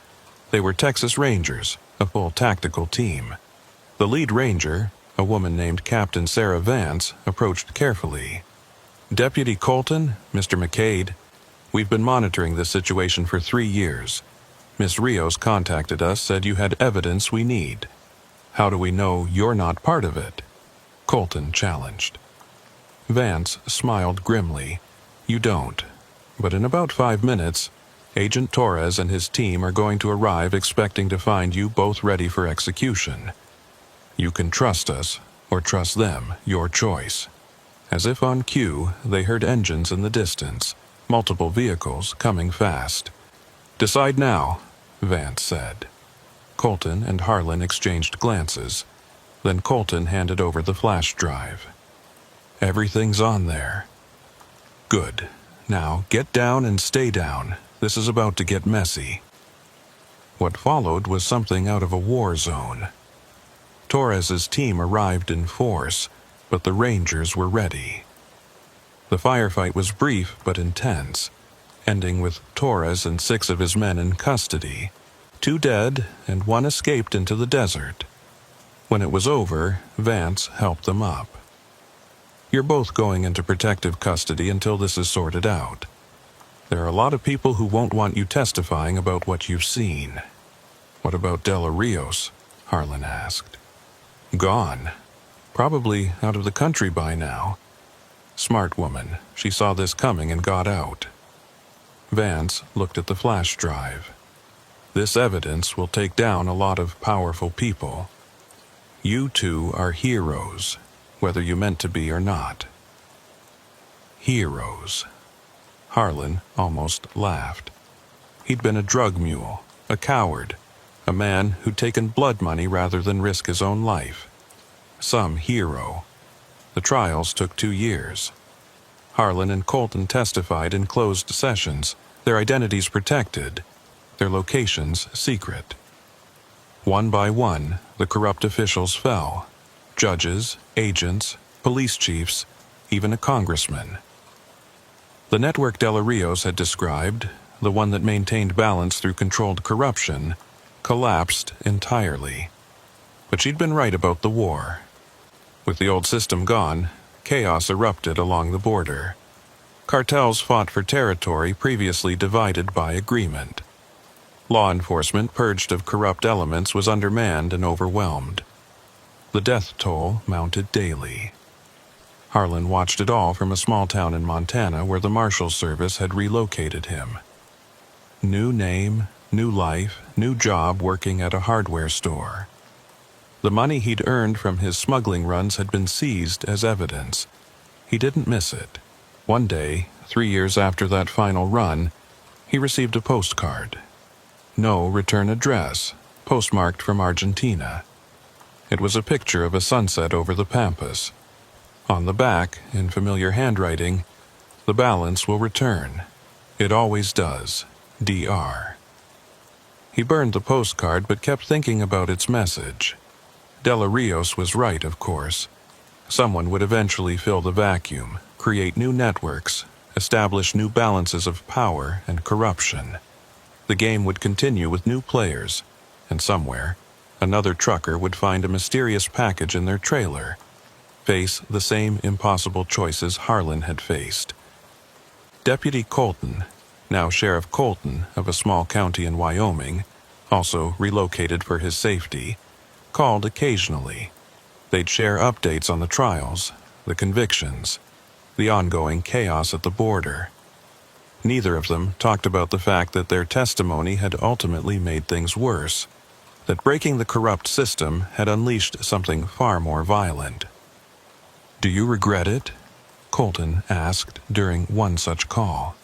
They were Texas Rangers, a full tactical team. The lead ranger, a woman named Captain Sarah Vance, approached carefully. "Deputy Colton, Mr. McCade, we've been monitoring this situation for 3 years. Miss Rios contacted us, said you had evidence we need. How do we know you're not part of it?" Colton challenged. Vance smiled grimly. You don't. But in about 5 minutes, Agent Torres and his team are going to arrive expecting to find you both ready for execution. You can trust us, or trust them, your choice. As if on cue, they heard engines in the distance, multiple vehicles coming fast. Decide now, Vance said. Colton and Harlan exchanged glances. Then Colton handed over the flash drive. Everything's on there. Good. Now get down and stay down. This is about to get messy. What followed was something out of a war zone. Torres's team arrived in force, but the Rangers were ready. The firefight was brief but intense, ending with Torres and 6 of his men in custody, 2 dead and 1 escaped into the desert. When it was over, Vance helped them up. You're both going into protective custody until this is sorted out. There are a lot of people who won't want you testifying about what you've seen. What about Della Rios? Harlan asked. Gone. Probably out of the country by now. Smart woman. She saw this coming and got out. Vance looked at the flash drive. This evidence will take down a lot of powerful people. You 2 are heroes, whether you meant to be or not. Heroes. Harlan almost laughed. He'd been a drug mule, a coward, a man who'd taken blood money rather than risk his own life. Some hero. The trials took 2 years. Harlan and Colton testified in closed sessions, their identities protected, their locations secret. One by one, the corrupt officials fell. Judges, agents, police chiefs, even a congressman. The network Della Rios had described, the one that maintained balance through controlled corruption, collapsed entirely. But she'd been right about the war. With the old system gone, chaos erupted along the border. Cartels fought for territory previously divided by agreement. Law enforcement, purged of corrupt elements, was undermanned and overwhelmed. The death toll mounted daily. Harlan watched it all from a small town in Montana where the Marshal Service had relocated him. New name, new life, new job working at a hardware store. The money he'd earned from his smuggling runs had been seized as evidence. He didn't miss it. One day, 3 years after that final run, he received a postcard. No return address, postmarked from Argentina. It was a picture of a sunset over the Pampas. On the back, in familiar handwriting, the balance will return. It always does. DR. He burned the postcard but kept thinking about its message. Della Rios was right, of course. Someone would eventually fill the vacuum, create new networks, establish new balances of power and corruption. The game would continue with new players, and somewhere, another trucker would find a mysterious package in their trailer, face the same impossible choices Harlan had faced. Deputy Colton, now Sheriff Colton of a small county in Wyoming, also relocated for his safety, called occasionally. They'd share updates on the trials, the convictions, the ongoing chaos at the border. Neither of them talked about the fact that their testimony had ultimately made things worse, that breaking the corrupt system had unleashed something far more violent. "Do you regret it?" Colton asked during one such call.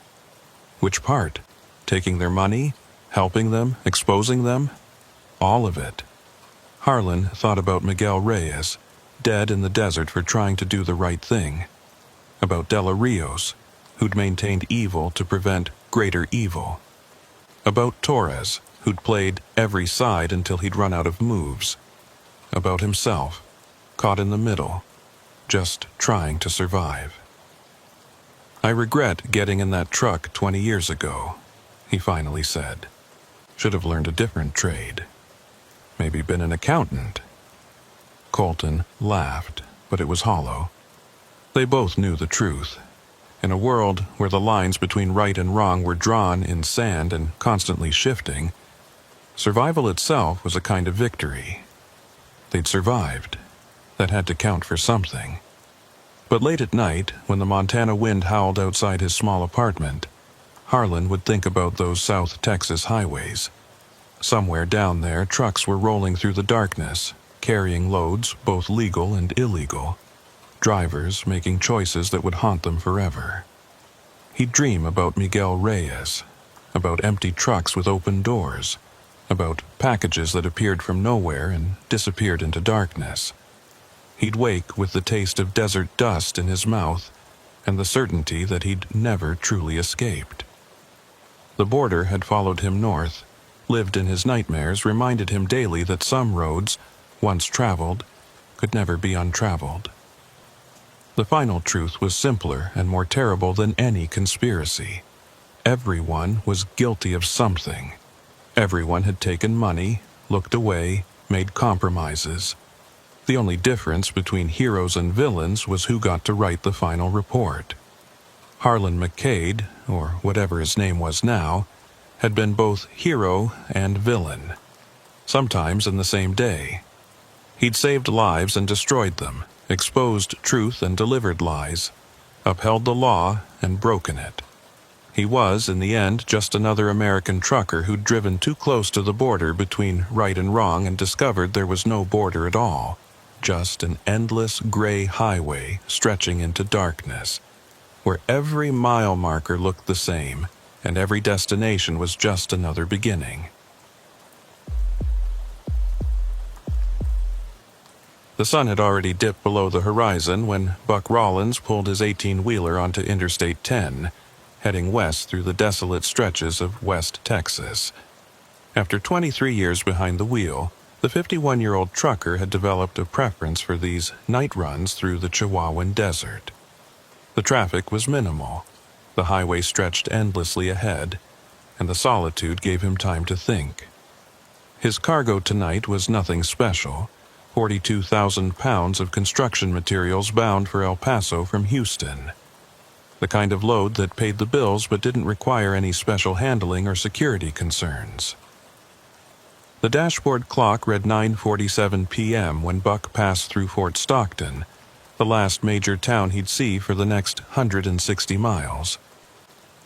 Which part? Taking their money? Helping them? Exposing them? All of it. Harlan thought about Miguel Reyes, dead in the desert for trying to do the right thing. About Della Rios, who'd maintained evil to prevent greater evil. About Torres, who'd played every side until he'd run out of moves. About himself, caught in the middle, just trying to survive. "I regret getting in that truck 20 years ago," he finally said. "Should have learned a different trade. Maybe been an accountant." Colton laughed, but it was hollow. They both knew the truth. In a world where the lines between right and wrong were drawn in sand and constantly shifting, survival itself was a kind of victory. They'd survived. That had to count for something. But late at night, when the Montana wind howled outside his small apartment, Harlan would think about those South Texas highways. Somewhere down there, trucks were rolling through the darkness, carrying loads, both legal and illegal. Drivers making choices that would haunt them forever. He'd dream about Miguel Reyes, about empty trucks with open doors, about packages that appeared from nowhere and disappeared into darkness. He'd wake with the taste of desert dust in his mouth and the certainty that he'd never truly escaped. The border had followed him north, lived in his nightmares, reminded him daily that some roads, once traveled, could never be untraveled. The final truth was simpler and more terrible than any conspiracy. Everyone was guilty of something. Everyone had taken money, looked away, made compromises. The only difference between heroes and villains was who got to write the final report. Harlan McCade, or whatever his name was now, had been both hero and villain, sometimes in the same day. He'd saved lives and destroyed them, exposed truth and delivered lies, upheld the law and broken it. He was, in the end, just another American trucker who'd driven too close to the border between right and wrong and discovered there was no border at all, just an endless gray highway stretching into darkness, where every mile marker looked the same, and every destination was just another beginning. The sun had already dipped below the horizon when Buck Rollins pulled his 18-wheeler onto Interstate 10, heading west through the desolate stretches of West Texas. After 23 years behind the wheel, the 51-year-old trucker had developed a preference for these night runs through the Chihuahuan desert. The traffic was minimal, the highway stretched endlessly ahead, and the solitude gave him time to think. His cargo tonight was nothing special, 42,000 pounds of construction materials bound for El Paso from Houston. The kind of load that paid the bills but didn't require any special handling or security concerns. The dashboard clock read 9:47 p.m. when Buck passed through Fort Stockton, the last major town he'd see for the next 160 miles.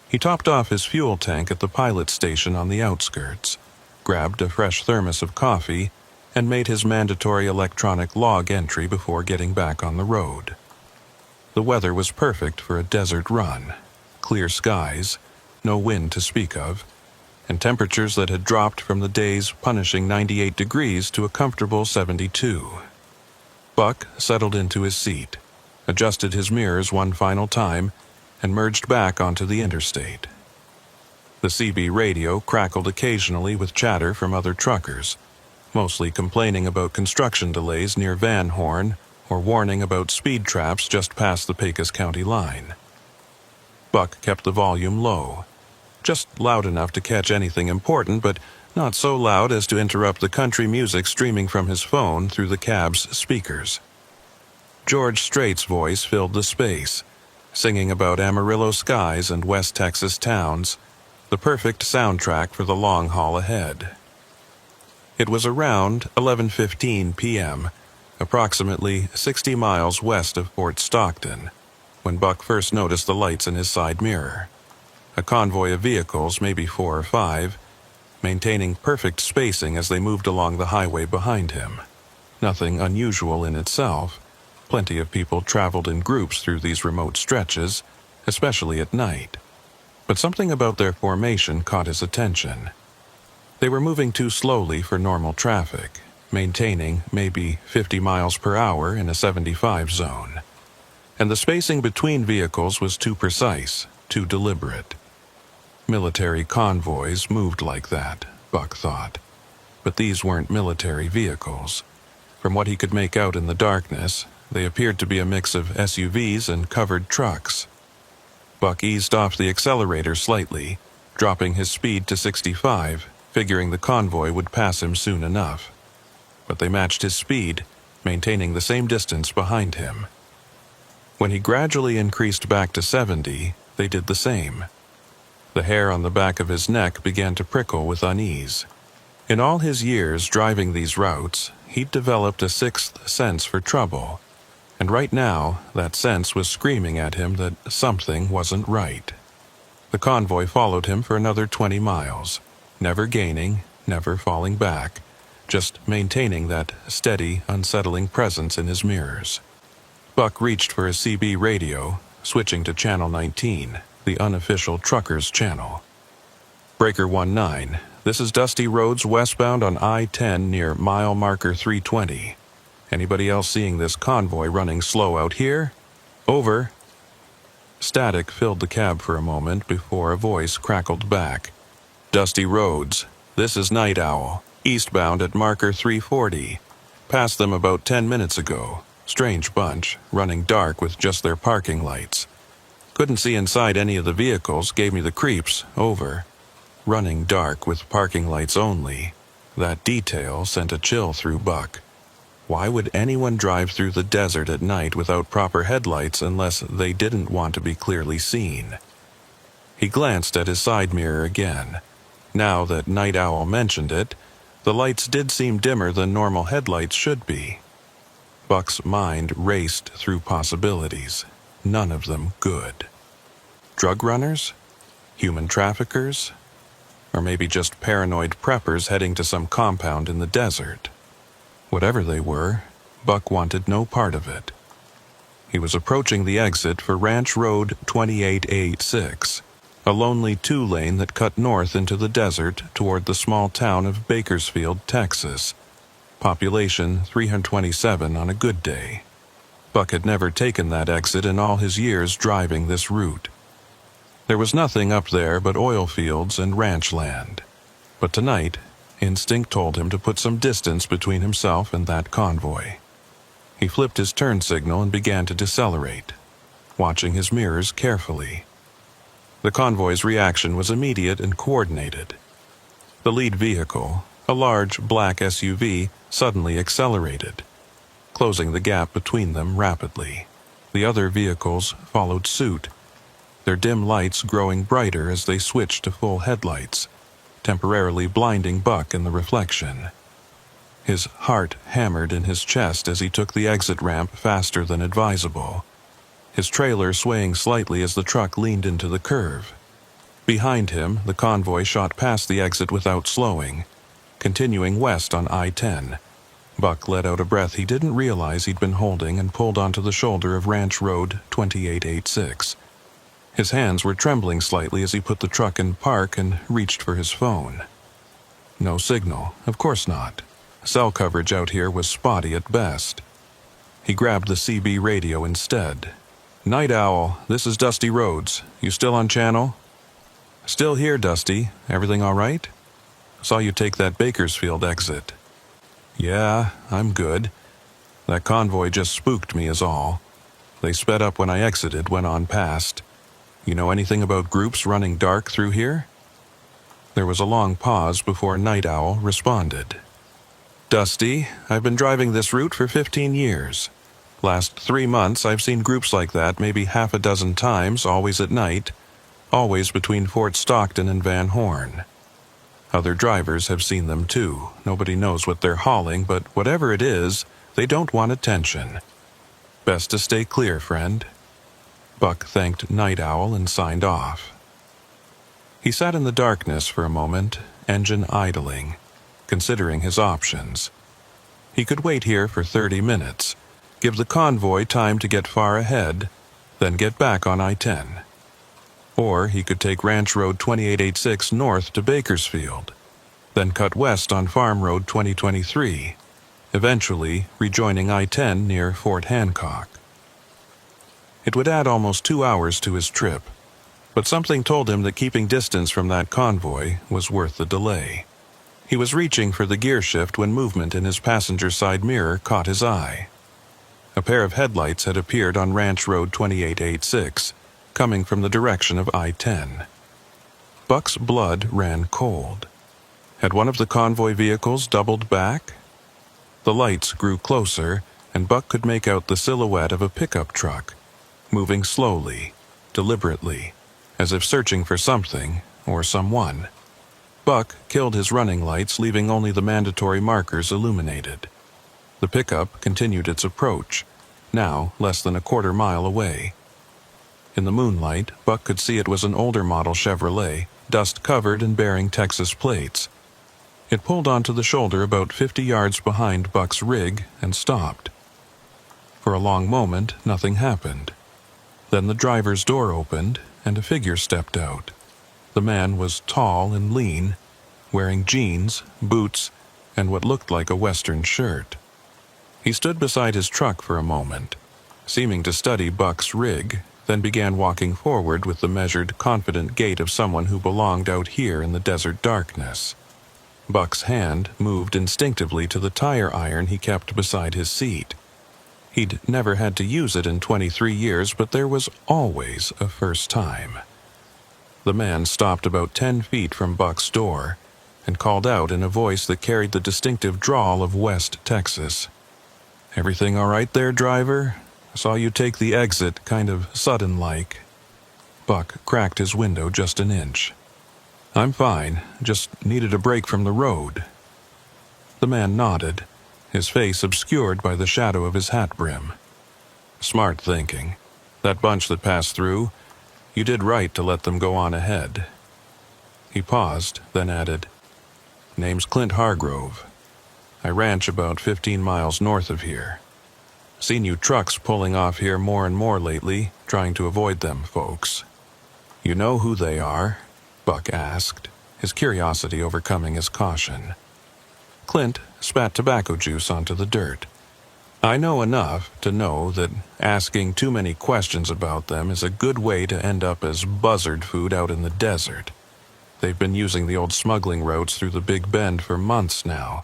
He topped off his fuel tank at the pilot station on the outskirts, grabbed a fresh thermos of coffee, and made his mandatory electronic log entry before getting back on the road. The weather was perfect for a desert run. Clear skies, no wind to speak of, and temperatures that had dropped from the day's punishing 98 degrees to a comfortable 72. Buck settled into his seat, adjusted his mirrors one final time, and merged back onto the interstate. The CB radio crackled occasionally with chatter from other truckers, mostly complaining about construction delays near Van Horn or warning about speed traps just past the Pecos County line. Buck kept the volume low, just loud enough to catch anything important, but not so loud as to interrupt the country music streaming from his phone through the cab's speakers. George Strait's voice filled the space, singing about Amarillo skies and West Texas towns, the perfect soundtrack for the long haul ahead. It was around 11:15 p.m., approximately 60 miles west of Fort Stockton, when Buck first noticed the lights in his side mirror. A convoy of vehicles, maybe 4 or 5, maintaining perfect spacing as they moved along the highway behind him. Nothing unusual in itself. Plenty of people traveled in groups through these remote stretches, especially at night. But something about their formation caught his attention. They were moving too slowly for normal traffic, maintaining maybe 50 miles per hour in a 75 zone. And the spacing between vehicles was too precise, too deliberate. Military convoys moved like that, Buck thought. But these weren't military vehicles. From what he could make out in the darkness, they appeared to be a mix of SUVs and covered trucks. Buck eased off the accelerator slightly, dropping his speed to 65, figuring the convoy would pass him soon enough. But they matched his speed, maintaining the same distance behind him. When he gradually increased back to 70, they did the same. The hair on the back of his neck began to prickle with unease. In all his years driving these routes, he'd developed a sixth sense for trouble, And right now, that sense was screaming at him that something wasn't right. The convoy followed him for another 20 miles, never gaining, never falling back, just maintaining that steady, unsettling presence in his mirrors. Buck reached for his CB radio, switching to Channel 19, the unofficial truckers' channel. Breaker 19, this is Dusty Roads westbound on I-10 near mile marker 320. Anybody else seeing this convoy running slow out here? Over. Static filled the cab for a moment before a voice crackled back. Dusty Roads, this is Night Owl, eastbound at marker 340. Passed them about 10 minutes ago. Strange bunch, running dark with just their parking lights. Couldn't see inside any of the vehicles, gave me the creeps, over. Running dark with parking lights only. That detail sent a chill through Buck. Why would anyone drive through the desert at night without proper headlights unless they didn't want to be clearly seen? He glanced at his side mirror again. Now that Night Owl mentioned it, the lights did seem dimmer than normal headlights should be. Buck's mind raced through possibilities, none of them good. Drug runners? Human traffickers? Or maybe just paranoid preppers heading to some compound in the desert. Whatever they were, Buck wanted no part of it. He was approaching the exit for Ranch Road 2886, a lonely two-lane that cut north into the desert toward the small town of Bakersfield, Texas. Population 327 on a good day. Buck had never taken that exit in all his years driving this route. There was nothing up there but oil fields and ranch land. But tonight, instinct told him to put some distance between himself and that convoy. He flipped his turn signal and began to decelerate, watching his mirrors carefully. The convoy's reaction was immediate and coordinated. The lead vehicle, a large black SUV, suddenly accelerated, closing the gap between them rapidly. The other vehicles followed suit, their dim lights growing brighter as they switched to full headlights, temporarily blinding Buck in the reflection. His heart hammered in his chest as he took the exit ramp faster than advisable, his trailer swaying slightly as the truck leaned into the curve. Behind him, the convoy shot past the exit without slowing, continuing west on I-10. Buck let out a breath he didn't realize he'd been holding and pulled onto the shoulder of Ranch Road 2886. His hands were trembling slightly as he put the truck in park and reached for his phone. No signal, of course not. Cell coverage out here was spotty at best. He grabbed the CB radio instead. Night Owl, this is Dusty Roads. You still on channel? Still here, Dusty. Everything all right? Saw you take that Bakersfield exit. Yeah, I'm good. That convoy just spooked me is all. They sped up when I exited, went on past. You know anything about groups running dark through here? There was a long pause before Night Owl responded. Dusty, I've been driving this route for 15 years. Last 3 months I've seen groups like that maybe half a dozen times, always at night, always between Fort Stockton and Van Horn. Other drivers have seen them too. Nobody knows what they're hauling, but whatever it is, they don't want attention. Best to stay clear, friend. Buck thanked Night Owl and signed off. He sat in the darkness for a moment, engine idling, considering his options. He could wait here for 30 minutes, give the convoy time to get far ahead, then get back on I-10. Or he could take Ranch Road 2886 north to Bakersfield, then cut west on Farm Road 2023, eventually rejoining I-10 near Fort Hancock. It would add almost 2 hours to his trip, but something told him that keeping distance from that convoy was worth the delay. He was reaching for the gear shift when movement in his passenger side mirror caught his eye. A pair of headlights had appeared on Ranch Road 2886, coming from the direction of I-10. Buck's blood ran cold. Had one of the convoy vehicles doubled back? The lights grew closer, and Buck could make out the silhouette of a pickup truck, moving slowly, deliberately, as if searching for something or someone. Buck killed his running lights, leaving only the mandatory markers illuminated. The pickup continued its approach, now less than a quarter mile away. In the moonlight, Buck could see it was an older model Chevrolet, dust-covered and bearing Texas plates. It pulled onto the shoulder about 50 yards behind Buck's rig and stopped. For a long moment, nothing happened. Then the driver's door opened, and a figure stepped out. The man was tall and lean, wearing jeans, boots, and what looked like a Western shirt. He stood beside his truck for a moment, seeming to study Buck's rig, then began walking forward with the measured, confident gait of someone who belonged out here in the desert darkness. Buck's hand moved instinctively to the tire iron he kept beside his seat. He'd never had to use it in 23 years, but there was always a first time. The man stopped about 10 feet from Buck's door and called out in a voice that carried the distinctive drawl of West Texas. "Everything all right there, driver? I saw you take the exit, kind of sudden-like." Buck cracked his window just an inch. "I'm fine, just needed a break from the road." The man nodded, his face obscured by the shadow of his hat brim. "Smart thinking. That bunch that passed through, you did right to let them go on ahead." He paused, then added, "Name's Clint Hargrove. I ranch about 15 miles north of here. Seen you trucks pulling off here more and more lately, trying to avoid them folks." "You know who they are?" Buck asked, his curiosity overcoming his caution. Clint spat tobacco juice onto the dirt. "I know enough to know that asking too many questions about them is a good way to end up as buzzard food out in the desert. They've been using the old smuggling roads through the Big Bend for months now.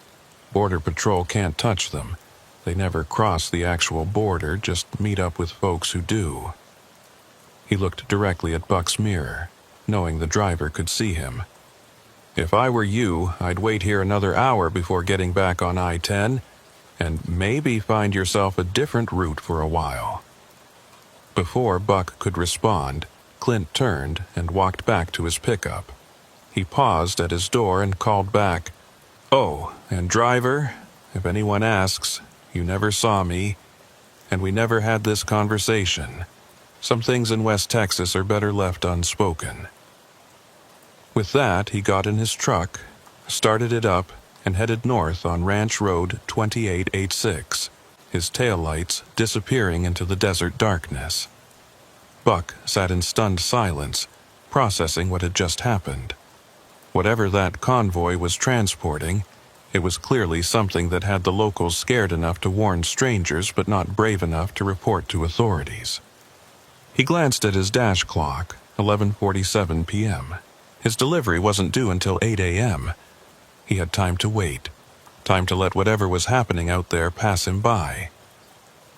Border Patrol can't touch them. They never cross the actual border, just meet up with folks who do." He looked directly at Buck's mirror, knowing the driver could see him. "If I were you, I'd wait here another hour before getting back on I-10, and maybe find yourself a different route for a while." Before Buck could respond, Clint turned and walked back to his pickup. He paused at his door and called back, "Oh, and driver, if anyone asks, you never saw me, and we never had this conversation. Some things in West Texas are better left unspoken." With that, he got in his truck, started it up, and headed north on Ranch Road 2886, his taillights disappearing into the desert darkness. Buck sat in stunned silence, processing what had just happened. Whatever that convoy was transporting, it was clearly something that had the locals scared enough to warn strangers but not brave enough to report to authorities. He glanced at his dash clock, 11:47 p.m. His delivery wasn't due until 8 a.m. He had time to wait, time to let whatever was happening out there pass him by.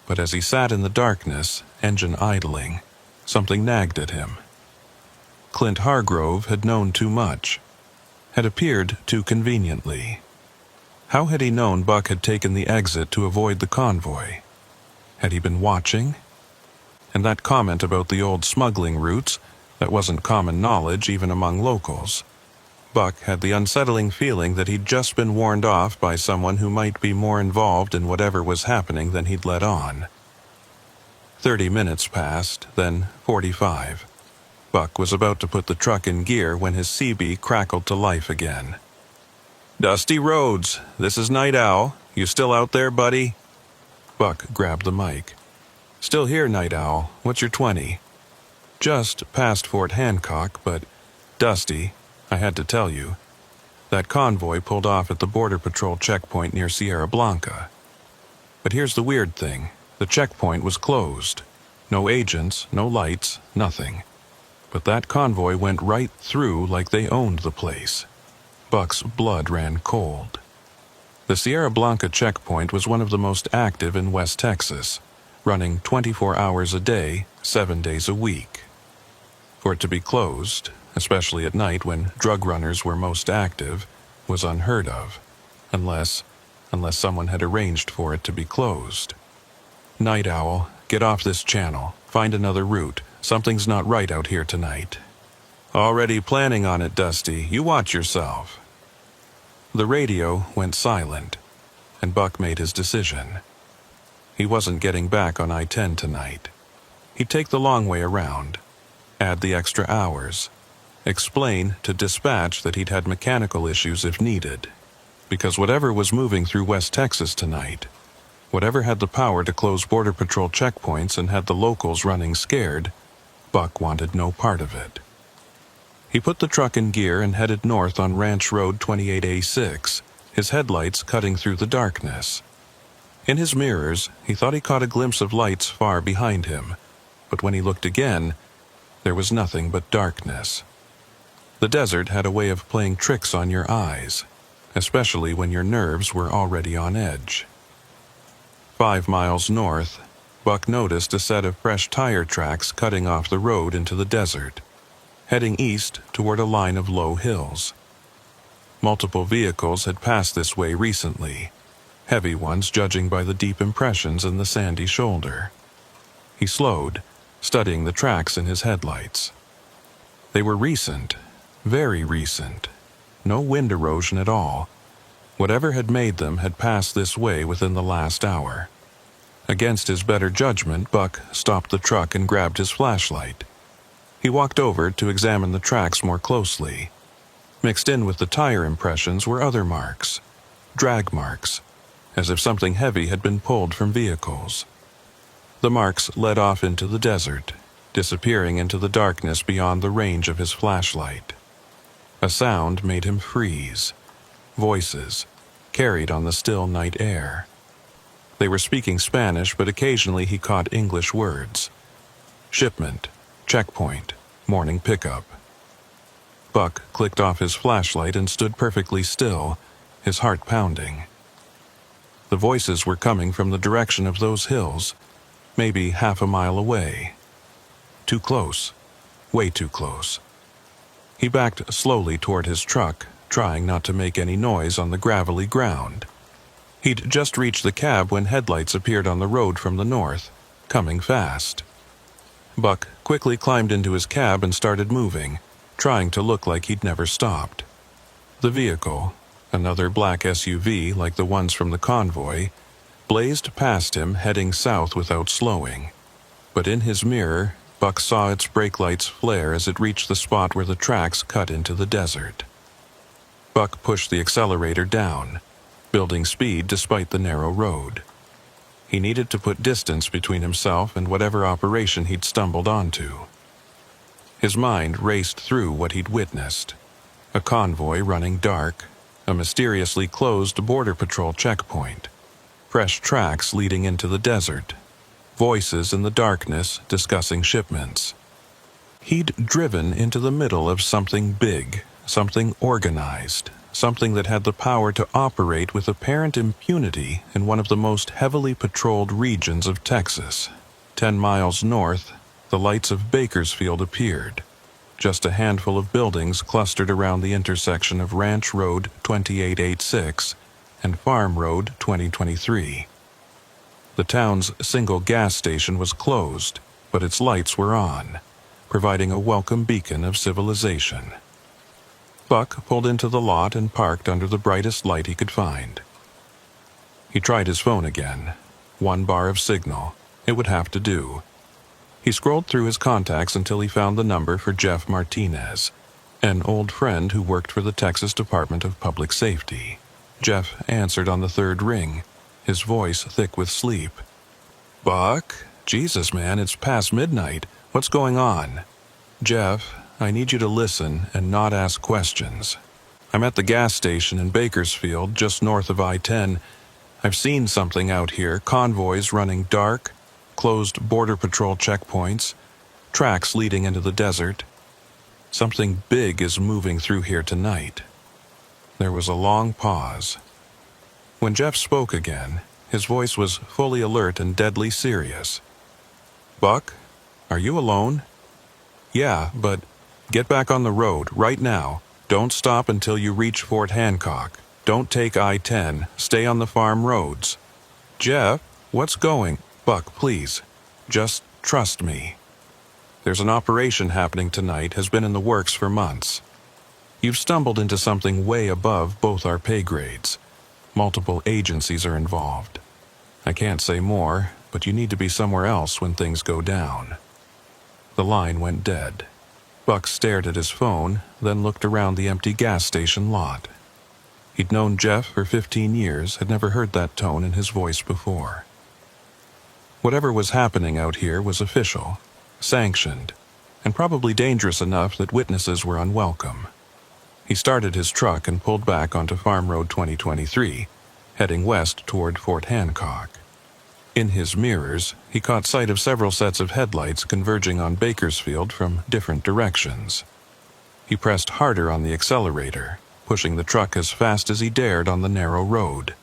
But as he sat in the darkness, engine idling, something nagged at him. Clint Hargrove had known too much, had appeared too conveniently. How had he known Buck had taken the exit to avoid the convoy? Had he been watching? And that comment about the old smuggling routes, that wasn't common knowledge even among locals. Buck had the unsettling feeling that he'd just been warned off by someone who might be more involved in whatever was happening than he'd let on. 30 minutes passed, then 45. Buck was about to put the truck in gear when his CB crackled to life again. "Dusty Roads, this is Night Owl. You still out there, buddy?" Buck grabbed the mic. "Still here, Night Owl. What's your 20? "Just past Fort Hancock, but, Dusty, I had to tell you. That convoy pulled off at the Border Patrol checkpoint near Sierra Blanca. But here's the weird thing. The checkpoint was closed. No agents, no lights, nothing. But that convoy went right through like they owned the place." Buck's blood ran cold. The Sierra Blanca checkpoint was one of the most active in West Texas, running 24 hours a day, 7 days a week. For it to be closed, especially at night when drug runners were most active, was unheard of, unless someone had arranged for it to be closed. "Night Owl, get off this channel. Find another route. Something's not right out here tonight." "Already planning on it, Dusty. You watch yourself." The radio went silent, and Buck made his decision. He wasn't getting back on I-10 tonight. He'd take the long way around, add the extra hours, explain to dispatch that he'd had mechanical issues if needed, because whatever was moving through West Texas tonight, whatever had the power to close Border Patrol checkpoints and had the locals running scared, Buck wanted no part of it. He put the truck in gear and headed north on Ranch Road 28A6, his headlights cutting through the darkness. In his mirrors, he thought he caught a glimpse of lights far behind him, but when he looked again, there was nothing but darkness. The desert had a way of playing tricks on your eyes, especially when your nerves were already on edge. 5 miles north, Buck noticed a set of fresh tire tracks cutting off the road into the desert, heading east toward a line of low hills. Multiple vehicles had passed this way recently, heavy ones judging by the deep impressions in the sandy shoulder. He slowed, studying the tracks in his headlights. They were recent, very recent. No wind erosion at all. Whatever had made them had passed this way within the last hour. Against his better judgment, Buck stopped the truck and grabbed his flashlight. He walked over to examine the tracks more closely. Mixed in with the tire impressions were other marks, drag marks, as if something heavy had been pulled from vehicles. The marks led off into the desert, disappearing into the darkness beyond the range of his flashlight. A sound made him freeze. Voices, carried on the still night air. They were speaking Spanish, but occasionally he caught English words. Shipment, checkpoint, morning pickup. Buck clicked off his flashlight and stood perfectly still, his heart pounding. The voices were coming from the direction of those hills, maybe half a mile away. Too close, way too close. He backed slowly toward his truck, trying not to make any noise on the gravelly ground. He'd just reached the cab when headlights appeared on the road from the north, coming fast. Buck quickly climbed into his cab and started moving, trying to look like he'd never stopped. The vehicle, another black SUV like the ones from the convoy, blazed past him heading south without slowing. But in his mirror, Buck saw its brake lights flare as it reached the spot where the tracks cut into the desert. Buck pushed the accelerator down, building speed despite the narrow road. He needed to put distance between himself and whatever operation he'd stumbled onto. His mind raced through what he'd witnessed. A convoy running dark, a mysteriously closed Border Patrol checkpoint, fresh tracks leading into the desert, voices in the darkness discussing shipments. He'd driven into the middle of something big, something organized, something that had the power to operate with apparent impunity in one of the most heavily patrolled regions of Texas. 10 miles north, the lights of Bakersfield appeared. Just a handful of buildings clustered around the intersection of Ranch Road 2886 and Farm Road 2023. The town's single gas station was closed, but its lights were on, providing a welcome beacon of civilization. Buck pulled into the lot and parked under the brightest light he could find. He tried his phone again. 1 bar of signal. It would have to do. He scrolled through his contacts until he found the number for Jeff Martinez, an old friend who worked for the Texas Department of Public Safety. Jeff answered on the third ring, his voice thick with sleep. "Buck? Jesus, man, it's past midnight. What's going on?" "Jeff, I need you to listen and not ask questions. I'm at the gas station in Bakersfield, just north of I-10. I've seen something out here, convoys running dark, closed Border Patrol checkpoints, tracks leading into the desert. Something big is moving through here tonight." There was a long pause. When Jeff spoke again, his voice was fully alert and deadly serious. "Buck, are you alone?" "Yeah, but get back on the road, right now. Don't stop until you reach Fort Hancock. Don't take I-10. Stay on the farm roads." "Jeff, what's going?" "Buck, please. Just trust me. There's an operation happening tonight, has been in the works for months. You've stumbled into something way above both our pay grades. Multiple agencies are involved. "I can't say more, but you need to be somewhere else when things go down." The line went dead. Buck stared at his phone, then looked around the empty gas station lot. He'd known Jeff for 15 years, had never heard that tone in his voice before. Whatever was happening out here was official, sanctioned, and probably dangerous enough that witnesses were unwelcome. He started his truck and pulled back onto Farm Road 2023, heading west toward Fort Hancock. In his mirrors, he caught sight of several sets of headlights converging on Bakersfield from different directions. He pressed harder on the accelerator, pushing the truck as fast as he dared on the narrow road.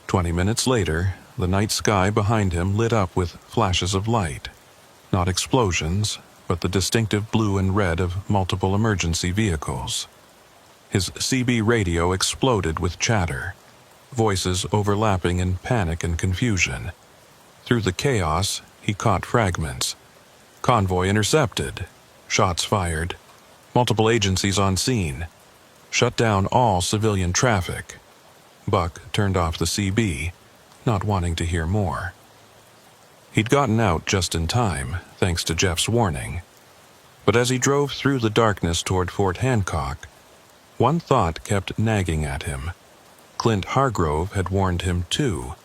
20 minutes later, the night sky behind him lit up with flashes of light. Not explosions, but the distinctive blue and red of multiple emergency vehicles. His CB radio exploded with chatter, voices overlapping in panic and confusion. Through the chaos, he caught fragments. Convoy intercepted. Shots fired. Multiple agencies on scene. Shut down all civilian traffic. Buck turned off the CB, not wanting to hear more. He'd gotten out just in time, thanks to Jeff's warning. But as he drove through the darkness toward Fort Hancock, one thought kept nagging at him. Clint Hargrove had warned him too,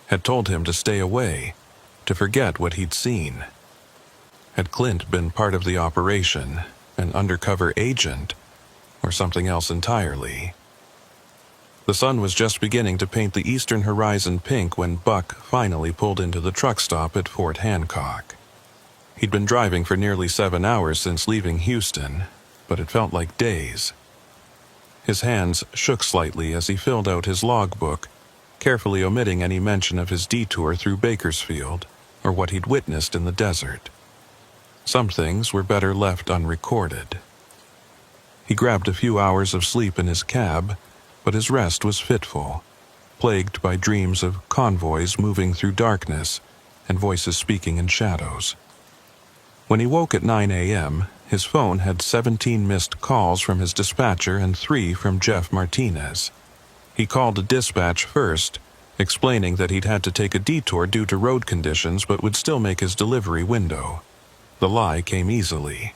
had told him to stay away, to forget what he'd seen. Had Clint been part of the operation, an undercover agent, or something else entirely? The sun was just beginning to paint the eastern horizon pink when Buck finally pulled into the truck stop at Fort Hancock. He'd been driving for nearly 7 hours since leaving Houston, but it felt like days. His hands shook slightly as he filled out his logbook, carefully omitting any mention of his detour through Bakersfield or what he'd witnessed in the desert. Some things were better left unrecorded. He grabbed a few hours of sleep in his cab, but his rest was fitful, plagued by dreams of convoys moving through darkness and voices speaking in shadows. When he woke at 9 a.m., his phone had 17 missed calls from his dispatcher and 3 from Jeff Martinez. He called a dispatch first, explaining that he'd had to take a detour due to road conditions but would still make his delivery window. The lie came easily.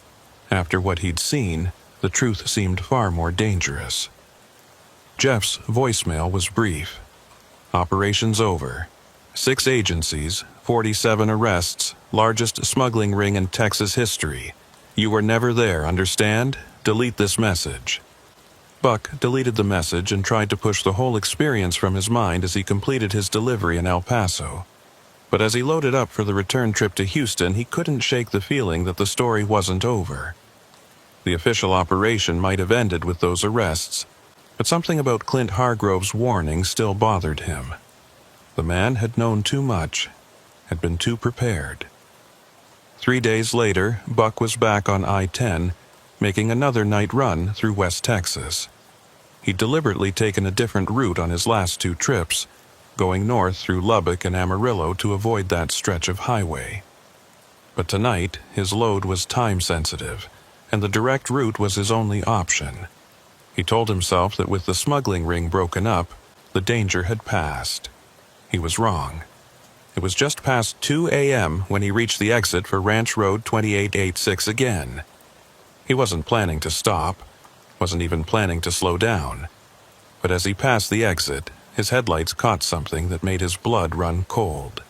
After what he'd seen, the truth seemed far more dangerous. Jeff's voicemail was brief. Operations over. 6 agencies, 47 arrests, largest smuggling ring in Texas history. You were never there, understand? Delete this message. Buck deleted the message and tried to push the whole experience from his mind as he completed his delivery in El Paso. But as he loaded up for the return trip to Houston, he couldn't shake the feeling that the story wasn't over. The official operation might have ended with those arrests, but something about Clint Hargrove's warning still bothered him. The man had known too much, had been too prepared. 3 days later, Buck was back on I-10, making another night run through West Texas. He'd deliberately taken a different route on his last 2 trips, going north through Lubbock and Amarillo to avoid that stretch of highway. But tonight, his load was time-sensitive, and the direct route was his only option. He told himself that with the smuggling ring broken up, the danger had passed. He was wrong. It was just past 2 a.m. when he reached the exit for Ranch Road 2886 again. He wasn't planning to stop, wasn't even planning to slow down. But as he passed the exit, his headlights caught something that made his blood run cold.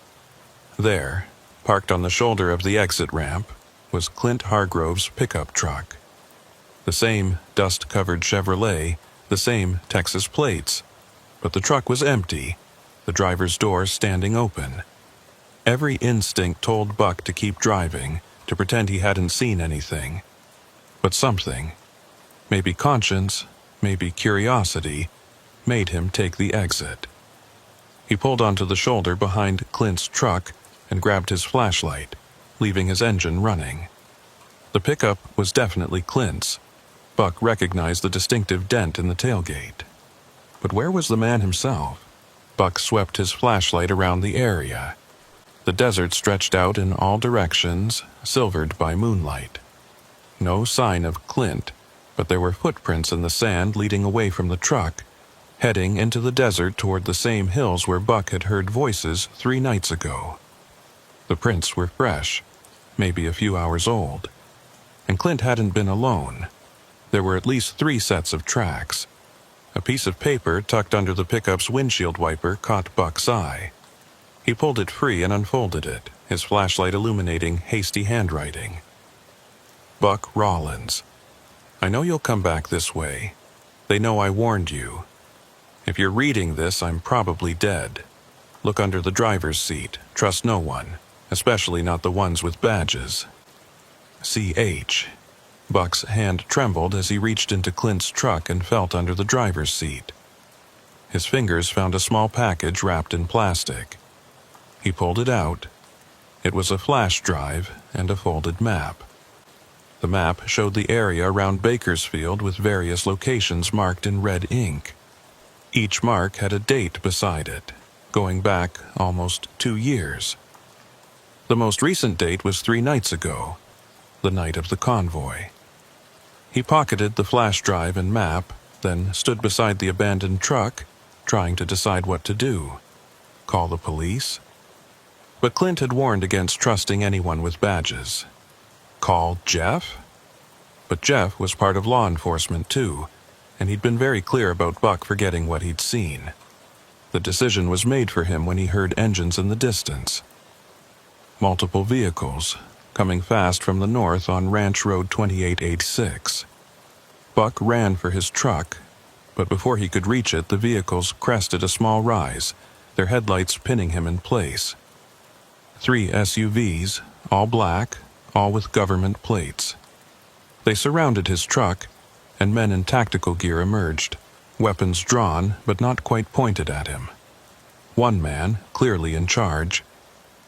There, parked on the shoulder of the exit ramp, was Clint Hargrove's pickup truck. The same dust-covered Chevrolet, the same Texas plates. But the truck was empty, the driver's door standing open. Every instinct told Buck to keep driving, to pretend he hadn't seen anything. But something, maybe conscience, maybe curiosity, made him take the exit. He pulled onto the shoulder behind Clint's truck and grabbed his flashlight, leaving his engine running. The pickup was definitely Clint's. Buck recognized the distinctive dent in the tailgate. But where was the man himself? Buck swept his flashlight around the area. The desert stretched out in all directions, silvered by moonlight. No sign of Clint, but there were footprints in the sand leading away from the truck, heading into the desert toward the same hills where Buck had heard voices 3 nights ago. The prints were fresh, maybe a few hours old, and Clint hadn't been alone. There were at least 3 sets of tracks. A piece of paper tucked under the pickup's windshield wiper caught Buck's eye. He pulled it free and unfolded it, his flashlight illuminating hasty handwriting. Buck Rollins. I know you'll come back this way. They know I warned you. If you're reading this, I'm probably dead. Look under the driver's seat. Trust no one, especially not the ones with badges. C.H. Buck's hand trembled as he reached into Clint's truck and felt under the driver's seat. His fingers found a small package wrapped in plastic. He pulled it out. It was a flash drive and a folded map. The map showed the area around Bakersfield with various locations marked in red ink. Each mark had a date beside it, going back almost 2 years. The most recent date was 3 nights ago, the night of the convoy. He pocketed the flash drive and map, then stood beside the abandoned truck, trying to decide what to do. Call the police? But Clint had warned against trusting anyone with badges. Call Jeff? But Jeff was part of law enforcement too, and he'd been very clear about Buck forgetting what he'd seen. The decision was made for him when he heard engines in the distance. Multiple vehicles, coming fast from the north on Ranch Road 2886. Buck ran for his truck, but before he could reach it, the vehicles crested a small rise, their headlights pinning him in place. 3 SUVs, all black, all with government plates. They surrounded his truck, and men in tactical gear emerged, weapons drawn but not quite pointed at him. One man, clearly in charge,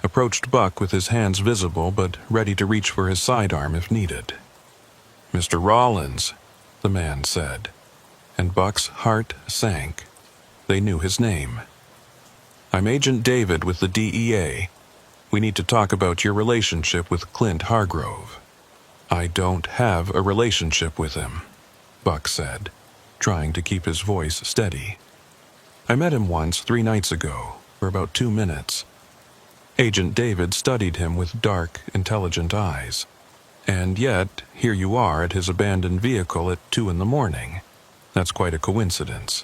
approached Buck with his hands visible but ready to reach for his sidearm if needed. "Mr. Rollins," the man said, and Buck's heart sank. They knew his name. "I'm Agent David with the DEA. We need to talk about your relationship with Clint Hargrove." "I don't have a relationship with him," Buck said, trying to keep his voice steady. "I met him once 3 nights ago, for about 2 minutes." Agent David studied him with dark, intelligent eyes. "And yet, here you are at his abandoned vehicle at 2 in the morning. That's quite a coincidence.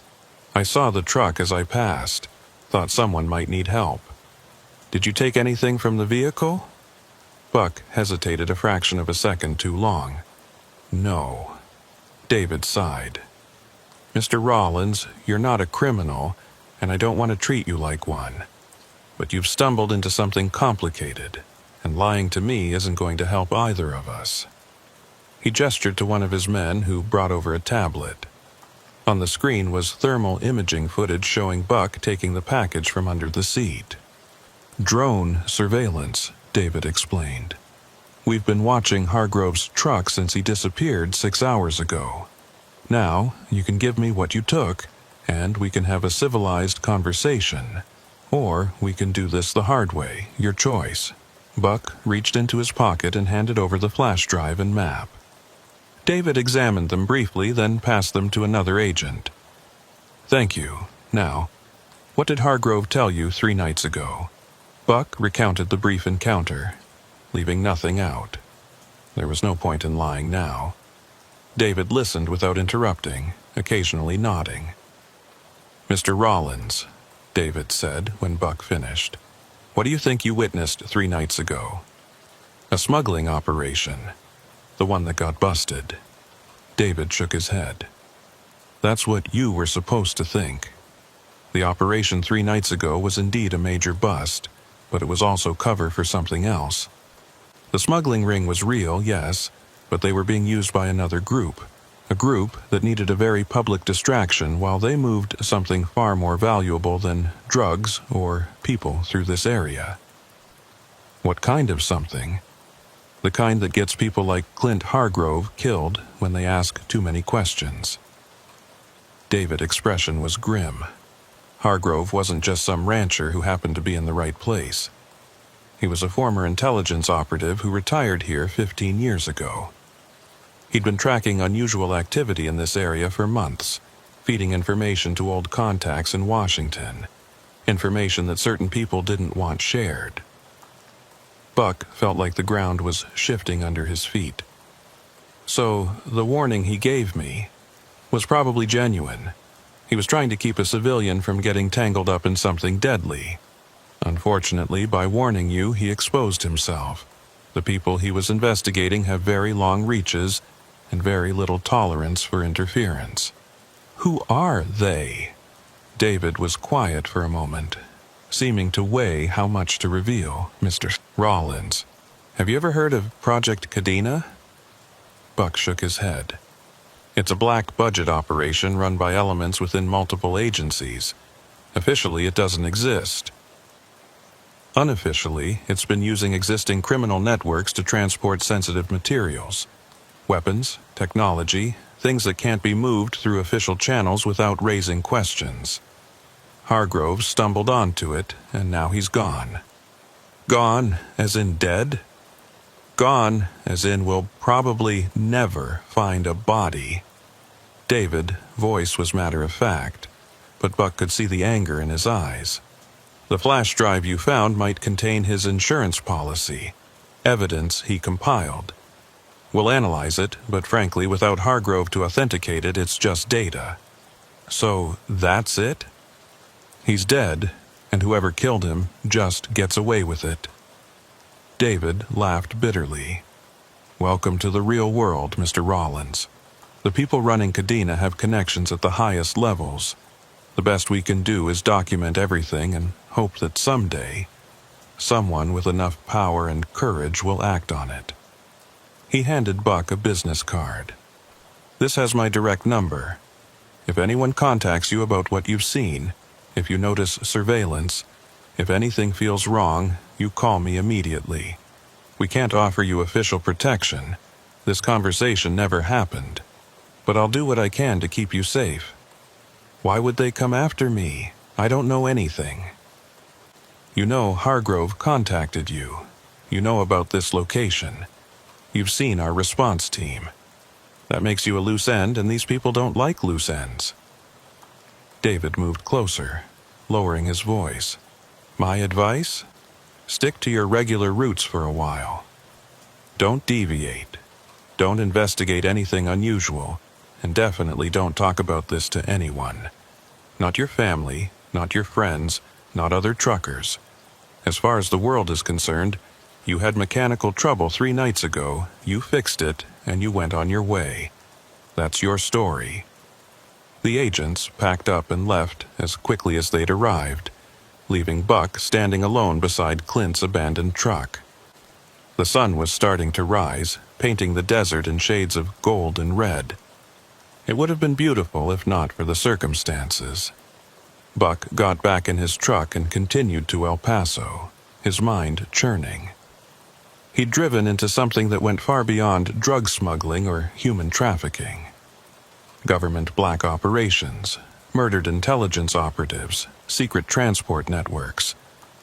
I saw the truck as I passed, thought someone might need help. Did you take anything from the vehicle?" Buck hesitated a fraction of a second too long. "No." David sighed. "Mr. Rollins, you're not a criminal, and I don't want to treat you like one. But you've stumbled into something complicated, and lying to me isn't going to help either of us." He gestured to one of his men who brought over a tablet. On the screen was thermal imaging footage showing Buck taking the package from under the seat. "Drone surveillance," David explained. "We've been watching Hargrove's truck since he disappeared 6 hours ago. Now, you can give me what you took, and we can have a civilized conversation. Or we can do this the hard way, your choice." Buck reached into his pocket and handed over the flash drive and map. David examined them briefly, then passed them to another agent. "Thank you. Now, what did Hargrove tell you 3 nights ago?" Buck recounted the brief encounter, leaving nothing out. There was no point in lying now. David listened without interrupting, occasionally nodding. "Mr. Rollins," David said when Buck finished, "what do you think you witnessed 3 nights ago?" "A smuggling operation. The one that got busted." David shook his head. "That's what you were supposed to think. The operation 3 nights ago was indeed a major bust, but it was also cover for something else. The smuggling ring was real, yes, but they were being used by another group, a group that needed a very public distraction while they moved something far more valuable than drugs or people through this area." "What kind of something?" "The kind that gets people like Clint Hargrove killed when they ask too many questions." David's expression was grim. Hargrove wasn't just some rancher who happened to be in the right place. He was a former intelligence operative who retired here 15 years ago. He'd been tracking unusual activity in this area for months, feeding information to old contacts in Washington, information that certain people didn't want shared. Buck felt like the ground was shifting under his feet. So, the warning he gave me was probably genuine. He was trying to keep a civilian from getting tangled up in something deadly. Unfortunately, by warning you, he exposed himself. The people he was investigating have very long reaches and very little tolerance for interference. Who are they? David was quiet for a moment, seeming to weigh how much to reveal. Mr. Rollins, have you ever heard of Project Cadena? Buck shook his head. It's a black budget operation run by elements within multiple agencies. Officially, it doesn't exist. Unofficially, it's been using existing criminal networks to transport sensitive materials. Weapons, technology, things that can't be moved through official channels without raising questions. Hargrove stumbled onto it, and now he's gone. Gone, as in dead? Gone, as in we'll probably never find a body. David, voice was matter-of-fact, but Buck could see the anger in his eyes. The flash drive you found might contain his insurance policy, evidence he compiled. We'll analyze it, but frankly, without Hargrove to authenticate it, it's just data. So, that's it? He's dead, and whoever killed him just gets away with it. David laughed bitterly. Welcome to the real world, Mr. Rollins. The people running Cadena have connections at the highest levels. The best we can do is document everything and hope that someday, someone with enough power and courage will act on it. He handed Buck a business card. This has my direct number. If anyone contacts you about what you've seen, if you notice surveillance, if anything feels wrong, you call me immediately. We can't offer you official protection. This conversation never happened. But I'll do what I can to keep you safe. Why would they come after me? I don't know anything. You know Hargrove contacted you. You know about this location. You've seen our response team. That makes you a loose end, and these people don't like loose ends. David moved closer, lowering his voice. My advice? Stick to your regular routes for a while. Don't deviate. Don't investigate anything unusual, and definitely don't talk about this to anyone. Not your family, not your friends, not other truckers. As far as the world is concerned, you had mechanical trouble 3 nights ago, you fixed it, and you went on your way. That's your story. The agents packed up and left as quickly as they'd arrived, leaving Buck standing alone beside Clint's abandoned truck. The sun was starting to rise, painting the desert in shades of gold and red. It would have been beautiful if not for the circumstances. Buck got back in his truck and continued to El Paso, his mind churning. He'd driven into something that went far beyond drug smuggling or human trafficking. Government black operations, murdered intelligence operatives, secret transport networks.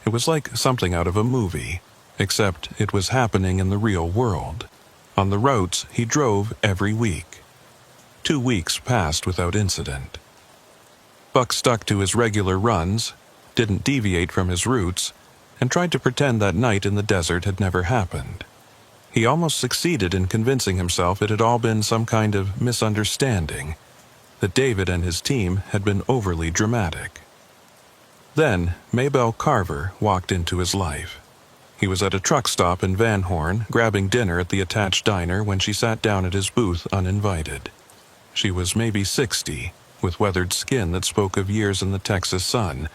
It was like something out of a movie, except it was happening in the real world, on the routes he drove every week. 2 weeks passed without incident. Buck stuck to his regular runs, didn't deviate from his routes, and tried to pretend that night in the desert had never happened. He almost succeeded in convincing himself it had all been some kind of misunderstanding, that David and his team had been overly dramatic. Then, Maybelle Carver walked into his life. He was at a truck stop in Van Horn, grabbing dinner at the attached diner when she sat down at his booth uninvited. She was maybe 60, with weathered skin that spoke of years in the Texas sun,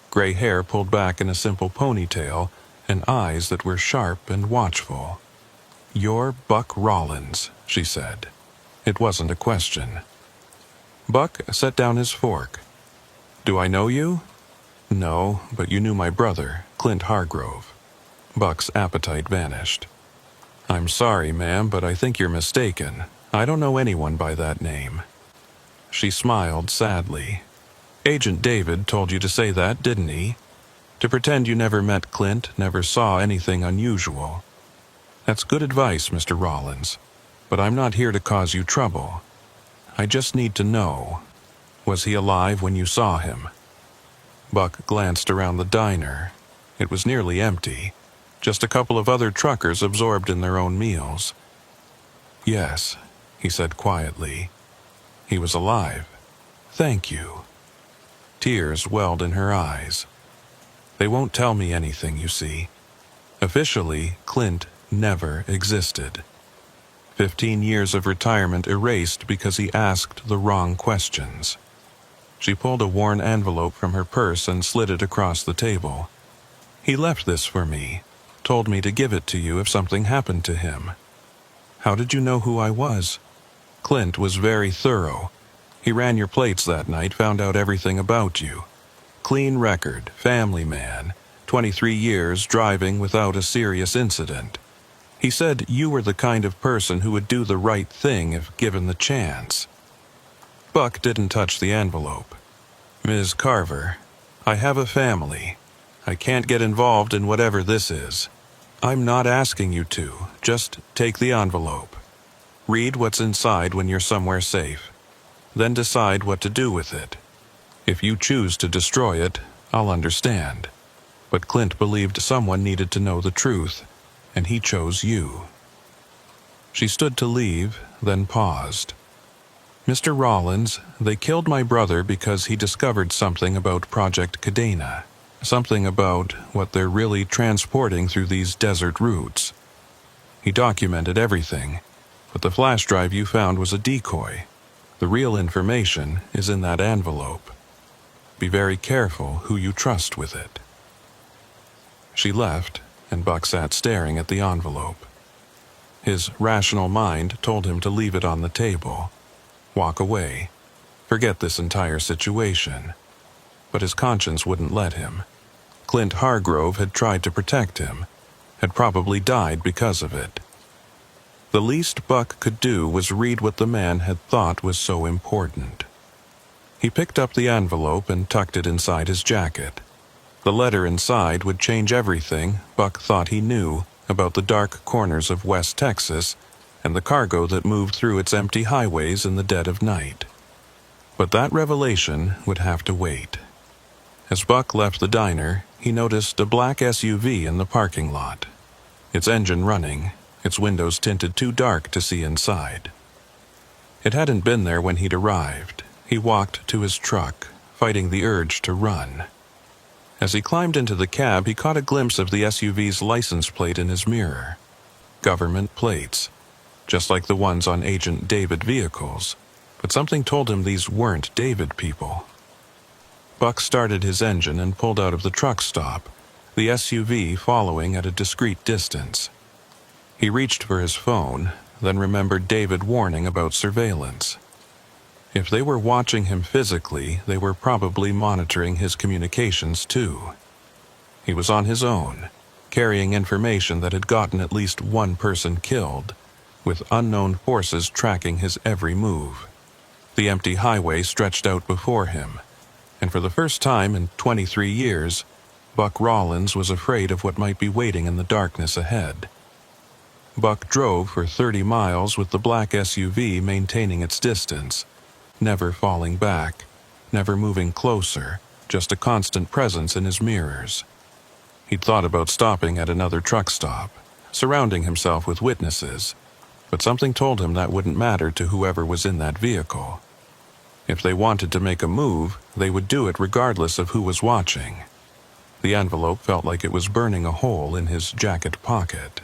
gray hair pulled back in a simple ponytail, and eyes that were sharp and watchful. "You're Buck Rollins," she said. It wasn't a question. Buck set down his fork. "Do I know you?" "No, but you knew my brother, Clint Hargrove." Buck's appetite vanished. "I'm sorry, ma'am, but I think you're mistaken. I don't know anyone by that name." She smiled sadly. "Agent David told you to say that, didn't he? To pretend you never met Clint, never saw anything unusual. That's good advice, Mr. Rollins, but I'm not here to cause you trouble. I just need to know. Was he alive when you saw him? Buck glanced around the diner. It was nearly empty. Just a couple of other truckers absorbed in their own meals. Yes, he said quietly. He was alive. Thank you. Tears welled in her eyes. They won't tell me anything, you see. Officially, Clint never existed. 15 years of retirement erased because he asked the wrong questions. She pulled a worn envelope from her purse and slid it across the table. He left this for me, told me to give it to you if something happened to him. How did you know who I was? Clint was very thorough. He ran your plates that night, found out everything about you. Clean record, family man, 23 years driving without a serious incident. He said you were the kind of person who would do the right thing if given the chance. Buck didn't touch the envelope. Ms. Carver, I have a family. I can't get involved in whatever this is. I'm not asking you to. Just take the envelope. Read what's inside when you're somewhere safe. Then decide what to do with it. If you choose to destroy it, I'll understand. But Clint believed someone needed to know the truth, and he chose you. She stood to leave, then paused. Mr. Rollins, they killed my brother because he discovered something about Project Cadena. Something about what they're really transporting through these desert routes. He documented everything, but the flash drive you found was a decoy. The real information is in that envelope. Be very careful who you trust with it. She left, and Buck sat staring at the envelope. His rational mind told him to leave it on the table. Walk away. Forget this entire situation. But his conscience wouldn't let him. Clint Hargrove had tried to protect him, had probably died because of it. The least Buck could do was read what the man had thought was so important. He picked up the envelope and tucked it inside his jacket. The letter inside would change everything Buck thought he knew about the dark corners of West Texas and the cargo that moved through its empty highways in the dead of night. But that revelation would have to wait. As Buck left the diner, he noticed a black SUV in the parking lot. Its engine running, its windows tinted too dark to see inside. It hadn't been there when he'd arrived. He walked to his truck, fighting the urge to run. As he climbed into the cab, he caught a glimpse of the SUV's license plate in his mirror. Government plates, just like the ones on Agent David vehicles, but something told him these weren't David people. Buck started his engine and pulled out of the truck stop, the SUV following at a discreet distance. He reached for his phone, then remembered David warning about surveillance. If they were watching him physically, they were probably monitoring his communications too. He was on his own, carrying information that had gotten at least one person killed, with unknown forces tracking his every move. The empty highway stretched out before him, and for the first time in 23 years, Buck Rollins was afraid of what might be waiting in the darkness ahead. Buck drove for 30 miles with the black SUV maintaining its distance, never falling back, never moving closer, just a constant presence in his mirrors. He'd thought about stopping at another truck stop, surrounding himself with witnesses, but something told him that wouldn't matter to whoever was in that vehicle. If they wanted to make a move, they would do it regardless of who was watching. The envelope felt like it was burning a hole in his jacket pocket.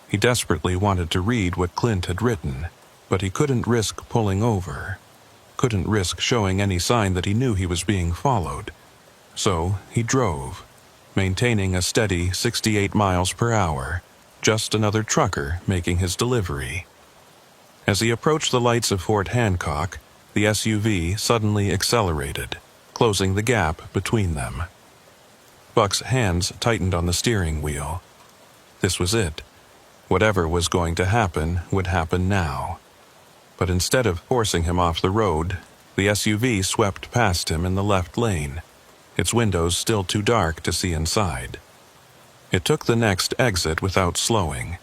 He desperately wanted to read what Clint had written, but he couldn't risk pulling over. Couldn't risk showing any sign that he knew he was being followed. So he drove, maintaining a steady 68 miles per hour, just another trucker making his delivery. As he approached the lights of Fort Hancock, the SUV suddenly accelerated, closing the gap between them. Buck's hands tightened on the steering wheel. This was it. Whatever was going to happen would happen now. But instead of forcing him off the road, the SUV swept past him in the left lane, its windows still too dark to see inside. It took the next exit without slowing,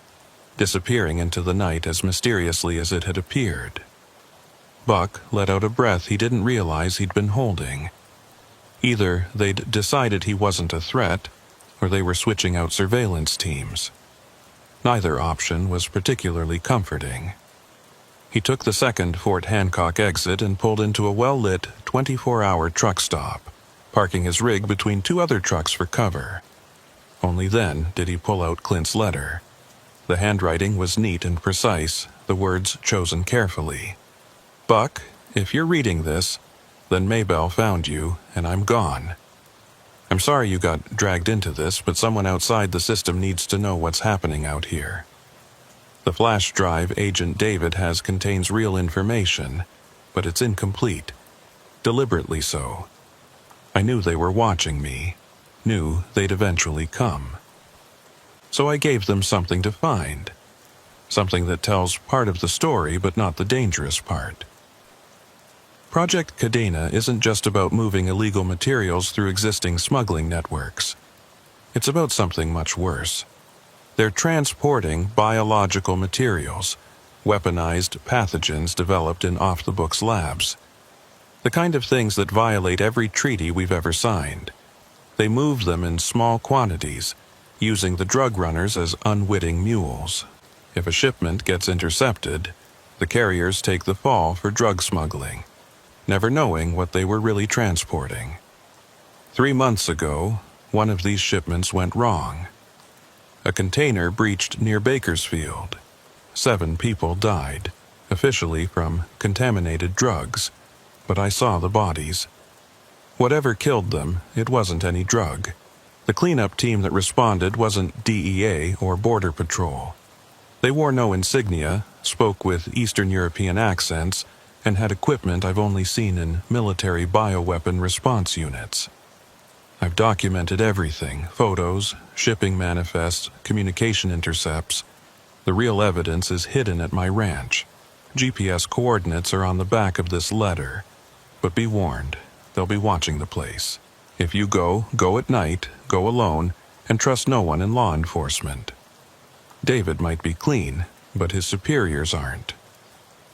disappearing into the night as mysteriously as it had appeared. Buck let out a breath he didn't realize he'd been holding. Either they'd decided he wasn't a threat, or they were switching out surveillance teams. Neither option was particularly comforting. He took the second Fort Hancock exit and pulled into a well-lit 24-hour truck stop, parking his rig between two other trucks for cover. Only then did he pull out Clint's letter. The handwriting was neat and precise, the words chosen carefully. "Buck, if you're reading this, then Maybelle found you, and I'm gone. I'm sorry you got dragged into this, but someone outside the system needs to know what's happening out here. The flash drive Agent David has contains real information, but it's incomplete. Deliberately so. I knew they were watching me, knew they'd eventually come. So I gave them something to find. Something that tells part of the story, but not the dangerous part. Project Cadena isn't just about moving illegal materials through existing smuggling networks. It's about something much worse. They're transporting biological materials, weaponized pathogens developed in off-the-books labs. The kind of things that violate every treaty we've ever signed. They move them in small quantities, using the drug runners as unwitting mules. If a shipment gets intercepted, the carriers take the fall for drug smuggling, never knowing what they were really transporting. 3 months ago, one of these shipments went wrong. A container breached near Bakersfield. 7 people died, officially from contaminated drugs, but I saw the bodies. Whatever killed them, it wasn't any drug. The cleanup team that responded wasn't DEA or Border Patrol. They wore no insignia, spoke with Eastern European accents, and had equipment I've only seen in military bioweapon response units. I've documented everything: photos, shipping manifests, communication intercepts. The real evidence is hidden at my ranch. GPS coordinates are on the back of this letter. But be warned, they'll be watching the place. If you go at night, go alone, and trust no one in law enforcement. David might be clean, but his superiors aren't.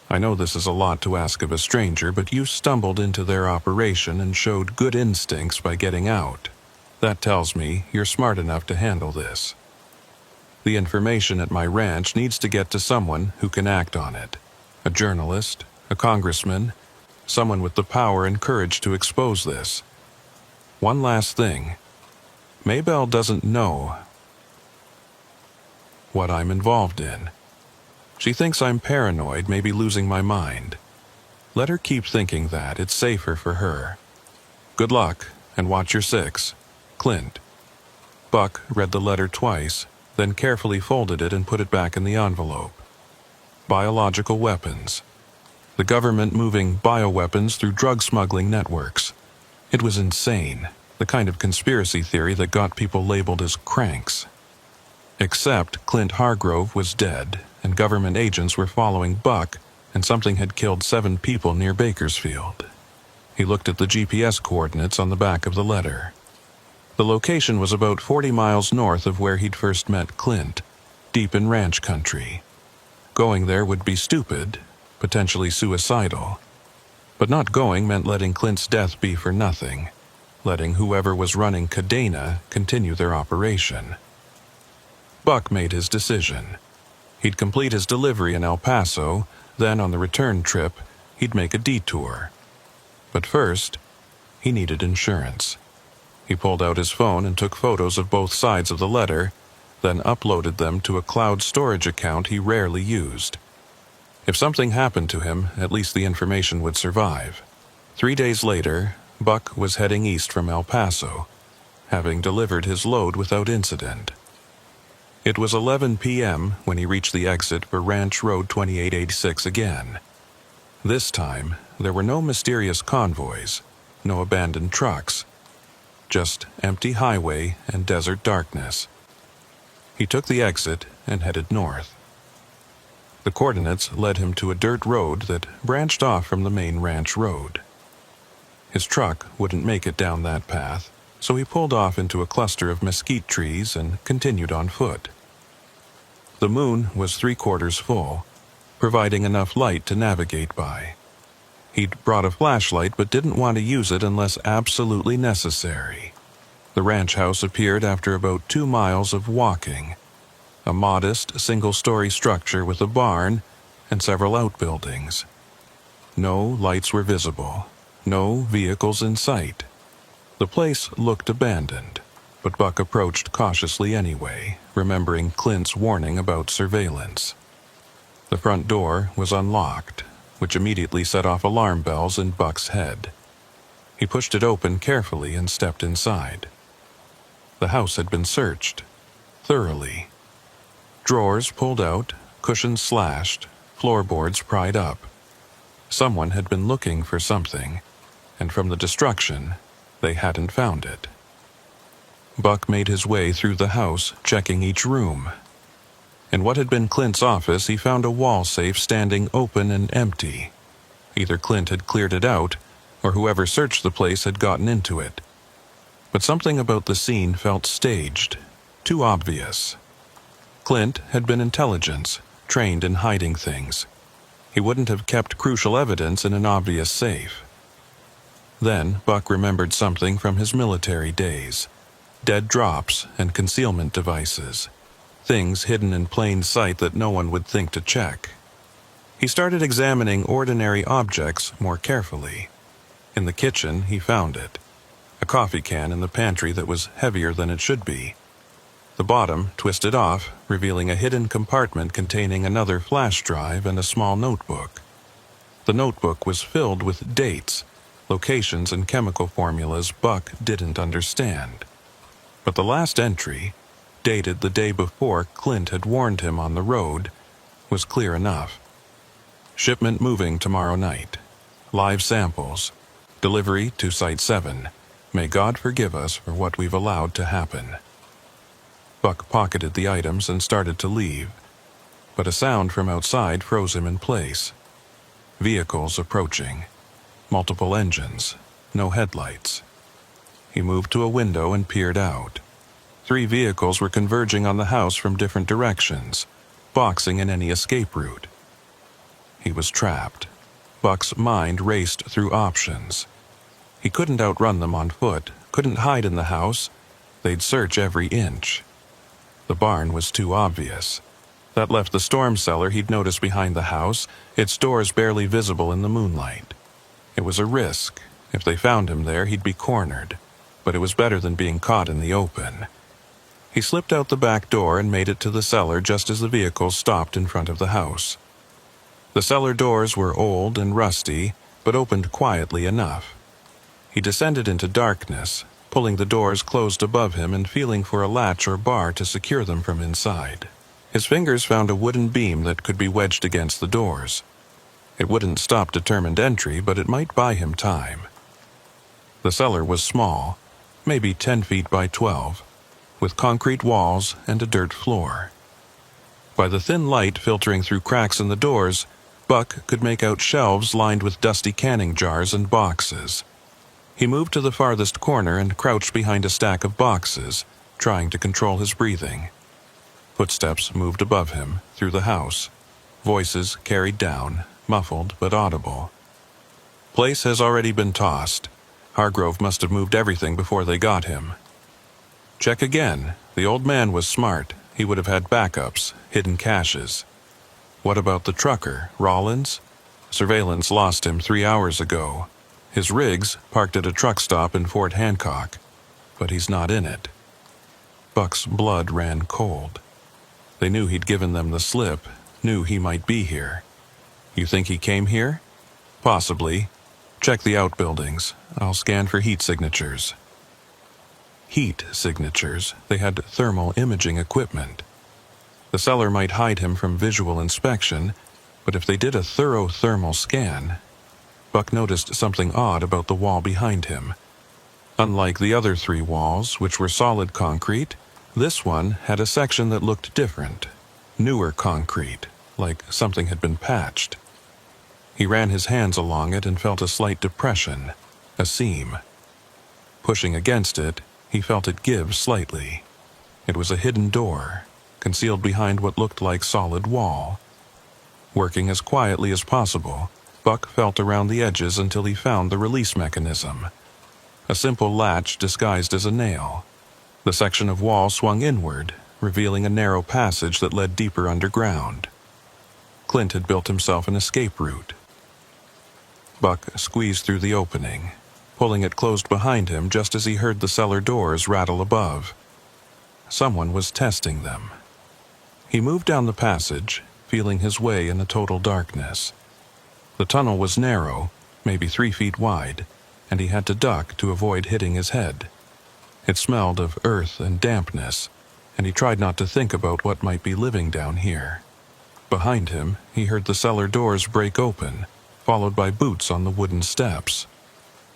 I know this is a lot to ask of a stranger, but you stumbled into their operation and showed good instincts by getting out. That tells me you're smart enough to handle this. The information at my ranch needs to get to someone who can act on it. A journalist, a congressman, someone with the power and courage to expose this. One last thing. Maybelle doesn't know what I'm involved in. She thinks I'm paranoid, maybe losing my mind. Let her keep thinking that. It's safer for her. Good luck, and watch your 6. Clint. Buck read the letter twice, then carefully folded it and put it back in the envelope. Biological weapons. The government moving bioweapons through drug smuggling networks. It was insane, the kind of conspiracy theory that got people labeled as cranks. Except Clint Hargrove was dead, and government agents were following Buck, and something had killed 7 people near Bakersfield. He looked at the GPS coordinates on the back of the letter. The location was about 40 miles north of where he'd first met Clint, deep in ranch country. Going there would be stupid, potentially suicidal. But not going meant letting Clint's death be for nothing, letting whoever was running Cadena continue their operation. Buck made his decision. He'd complete his delivery in El Paso, then on the return trip, he'd make a detour. But first, he needed insurance. He pulled out his phone and took photos of both sides of the letter, then uploaded them to a cloud storage account he rarely used. If something happened to him, at least the information would survive. 3 days later, Buck was heading east from El Paso, having delivered his load without incident. It was 11 p.m. when he reached the exit for Ranch Road 2886 again. This time, there were no mysterious convoys, no abandoned trucks, just empty highway and desert darkness. He took the exit and headed north. The coordinates led him to a dirt road that branched off from the main ranch road. His truck wouldn't make it down that path, so he pulled off into a cluster of mesquite trees and continued on foot. The moon was 3/4 full, providing enough light to navigate by. He'd brought a flashlight but didn't want to use it unless absolutely necessary. The ranch house appeared after about 2 miles of walking. A modest, single-story structure with a barn and several outbuildings. No lights were visible. No vehicles in sight. The place looked abandoned, but Buck approached cautiously anyway, remembering Clint's warning about surveillance. The front door was unlocked, which immediately set off alarm bells in Buck's head. He pushed it open carefully and stepped inside. The house had been searched, thoroughly. Drawers pulled out, cushions slashed, floorboards pried up. Someone had been looking for something, and from the destruction, they hadn't found it. Buck made his way through the house, checking each room. In what had been Clint's office, he found a wall safe standing open and empty. Either Clint had cleared it out, or whoever searched the place had gotten into it. But something about the scene felt staged, too obvious. Clint had been intelligence, trained in hiding things. He wouldn't have kept crucial evidence in an obvious safe. Then Buck remembered something from his military days. Dead drops and concealment devices. Things hidden in plain sight that no one would think to check. He started examining ordinary objects more carefully. In the kitchen, he found it. A coffee can in the pantry that was heavier than it should be. The bottom twisted off, revealing a hidden compartment containing another flash drive and a small notebook. The notebook was filled with dates, locations, and chemical formulas Buck didn't understand. But the last entry, dated the day before Clint had warned him on the road, was clear enough. Shipment moving tomorrow night. Live samples. Delivery to Site 7. May God forgive us for what we've allowed to happen. Buck pocketed the items and started to leave, but a sound from outside froze him in place. Vehicles approaching. Multiple engines. No headlights. He moved to a window and peered out. 3 vehicles were converging on the house from different directions, boxing in any escape route. He was trapped. Buck's mind raced through options. He couldn't outrun them on foot, couldn't hide in the house. They'd search every inch. The barn was too obvious. That left the storm cellar he'd noticed behind the house, its doors barely visible in the moonlight. It was a risk. If they found him there, he'd be cornered. But it was better than being caught in the open. He slipped out the back door and made it to the cellar just as the vehicles stopped in front of the house. The cellar doors were old and rusty, but opened quietly enough. He descended into darkness, pulling the doors closed above him and feeling for a latch or bar to secure them from inside. His fingers found a wooden beam that could be wedged against the doors. It wouldn't stop determined entry, but it might buy him time. The cellar was small, maybe 10 feet by 12, with concrete walls and a dirt floor. By the thin light filtering through cracks in the doors, Buck could make out shelves lined with dusty canning jars and boxes. He moved to the farthest corner and crouched behind a stack of boxes, trying to control his breathing. Footsteps moved above him, through the house. Voices carried down, muffled but audible. Place has already been tossed. Hargrove must have moved everything before they got him. Check again. The old man was smart. He would have had backups, hidden caches. What about the trucker, Rollins? Surveillance lost him 3 hours ago. His rigs parked at a truck stop in Fort Hancock, but he's not in it. Buck's blood ran cold. They knew he'd given them the slip, knew he might be here. You think he came here? Possibly. Check the outbuildings. I'll scan for heat signatures. Heat signatures. They had thermal imaging equipment. The cellar might hide him from visual inspection, but if they did a thorough thermal scan, Buck noticed something odd about the wall behind him. Unlike the other 3 walls, which were solid concrete, this one had a section that looked different, newer concrete, like something had been patched. He ran his hands along it and felt a slight depression, a seam. Pushing against it, he felt it give slightly. It was a hidden door, concealed behind what looked like solid wall. Working as quietly as possible, Buck felt around the edges until he found the release mechanism. A simple latch disguised as a nail. The section of wall swung inward, revealing a narrow passage that led deeper underground. Clint had built himself an escape route. Buck squeezed through the opening, pulling it closed behind him just as he heard the cellar doors rattle above. Someone was testing them. He moved down the passage, feeling his way in the total darkness. The tunnel was narrow, maybe 3 feet wide, and he had to duck to avoid hitting his head. It smelled of earth and dampness, and he tried not to think about what might be living down here. Behind him, he heard the cellar doors break open, followed by boots on the wooden steps.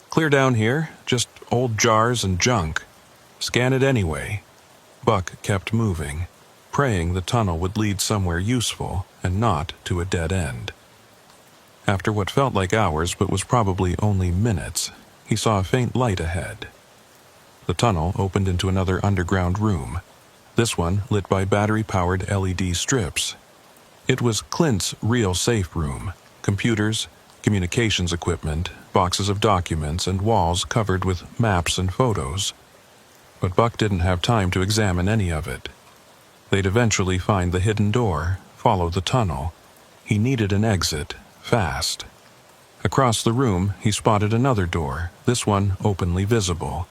Clear down here, just old jars and junk. Scan it anyway. Buck kept moving, praying the tunnel would lead somewhere useful and not to a dead end. After what felt like hours but was probably only minutes, he saw a faint light ahead. The tunnel opened into another underground room, this one lit by battery-powered LED strips. It was Clint's real safe room: computers, communications equipment, boxes of documents, and walls covered with maps and photos. But Buck didn't have time to examine any of it. They'd eventually find the hidden door, follow the tunnel. He needed an exit, fast. Across the room, he spotted another door, this one openly visible.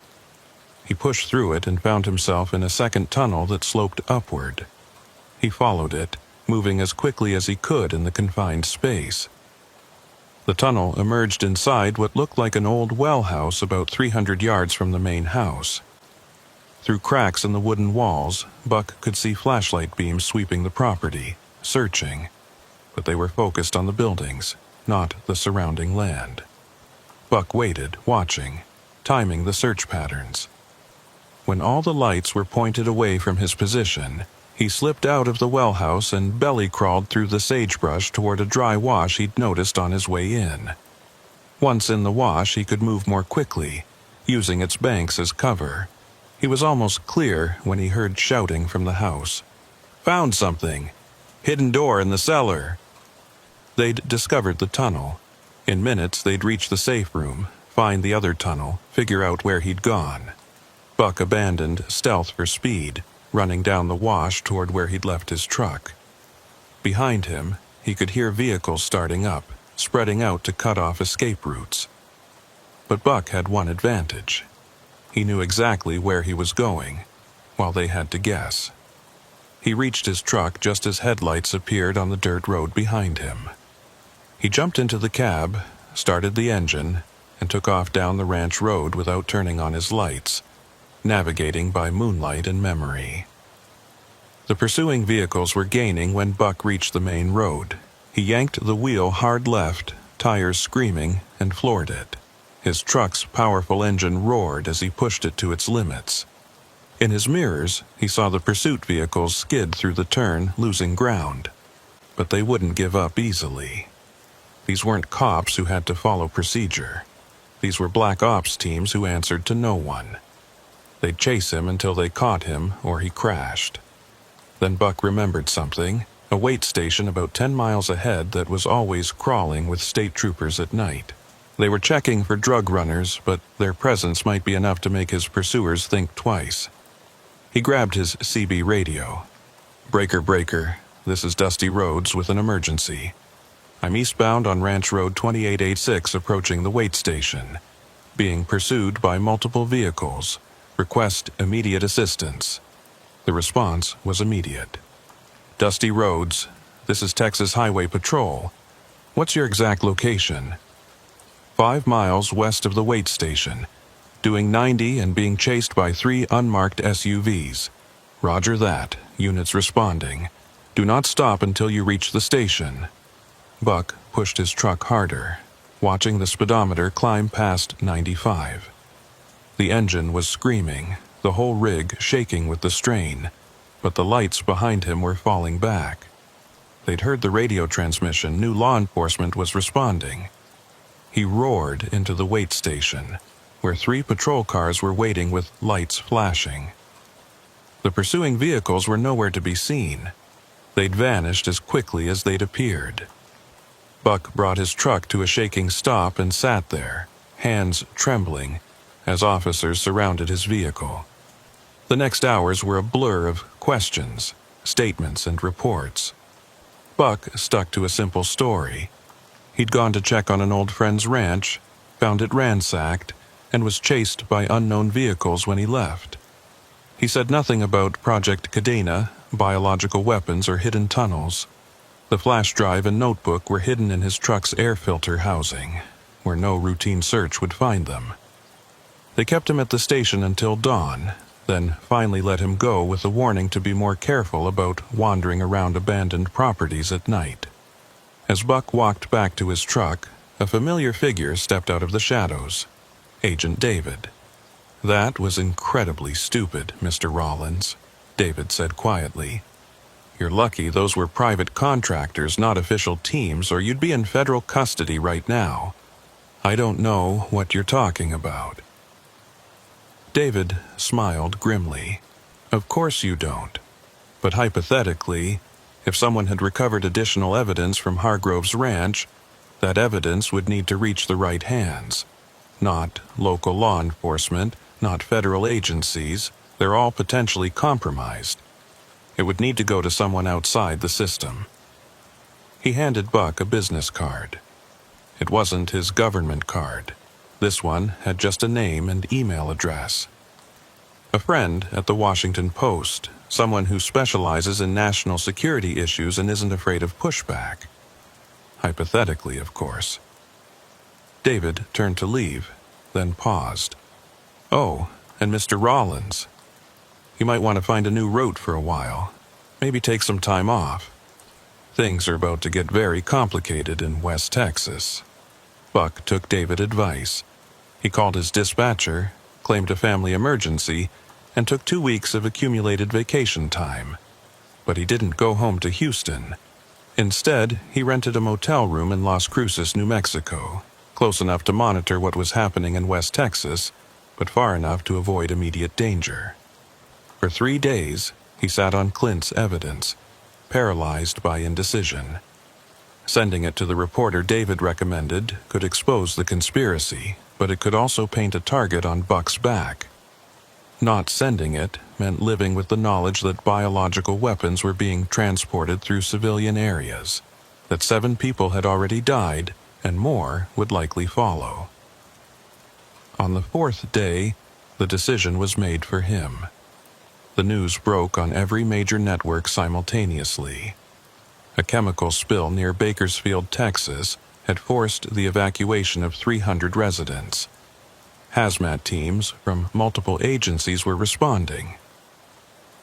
He pushed through it and found himself in a second tunnel that sloped upward. He followed it, moving as quickly as he could in the confined space. The tunnel emerged inside what looked like an old well house about 300 yards from the main house. Through cracks in the wooden walls, Buck could see flashlight beams sweeping the property, searching, but they were focused on the buildings, not the surrounding land. Buck waited, watching, timing the search patterns. When all the lights were pointed away from his position, he slipped out of the well house and belly-crawled through the sagebrush toward a dry wash he'd noticed on his way in. Once in the wash, he could move more quickly, using its banks as cover. He was almost clear when he heard shouting from the house. "Found something! Hidden door in the cellar!" They'd discovered the tunnel. In minutes, they'd reach the safe room, find the other tunnel, figure out where he'd gone. Buck abandoned stealth for speed, running down the wash toward where he'd left his truck. Behind him, he could hear vehicles starting up, spreading out to cut off escape routes. But Buck had one advantage. He knew exactly where he was going, while they had to guess. He reached his truck just as headlights appeared on the dirt road behind him. He jumped into the cab, started the engine, and took off down the ranch road without turning on his lights, navigating by moonlight and memory. The pursuing vehicles were gaining when Buck reached the main road. He yanked the wheel hard left, tires screaming, and floored it. His truck's powerful engine roared as he pushed it to its limits. In his mirrors, he saw the pursuit vehicles skid through the turn, losing ground. But they wouldn't give up easily. These weren't cops who had to follow procedure. These were black ops teams who answered to no one. They'd chase him until they caught him or he crashed. Then Buck remembered something, a wait station about 10 miles ahead that was always crawling with state troopers at night. They were checking for drug runners, but their presence might be enough to make his pursuers think twice. He grabbed his CB radio. "Breaker, breaker, this is Dusty Rhodes with an emergency. I'm eastbound on Ranch Road 2886 approaching the wait station. Being pursued by multiple vehicles. Request immediate assistance." The response was immediate. "Dusty Rhodes, this is Texas Highway Patrol. What's your exact location?" 5 miles west of the wait station. Doing 90 and being chased by 3 unmarked SUVs. Roger that, units responding. Do not stop until you reach the station. Buck pushed his truck harder, watching the speedometer climb past 95. The engine was screaming, the whole rig shaking with the strain, but the lights behind him were falling back. They'd heard the radio transmission, new law enforcement was responding. He roared into the wait station, where 3 patrol cars were waiting with lights flashing. The pursuing vehicles were nowhere to be seen. They'd vanished as quickly as they'd appeared. Buck brought his truck to a shaking stop and sat there, hands trembling, as officers surrounded his vehicle. The next hours were a blur of questions, statements, and reports. Buck stuck to a simple story. He'd gone to check on an old friend's ranch, found it ransacked, and was chased by unknown vehicles when he left. He said nothing about Project Cadena, biological weapons, or hidden tunnels. The flash drive and notebook were hidden in his truck's air filter housing, where no routine search would find them. They kept him at the station until dawn, then finally let him go with a warning to be more careful about wandering around abandoned properties at night. As Buck walked back to his truck, a familiar figure stepped out of the shadows. Agent David. "That was incredibly stupid, Mr. Rollins," David said quietly. "You're lucky those were private contractors, not official teams, or you'd be in federal custody right now. I don't know what you're talking about." David smiled grimly. "Of course you don't. But hypothetically, if someone had recovered additional evidence from Hargrove's ranch, that evidence would need to reach the right hands. Not local law enforcement, not federal agencies. They're all potentially compromised. It would need to go to someone outside the system." He handed Buck a business card. It wasn't his government card. This one had just a name and email address. A friend at the Washington Post, someone who specializes in national security issues and isn't afraid of pushback. Hypothetically, of course. David turned to leave, then paused. "Oh, and Mr. Rollins. You might want to find a new route for a while. Maybe take some time off. Things are about to get very complicated in West Texas." Buck took David's advice. He called his dispatcher, claimed a family emergency, and took 2 weeks of accumulated vacation time. But he didn't go home to Houston. Instead, he rented a motel room in Las Cruces, New Mexico, close enough to monitor what was happening in West Texas, but far enough to avoid immediate danger. For 3 days, he sat on Clint's evidence, paralyzed by indecision. Sending it to the reporter David recommended could expose the conspiracy, but it could also paint a target on Buck's back. Not sending it meant living with the knowledge that biological weapons were being transported through civilian areas, that 7 people had already died, and more would likely follow. On the 4th day, the decision was made for him. The news broke on every major network simultaneously. A chemical spill near Bakersfield, Texas, had forced the evacuation of 300 residents. Hazmat teams from multiple agencies were responding.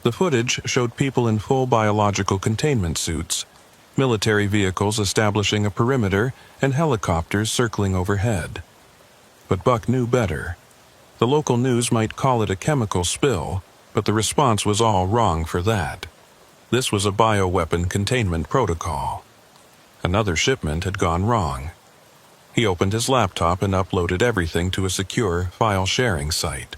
The footage showed people in full biological containment suits, military vehicles establishing a perimeter, and helicopters circling overhead. But Buck knew better. The local news might call it a chemical spill, but the response was all wrong for that. This was a bioweapon containment protocol. Another shipment had gone wrong. He opened his laptop and uploaded everything to a secure file-sharing site.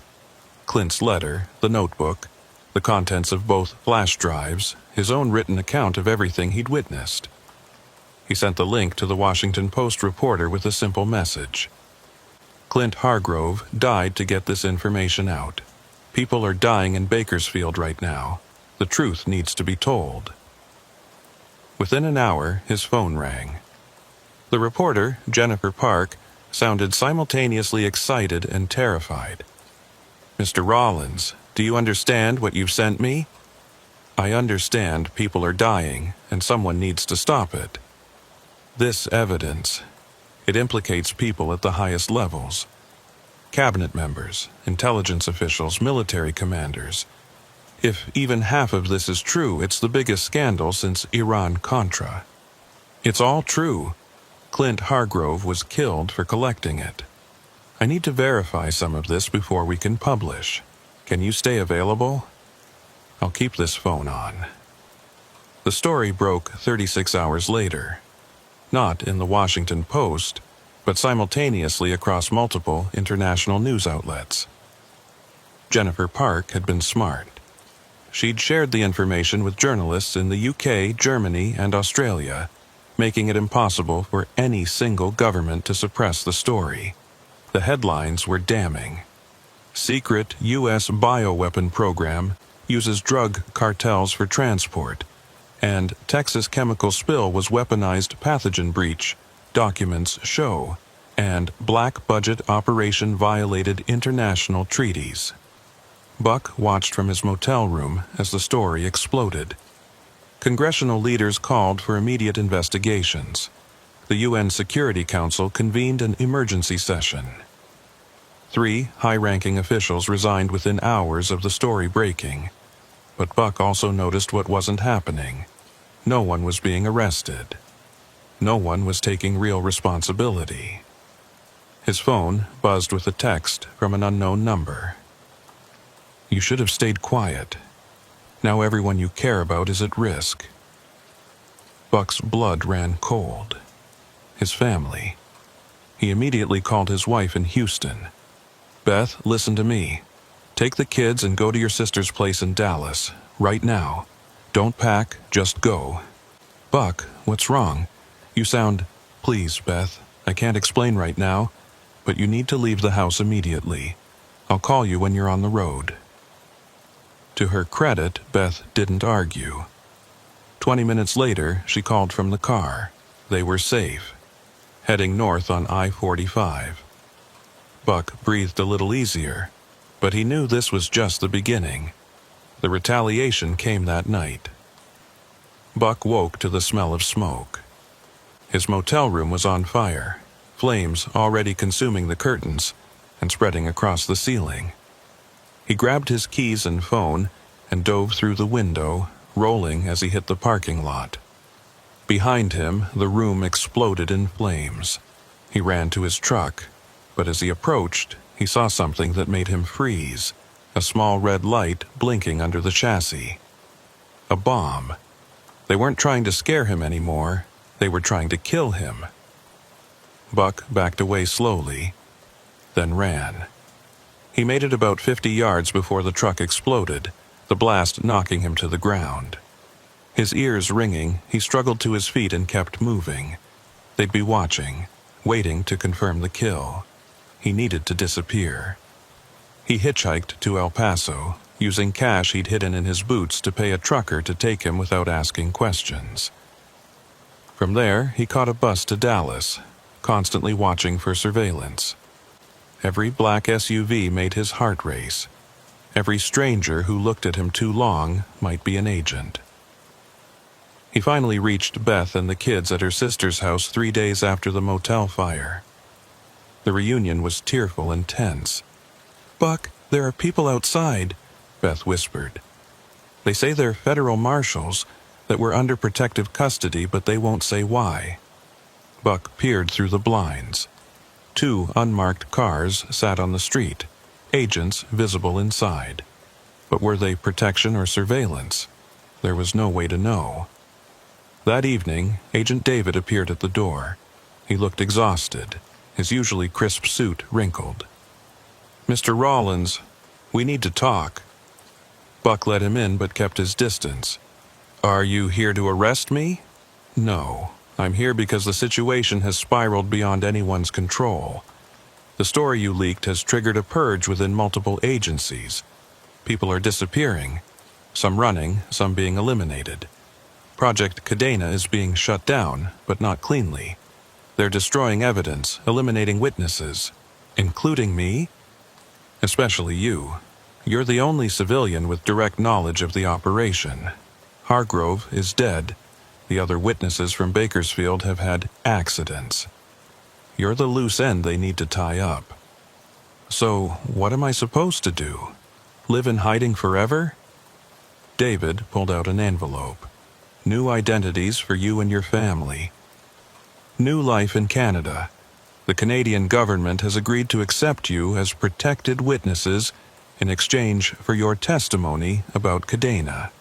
Clint's letter, the notebook, the contents of both flash drives, his own written account of everything he'd witnessed. He sent the link to the Washington Post reporter with a simple message. Clint Hargrove died to get this information out. People are dying in Bakersfield right now. The truth needs to be told. Within an hour, his phone rang. The reporter, Jennifer Park, sounded simultaneously excited and terrified. "Mr. Rollins, do you understand what you've sent me?" "I understand people are dying, and someone needs to stop it. This evidence, it implicates people at the highest levels. Cabinet members, intelligence officials, military commanders. If even half of this is true, it's the biggest scandal since Iran-Contra. It's all true. Clint Hargrove was killed for collecting it. I need to verify some of this before we can publish. Can you stay available? I'll keep this phone on." The story broke 36 hours later. Not in the Washington Post, but simultaneously across multiple international news outlets. Jennifer Park had been smart. She'd shared the information with journalists in the UK, Germany, and Australia, making it impossible for any single government to suppress the story. The headlines were damning. Secret U.S. bioweapon program uses drug cartels for transport, and Texas chemical spill was weaponized pathogen breach, documents show, and black budget operation violated international treaties. Buck watched from his motel room as the story exploded. Congressional leaders called for immediate investigations. The UN Security Council convened an emergency session. 3 high-ranking officials resigned within hours of the story breaking. But Buck also noticed what wasn't happening. No one was being arrested. No one was taking real responsibility. His phone buzzed with a text from an unknown number. "You should have stayed quiet. Now everyone you care about is at risk." Buck's blood ran cold. His family. He immediately called his wife in Houston. "Beth, listen to me. Take the kids and go to your sister's place in Dallas, right now. Don't pack, just go." "Buck, what's wrong? You sound—" "Please, Beth, I can't explain right now, but you need to leave the house immediately. I'll call you when you're on the road." To her credit, Beth didn't argue. 20 minutes later, she called from the car. They were safe, heading north on I-45. Buck breathed a little easier, but he knew this was just the beginning. The retaliation came that night. Buck woke to the smell of smoke. His motel room was on fire, flames already consuming the curtains and spreading across the ceiling. He grabbed his keys and phone and dove through the window, rolling as he hit the parking lot. Behind him, the room exploded in flames. He ran to his truck, but as he approached, he saw something that made him freeze, a small red light blinking under the chassis. A bomb. They weren't trying to scare him anymore, they were trying to kill him. Buck backed away slowly, then ran. He made it about 50 yards before the truck exploded, the blast knocking him to the ground. His ears ringing, he struggled to his feet and kept moving. They'd be watching, waiting to confirm the kill. He needed to disappear. He hitchhiked to El Paso, using cash he'd hidden in his boots to pay a trucker to take him without asking questions. From there, he caught a bus to Dallas, constantly watching for surveillance. Every black SUV made his heart race. Every stranger who looked at him too long might be an agent. He finally reached Beth and the kids at her sister's house 3 days after the motel fire. The reunion was tearful and tense. "Buck, there are people outside," Beth whispered. "They say they're federal marshals, that we're under protective custody, but they won't say why." Buck peered through the blinds. 2 unmarked cars sat on the street, agents visible inside. But were they protection or surveillance? There was no way to know. That evening, Agent David appeared at the door. He looked exhausted, his usually crisp suit wrinkled. "Mr. Rollins, we need to talk." Buck let him in but kept his distance. "Are you here to arrest me?" "No, I'm here because the situation has spiraled beyond anyone's control. The story you leaked has triggered a purge within multiple agencies. People are disappearing, some running, some being eliminated. Project Cadena is being shut down, but not cleanly. They're destroying evidence, eliminating witnesses, including me, especially you. You're the only civilian with direct knowledge of the operation. Hargrove is dead. The other witnesses from Bakersfield have had accidents. You're the loose end they need to tie up. So, what am I supposed to do? Live in hiding forever?" David pulled out an envelope. "New identities for you and your family. New life in Canada. The Canadian government has agreed to accept you as protected witnesses in exchange for your testimony about Cadena."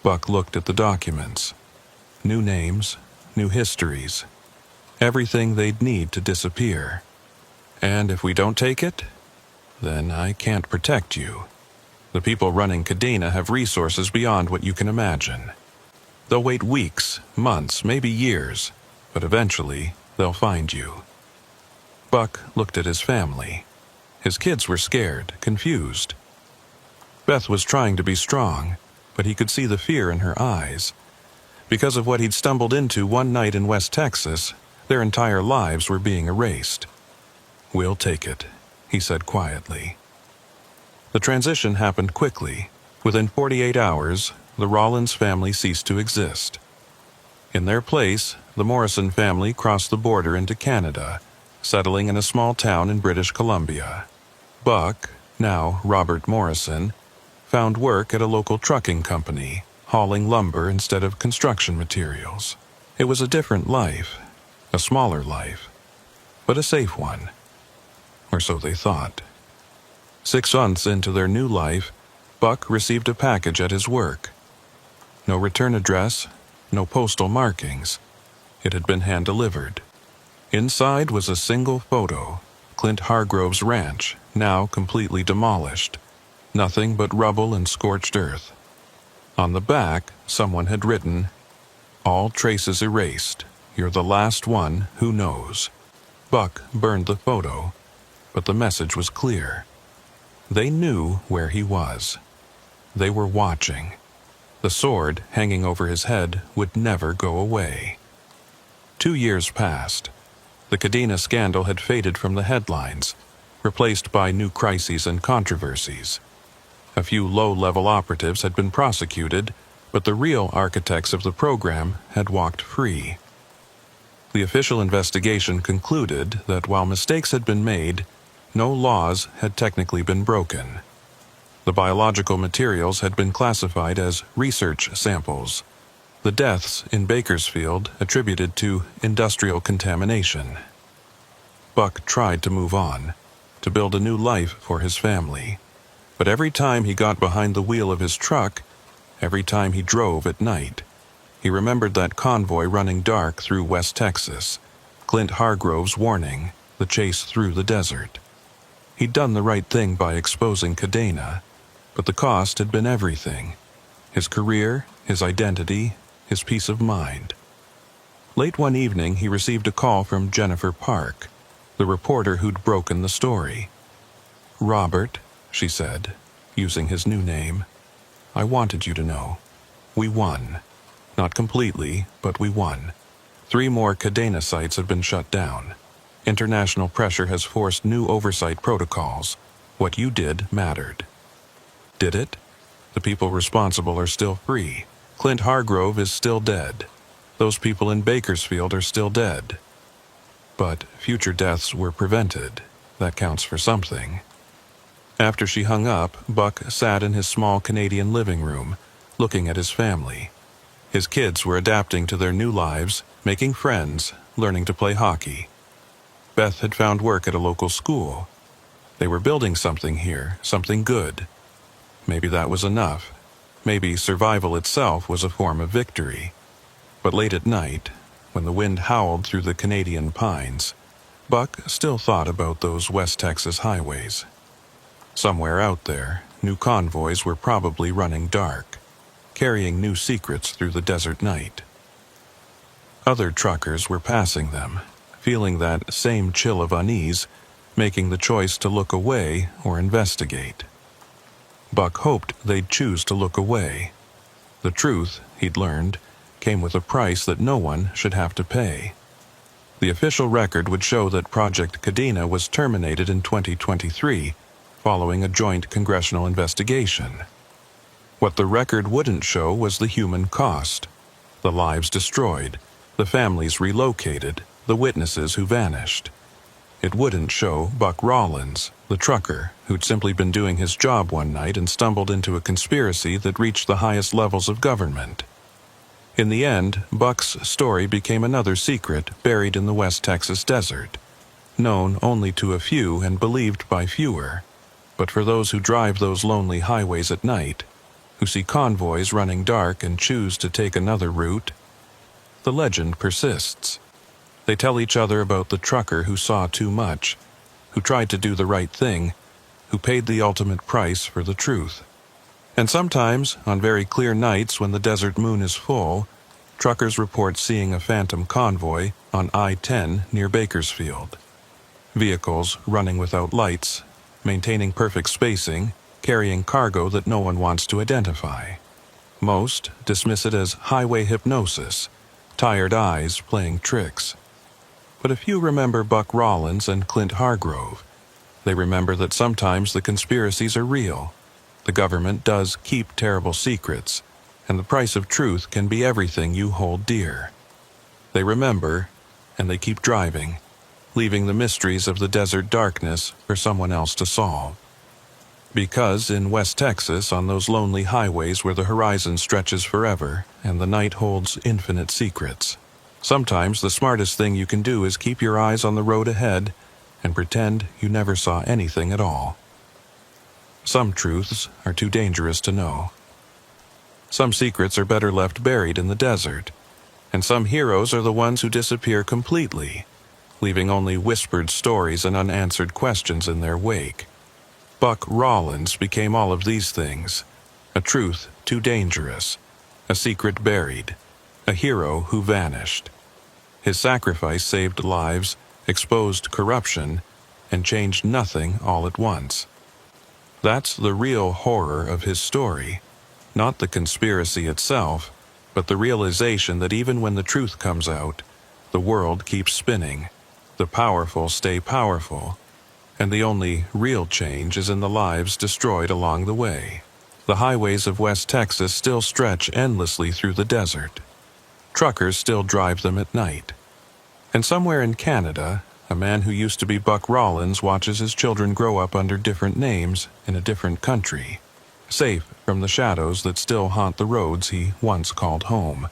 Buck looked at the documents. New names, new histories. Everything they'd need to disappear. "And if we don't take it, then I can't protect you. The people running Cadena have resources beyond what you can imagine." They'll wait weeks, months, maybe years, but eventually they'll find you. Buck looked at his family. His kids were scared, confused. Beth was trying to be strong, but he could see the fear in her eyes. Because of what he'd stumbled into one night in West Texas, their entire lives were being erased. "We'll take it," he said quietly. The transition happened quickly. Within 48 hours, the Rollins family ceased to exist. In their place, the Morrison family crossed the border into Canada, settling in a small town in British Columbia. Buck, now Robert Morrison, found work at a local trucking company, hauling lumber instead of construction materials. It was a different life, a smaller life, but a safe one. Or so they thought. 6 months into their new life, Buck received a package at his work. No return address, no postal markings. It had been hand-delivered. Inside was a single photo, Clint Hargrove's ranch, now completely demolished. Nothing but rubble and scorched earth. On the back, someone had written, "All traces erased. You're the last one who knows." Buck burned the photo, but the message was clear. They knew where he was. They were watching. The sword hanging over his head would never go away. 2 years passed. The Kadena scandal had faded from the headlines, replaced by new crises and controversies. A few low-level operatives had been prosecuted, but the real architects of the program had walked free. The official investigation concluded that while mistakes had been made, no laws had technically been broken. The biological materials had been classified as research samples. The deaths in Bakersfield attributed to industrial contamination. Buck tried to move on, to build a new life for his family. But every time he got behind the wheel of his truck, every time he drove at night, he remembered that convoy running dark through West Texas, Clint Hargrove's warning, the chase through the desert. He'd done the right thing by exposing Kadena, but the cost had been everything: his career, his identity, his peace of mind. Late one evening, he received a call from Jennifer Park, the reporter who'd broken the story. "Robert," she said, using his new name, "I wanted you to know. We won. Not completely, but we won. 3 more Kadena sites have been shut down. International pressure has forced new oversight protocols. What you did mattered." Did it? The people responsible are still free. Clint Hargrove is still dead. Those people in Bakersfield are still dead. But future deaths were prevented. That counts for something. After she hung up, Buck sat in his small Canadian living room, looking at his family. His kids were adapting to their new lives, making friends, learning to play hockey. Beth had found work at a local school. They were building something here, something good. Maybe that was enough. Maybe survival itself was a form of victory. But late at night, when the wind howled through the Canadian pines, Buck still thought about those West Texas highways. Somewhere out there, new convoys were probably running dark, carrying new secrets through the desert night. Other truckers were passing them, feeling that same chill of unease, making the choice to look away or investigate. Buck hoped they'd choose to look away. The truth, he'd learned, came with a price that no one should have to pay. The official record would show that Project Kadena was terminated in 2023, following a joint congressional investigation. What the record wouldn't show was the human cost: the lives destroyed, the families relocated, the witnesses who vanished. It wouldn't show Buck Rollins, the trucker who'd simply been doing his job one night and stumbled into a conspiracy that reached the highest levels of government. In the end, Buck's story became another secret buried in the West Texas desert, known only to a few and believed by fewer. But for those who drive those lonely highways at night, who see convoys running dark and choose to take another route, the legend persists. They tell each other about the trucker who saw too much, who tried to do the right thing, who paid the ultimate price for the truth. And sometimes, on very clear nights when the desert moon is full, truckers report seeing a phantom convoy on I-10 near Bakersfield. Vehicles running without lights, maintaining perfect spacing, carrying cargo that no one wants to identify. Most dismiss it as highway hypnosis, tired eyes playing tricks. But a few remember Buck Rollins and Clint Hargrove. They remember that sometimes the conspiracies are real. The government does keep terrible secrets, and the price of truth can be everything you hold dear. They remember, and they keep driving, leaving the mysteries of the desert darkness for someone else to solve. Because in West Texas, on those lonely highways where the horizon stretches forever and the night holds infinite secrets, sometimes the smartest thing you can do is keep your eyes on the road ahead and pretend you never saw anything at all. Some truths are too dangerous to know. Some secrets are better left buried in the desert, and some heroes are the ones who disappear completely, leaving only whispered stories and unanswered questions in their wake. Buck Rollins became all of these things: a truth too dangerous, a secret buried, a hero who vanished. His sacrifice saved lives, exposed corruption, and changed nothing all at once. That's the real horror of his story, not the conspiracy itself, but the realization that even when the truth comes out, the world keeps spinning, the powerful stay powerful, and the only real change is in the lives destroyed along the way. The highways of West Texas still stretch endlessly through the desert. Truckers still drive them at night. And somewhere in Canada, a man who used to be Buck Rollins watches his children grow up under different names in a different country, safe from the shadows that still haunt the roads he once called home.